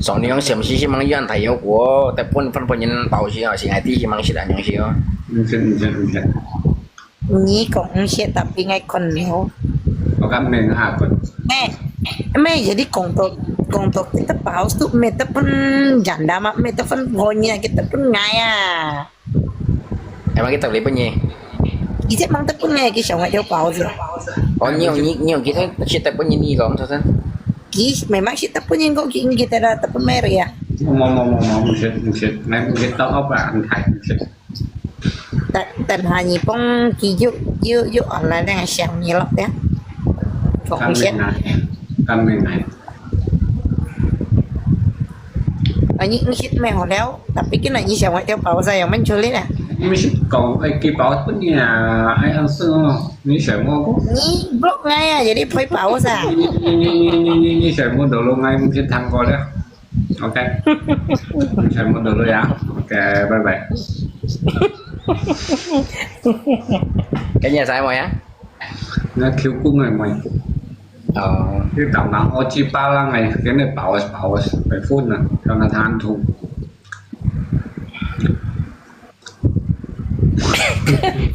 สองนี้ยังเสียมชี้มังยันไทยอยู่กัวแต่ปุ่นฟันปุ่นยันเป่าชี้อ่ะสิไอ้ที่มังสิได้ยังชี้อ่ะ มันเช่น นี้cũng sẽ tập đi ngay con nếu เพราะกันหนึ่งหาคน mẹ jadi kontok kita paus tuh meta pun janda mak meta pun pokoknya kita pun ngaya emang kita beli punya kita mang pun ngaya kita nggak jauh paus oh nhiều kita kita punya ni kok maksudnya memang kita punya kok kita ada tapi mer ya มองมันเช่นไม่มันเช่นต้องเอาแบบอันไทยมันเช่น แต่หานี่ป้องกี่ยุอะไรได้เสียงนี่หรอกเนี่ยของ กัน เช็ด เป็นไง อันนี้คิดไม่หมดแล้วแต่พี่กินอะไรยี่สิบวันเดียวเปล่าใส่ยังไม่ช่วยเลยนะ ไม่ใช่กองไอ้กี่เป๋าปุ่นเนี่ยไอ้อันซึ่งนี่เสียงก็ นี่บล็อกไงอ่ะjadiพอยเปล่าซะ นี่เสียงมันเดือดลงไงมันจะทำก่อนแล้วโอเคเสียงมันเดือดเลยอ่ะโอเคบายบาย cái nhà sai mày á งั้นคิวกุ้งไงมั้ย ờ ที่ต่างๆโอจิปาล่ะไงแกเนี่ยเป๋าไปฟุ้นน่ะธนาคารถูก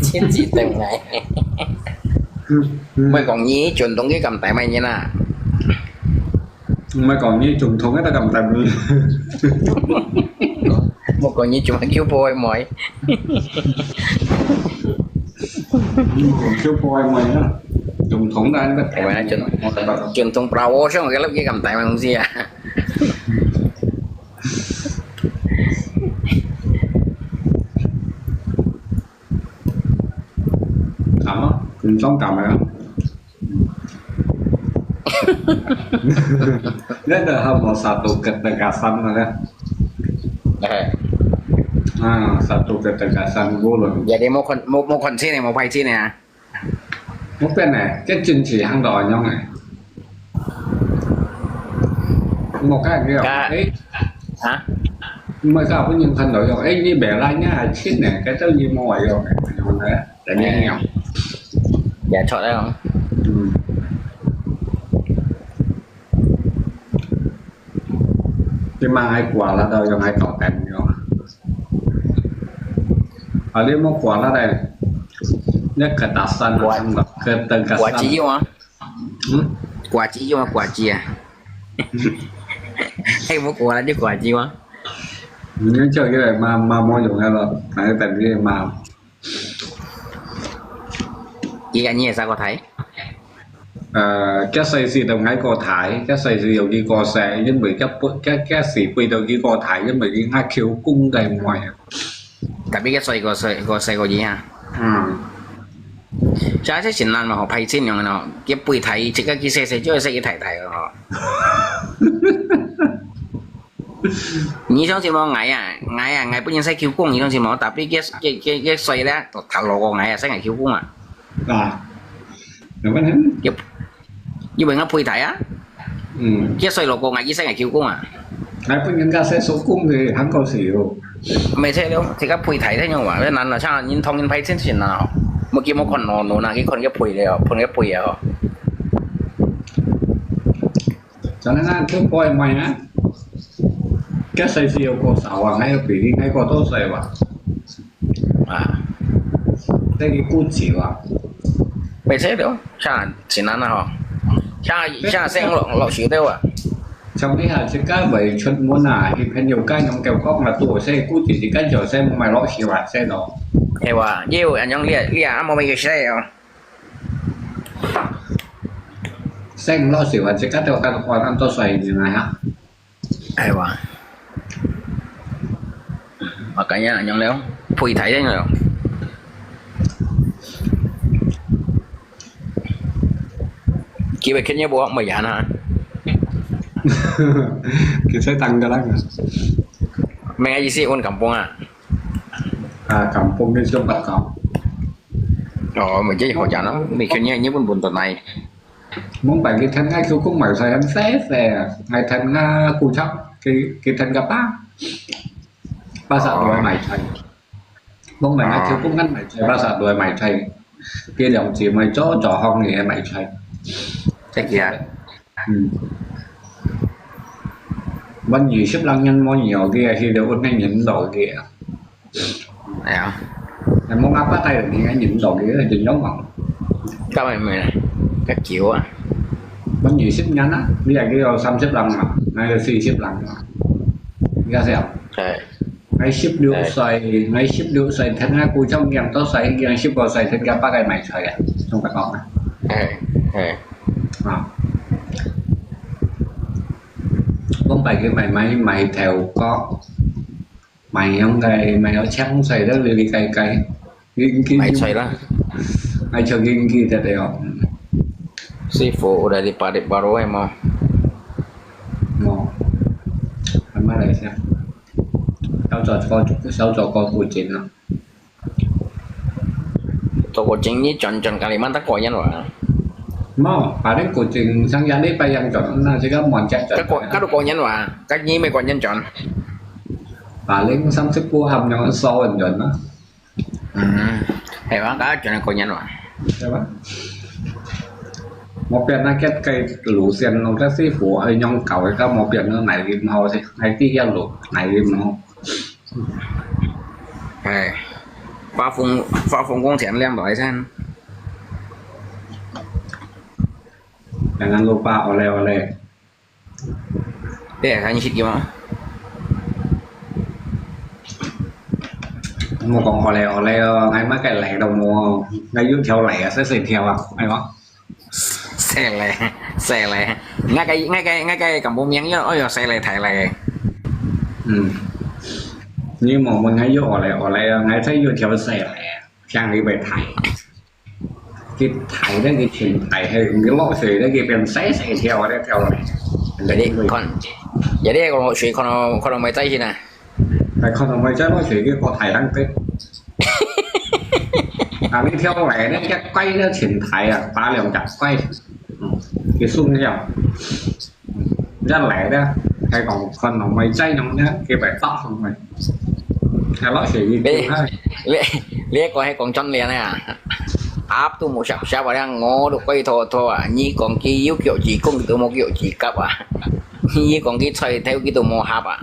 chiến gì từng ngày mày còn nhí chuẩn tống cái cầm tay mày như nào ไม่ก่อนนี้จุ่มทงให้ตะกำตันนี้ một còn nhí chuẩn kêu bôi mỏi คิวปอยมั้ยนะจุ่มทงได้ก็ mày nói chuẩn tống bravo xong rồi cái lớp cái cầm tay mày không gì à ถามว่าคุณต้องกลับไหมครับนี่เดี๋ยวเราบอกsatu ketegasanนะsatu ketegasan boleh jadi mau konsi nih mau paisi nih ya มันเป็นไงแค่จินฉีห้างดอยยังไงmột cái kiểu ấy hả เมื่อกี้ผู้หญิงคนเดียวเอ้ยนี่แบบไรเนี่ยชิ้นเนี่ยcáiเจ้ายี่มอยrồiมันนะแต่เนี่ยเงี้ย dạ chọn đây không cái mang ai quả là đâu trong ai cỏ tèm nhau ở đây một quả là đây nhất cái tạt sân xong gặp cái từng cái quả chí không ừ? quả chí không quả chí à hay một quả là chứ quả chí không những chơi cái này mà mua dùng hay là cái tèm cái mà chị anh nhìn sao có thấy cái xây gì đồng ngay cò thải cái xây gì đồng đi cò xẻ nhưng bởi cái xỉ quỳ đồng đi cò thải nhưng bởi cái hai khiếu cung đầy ngoài tại biết cái xoay có gì ha trái sẽ xin làm mà họ phải xin nhau nó cái bùi thải chỉ cái xe cho cái thải của họ như trong xin mong ngày bữa nhiên sẽ khiếu cung như trong xin mong tại biết cái xoay đó thằng lò ngày sẽ ngày khiếu cung à đúng không như vậy nó bùi thải á cái xoay lò ngày sẽ ngày khiếu cung à Ngay bên nhân ca sẽ số cung thì hắn có xỉu. ไม่ใช่แล้วที่ก็พุยไทยได้ยังหวะเพราะนั้นนะช่างยินทองยินไพ่เส้นสินนะเมื่อกี้มันคนนอนหนูนะกี่คนก็พุยเลยอ่ะคนก็พุยอ่ะ Cho nên là cứ coi mày á. Cái xây siêu cô sáu à ngay bị ngay có tốt xây vào. อ่า Đây cái cú chỉ vào. ไม่ใช่แล้วช่างสินนั้นนะฮะช่างเส้นเราชิวเดียวอ่ะ Trong cái hạt cái vậy chuẩn muốn là thì phải nhiều cái nhóm kèo cóc là tuổi xe cú chỉ cái chỗ xe mày lọ xỉu à xe đó. เฮ้ยว่าเยี่ยวอันยังเรียกมันไม่ใช่อ่ะ Xe lọ xỉu à chỉ cái theo cái quan ăn to xoay như này hả? เฮ้ยว่าmà cái nhàยังแล้วพุยไทยได้ยังแล้วกี่ไปคิดเนี่ยบัวไม่ยานะ Cái xe tăng cho lắm. แม่ยี่สิคนกำปงอ่ะ À cầm phong cái trong bát cỏ. อ๋อไม่ใช่หัวจานนะมีแค่นี้บนตัวใน Muốn bài cái thân ngay cứ cũng mày xoay hắn xe ngày thân cù chóc cái thân gặp ba sợ đuổi mày chạy. Muốn mày ngay cứ cũng ngăn mày chạy ba sợ đuổi mày chạy. Kia đồng chỉ mày cho trò hong thì mày chạy. ใช่กี่อ่ะ Bên gì xếp lăng nhân môi nhiều kia thì đều ngay nhịn đổi kia. ไหนอ่ะ Em muốn áp bắt tay được thì ngay nhịn đổi kia là chừng giống mỏng. ก็ไม่ก็เขียวอ่ะ Bên gì xếp ngắn á, bây giờ cái xăm xếp lăng mà, ngay là xì xếp lăng mà. Ra xem. ใช่ Ngay ship điệu xoay thân nga cú trong game tốt xoay game ship vào xoay thân ga ba cái mày xoay à trong cái bọc này. เฮ้ย Không phải cái mày theo có mày không cái mày nó trắng xoay đó lì cây ไม่ใช่ละ ai cho ghi thật đấy không ซีโฟได้ดิปาดิบาโร่ให้มา ngon anh má đây xem sao cho con của chị nó ตัวจริงนี่จนกาลิมันตะกอยันวะ mò bà đấy của chị sang gia đấy bây giờ chọn là chỉ có mòn chạy ก็ตัวกอยันวะก็ยี่ไม่กอยันจอน bà lên xăm sức cua hầm nhau so hình rồi nó เห็นว่าก็จนกอยันวะ ใช่ปะ một biển là cái lũ xiên nó rất xí phủ ở nhông cầu cái một biển nó này thì màu thì hay tí ra lũ này thì màu เฮ้ยฟ้าฟงกงเถียนเลี้ยงบ่อยท่าน jangan lupa oleh-oleh เด็กใครยังคิดอยู่มั้ง một còn oleh-oleh ngay mấy cái lẻ đầu mùa ngay dưới theo lẻ sẽ xịt theo à hay không เซ่เลยง่ายกับผมยังเยอะเซ่เลยถ่ายเลย nhưng mà mình ngay dưới oleh ngay thấy dưới theo xe lẻ sang đi về thải cái thải đó cái chuyện thải hay cái lỗ xì đó cái bên xé theo đấy theo lẻ อย่าได้คนอย่าได้คนช่วยคนไม่ใจใช่ไหม phải không phải chắc lỗ xì cái có thải đăng tết à đi theo lẻ đấy chắc quay nó chuyển thải à ba liều chặt quay cái xung theo ra lẻ đó hay còn phần nó mày chay nó nhá cái bài tóc không mày hay lỗ xì đi hay เรียกก็ให้กองจอนเรียนอ่ะáp tu một sạp sạp vào đang ngó được quay thò à như còn kia yếu kiểu chỉ công từ một kiểu chỉ cấp à như còn cái xoay theo cái từ một hạp à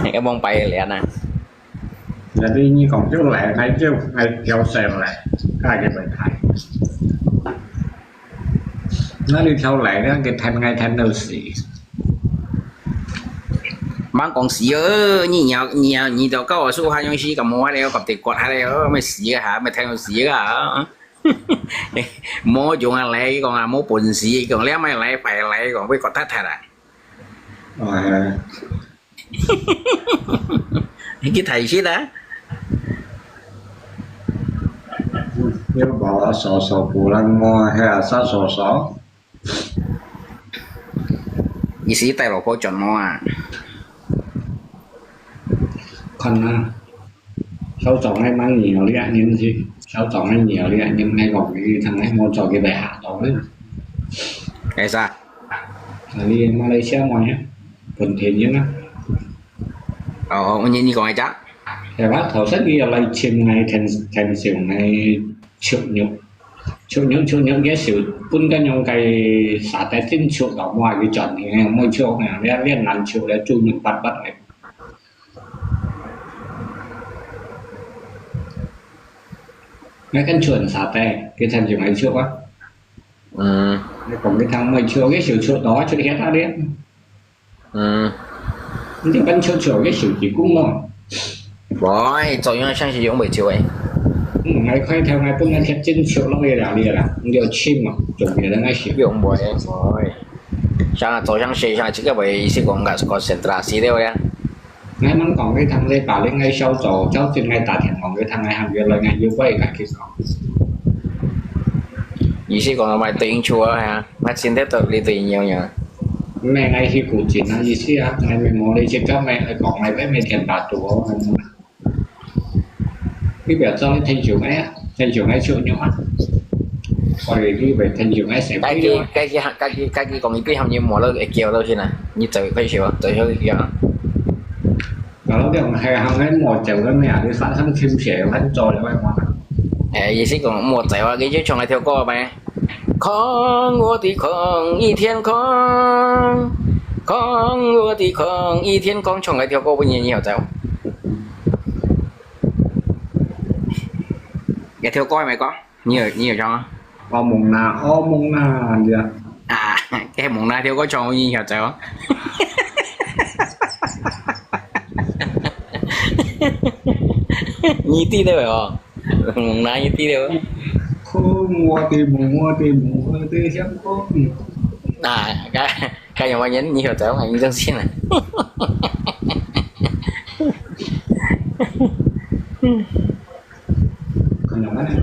cái bông bay lẹ nè là đi như còn chứ lẻ hay chứ hay theo xe lẻ cái bài thải nó đi theo lẻ đó cái thanh ngay thanh đâu xì mang còn xì ơ như tao câu ở số hai xì cầm mua đây cầm tiền quạt hai đây mày xì hả mày theo xì hả mua dùng là lấy còn là mua bùn xì còn lẽ mày lấy phải lấy còn với quạt thắt thật à cái thầy xí đó nếu bỏ sổ phù lăng mua hay là sát sổ ý xí tay lột phố chọn mua à còn sau chọn hay mang nhiều đi ăn nhân gì sau chọn hay nhiều đi ăn nhân ngay còn cái thằng ấy mua cho cái bẻ hạ đó đấy cái sao đi Malaysia ngoài nhé thuận tiện nhất á như còn ai chắc thì bác thầu rất đi là chim này thành xỉu này chịu nhục cái xỉu bún cái nhông cái xả té tin chịu ở ngoài cái chọn thì ngày môi chịu này liên nắn chịu để chui những bắt này mấy cái chuẩn xả té cái thành xỉu này chịu quá còn cái thằng mày chịu cái xỉu đó chưa hết ra đấy thì vẫn chịu cái xỉu chỉ cũng thôi rồi rồi nhưng sang sử dụng buổi chiều ấy ngày khoai theo ngày bữa ngày thiết chân chịu nó về là điều chim mà chuẩn bị là ngày xỉu dùng buổi rồi sang rồi sang sử sang chỉ cái buổi sẽ còn cả concentrasi đâu ya ngày nó còn cái thằng đây bảo lên ngày sau rồi cháu trên ngày tạ thiện còn cái thằng này hàng việc là ngày yêu quay cả cái sao ý sẽ còn bài tiếng chùa ha mắt xin tiếp tục đi tìm nhiều nhỉ mẹ ngày khi cụ chỉ nói gì chứ á ngày mình muốn đi chơi các mẹ còn ngày với mẹ thiện bà chủ cái việc cho thành chủ ấy chịu nhỏ rồi đi về thành chủ ấy sẽ cái còn những cái hồng như mùa lơ kêu đâu thế này như từ cái chiều từ hơi kia đó điều hay hàng ấy một chèo cái mẹ đi phá thăm phim trẻ vẫn trôi lại ngoài ý sẽ còn một giải cái chứ trong này theo cô mày con我的空一天空空我的空一天空trong này theo cô bao nhiêu nhiều sao cái theo coi mày có nhiều trong ô mùng na gì cái mùng na theo có trong bao nhiêu nhiều sao như tí đâu rồi mùng na như tí đâu mua thì xem có cái nhà máy nhấn nhiều cháu hành dân xin này còn nhỏ này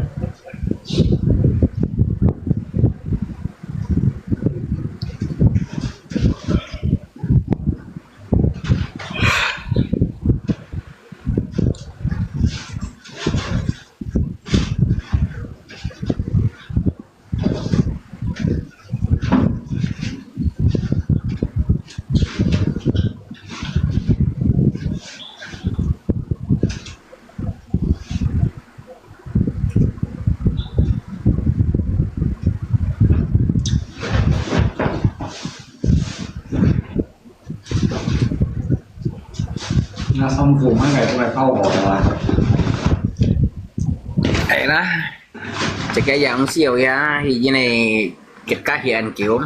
nó xong vùng mấy ngày tôi lại câu rồi thế đó thì cái dạng siêu ya thì cái này kết cá hiện kiểu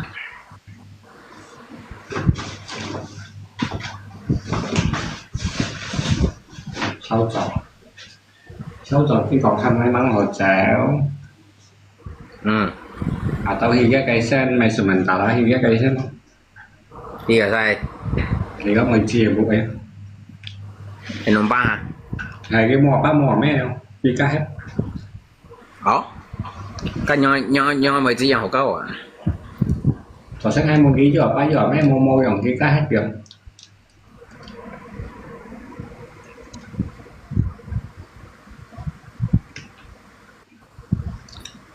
sâu trò khi còn thăm may mắn hồi chảo tao hi cái cây sen mày sửa mình tao đã hi cái cây sen thì ở đây thì có mình chia bộ em thì nôm ba này cái ba mỏ mẹ không đi cá hết đó cái nho mày chỉ dòng hộp câu à có sáng 2 môn ký giờ 3 giờ mấy mô dòng kia cá hết được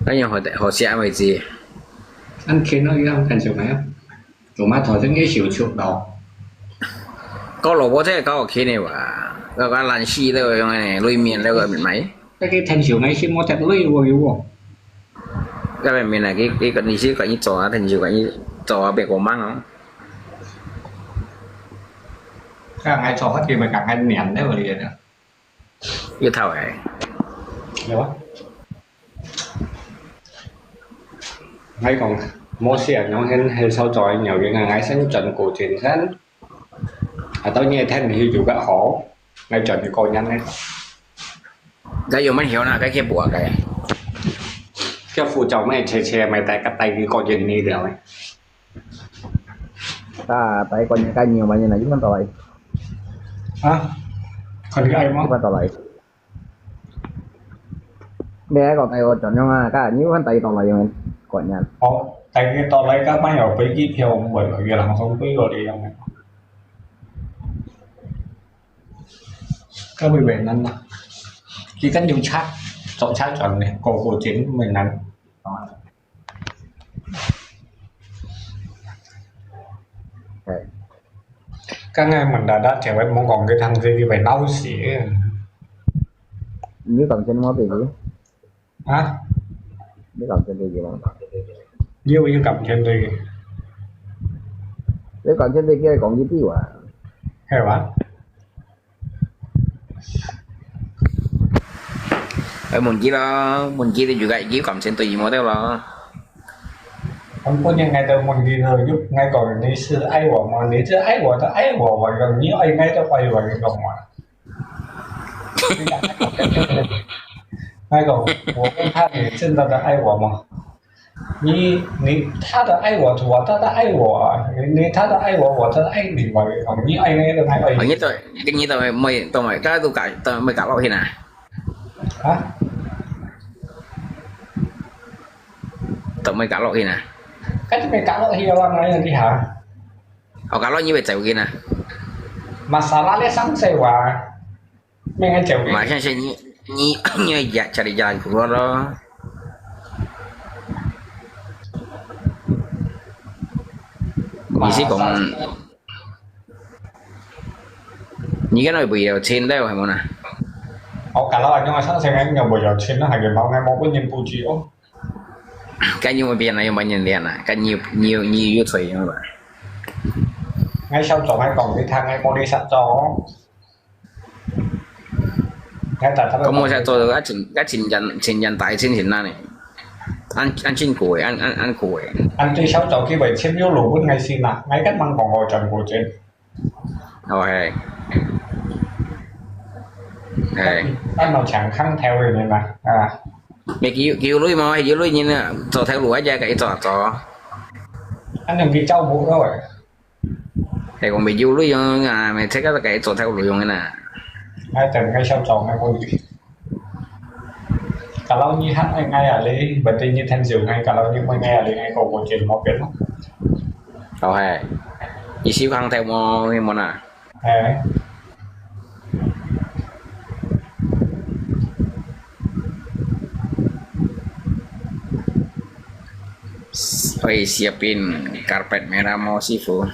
cái nho họ sẽ mày gì anh khiến nó đi không thành chịu mấy không chủ má thổi cái xỉu chụp đầu có lỗ bố thế có khi này mà có làn xì đâu trong này lùi miền đâu rồi mình máy cái thành xỉu này xin mua thật lùi vô vô cái mình là cái con đi xí cái như trò thành xỉu cái như trò bẹt của mang nó càng ai cho hết thì mà càng ai nén đấy mà liền nữa như thầu này được quá ngay còn mua xe nó hay sau tròi nhiều cái ngày sáng trận cổ truyền sáng tao nghe thêm thì chủ cả khổ ngay trận thì coi nhanh đấy cái dùng mới hiểu là cái kia bùa cái phụ chồng mày che mày tay cắt tay cái coi chuyện này được ấy ta tay coi những cái nhiều mà như này chúng ta tội còn cái ai mong chúng ta tội bé còn tay chọn nhau mà cả những con tay còn lại mình coi nhanh tại cái to lấy các máy ở với cái theo bởi vì là không biết rồi đi không các bệnh viện ăn chỉ cần dùng chat chọn này cổ chiến mình ăn Các ngày mình đã trở về không còn cái thằng gì phải đau xỉ. Như cầm trên mó tiền gì? Hả? Như cầm trên tiền gì mà? Như cầm trên đi. Nếu cầm trên tiền kia còn gì tí à? Hay quá. Ở mình chỉ thì juga chỉ cầm trên tiền mó theo là Không có những ngày đầu mình đi rồi giúp ngay còn đi sư ai bỏ mà đi sư ai bỏ ta ai bỏ vậy gần như ai ngay tao quay vậy gần mà. Ngay còn của con tha thì chân ta đã ai bỏ mà. Ni tha đã ai bỏ thì ta đã ai bỏ. Ni tha đã ai bỏ ta ai đi vậy gần như ai ngay tao ai vậy. ở nhất tôi cái như tôi mày cái tôi mới cả lo khi nào? Hả? Tôi mới cả lo khi nào? Cái mày cả lo hiêu ăn này đi hả? Họ cả lo như vậy chịu kia nè. Masalah dia sang sewa. Mày ngay chịu. Mà xem như dạ chạy dài của nó gì xí còn như cái này bị trên đấy phải không nè? Họ cả lo nhưng mà sang sewa nhiều bây giờ trên nó hay cái bao ngày bao nhiêu bù chiếu. Cái như mà biển này mà nhìn đèn à, cái nhiều thủy như vậy. Ngay sau chỗ hay còn cái thang hay con đi sẵn cho. Ngay tại sao? Có mua xe tôi cái trình nhận tại trên hiện nay này. Ăn chín củi, ăn củi. Anh tuy sau chỗ khi vậy xem vô lũ vẫn ngay xin à, ngay cách mang còn ngồi trần của trên. Rồi. Hey. Anh nào chẳng khăn theo rồi này mà. À. Mày kêu lưới mà, kêu lưới nhìn nè, cho theo lúa ra cái cho. Anh đừng bị trâu bụng đâu rồi. Thì còn bị kêu lưới à, mày thấy cái cho theo lúa cái nè. Ngay từ ngay sau chỗ ngay con gì. Cả lâu như hát anh ngay ở đây, bởi vì như thanh diệu ngay cả lâu như mới ngay ở đây ngay cầu của trên nó biết không? Rồi. Chỉ xíu khăn theo mò nè. Hey. Oi, siapin karpet merah mau sifu.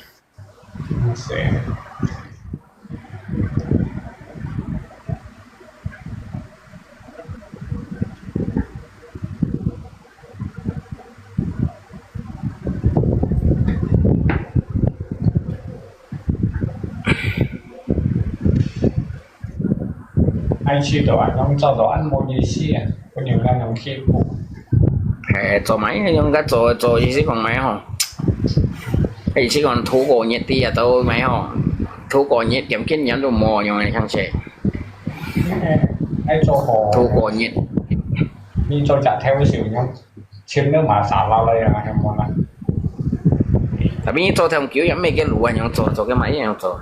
Anh chỉ đồ ăn, ông cho đồ ăn một gì xí à? Có nhiều lần ông khi phụ. Cho máy nhưng cái cho gì xí còn máy không? Cái gì còn thú cổ nhiệt thì à tôi máy không? Thú cổ nhiệt kiếm kiến nhắn đồ mò nhưng mà không sẽ. Anh cho hồ. Thú cổ nhiệt. Đi cho chặt theo cái xỉu nhau. Chiếm nước mà xả vào đây là em muốn ăn. Tapi ini cho theo kiểu giống mấy cái lúa nhưng cho cái máy này không cho.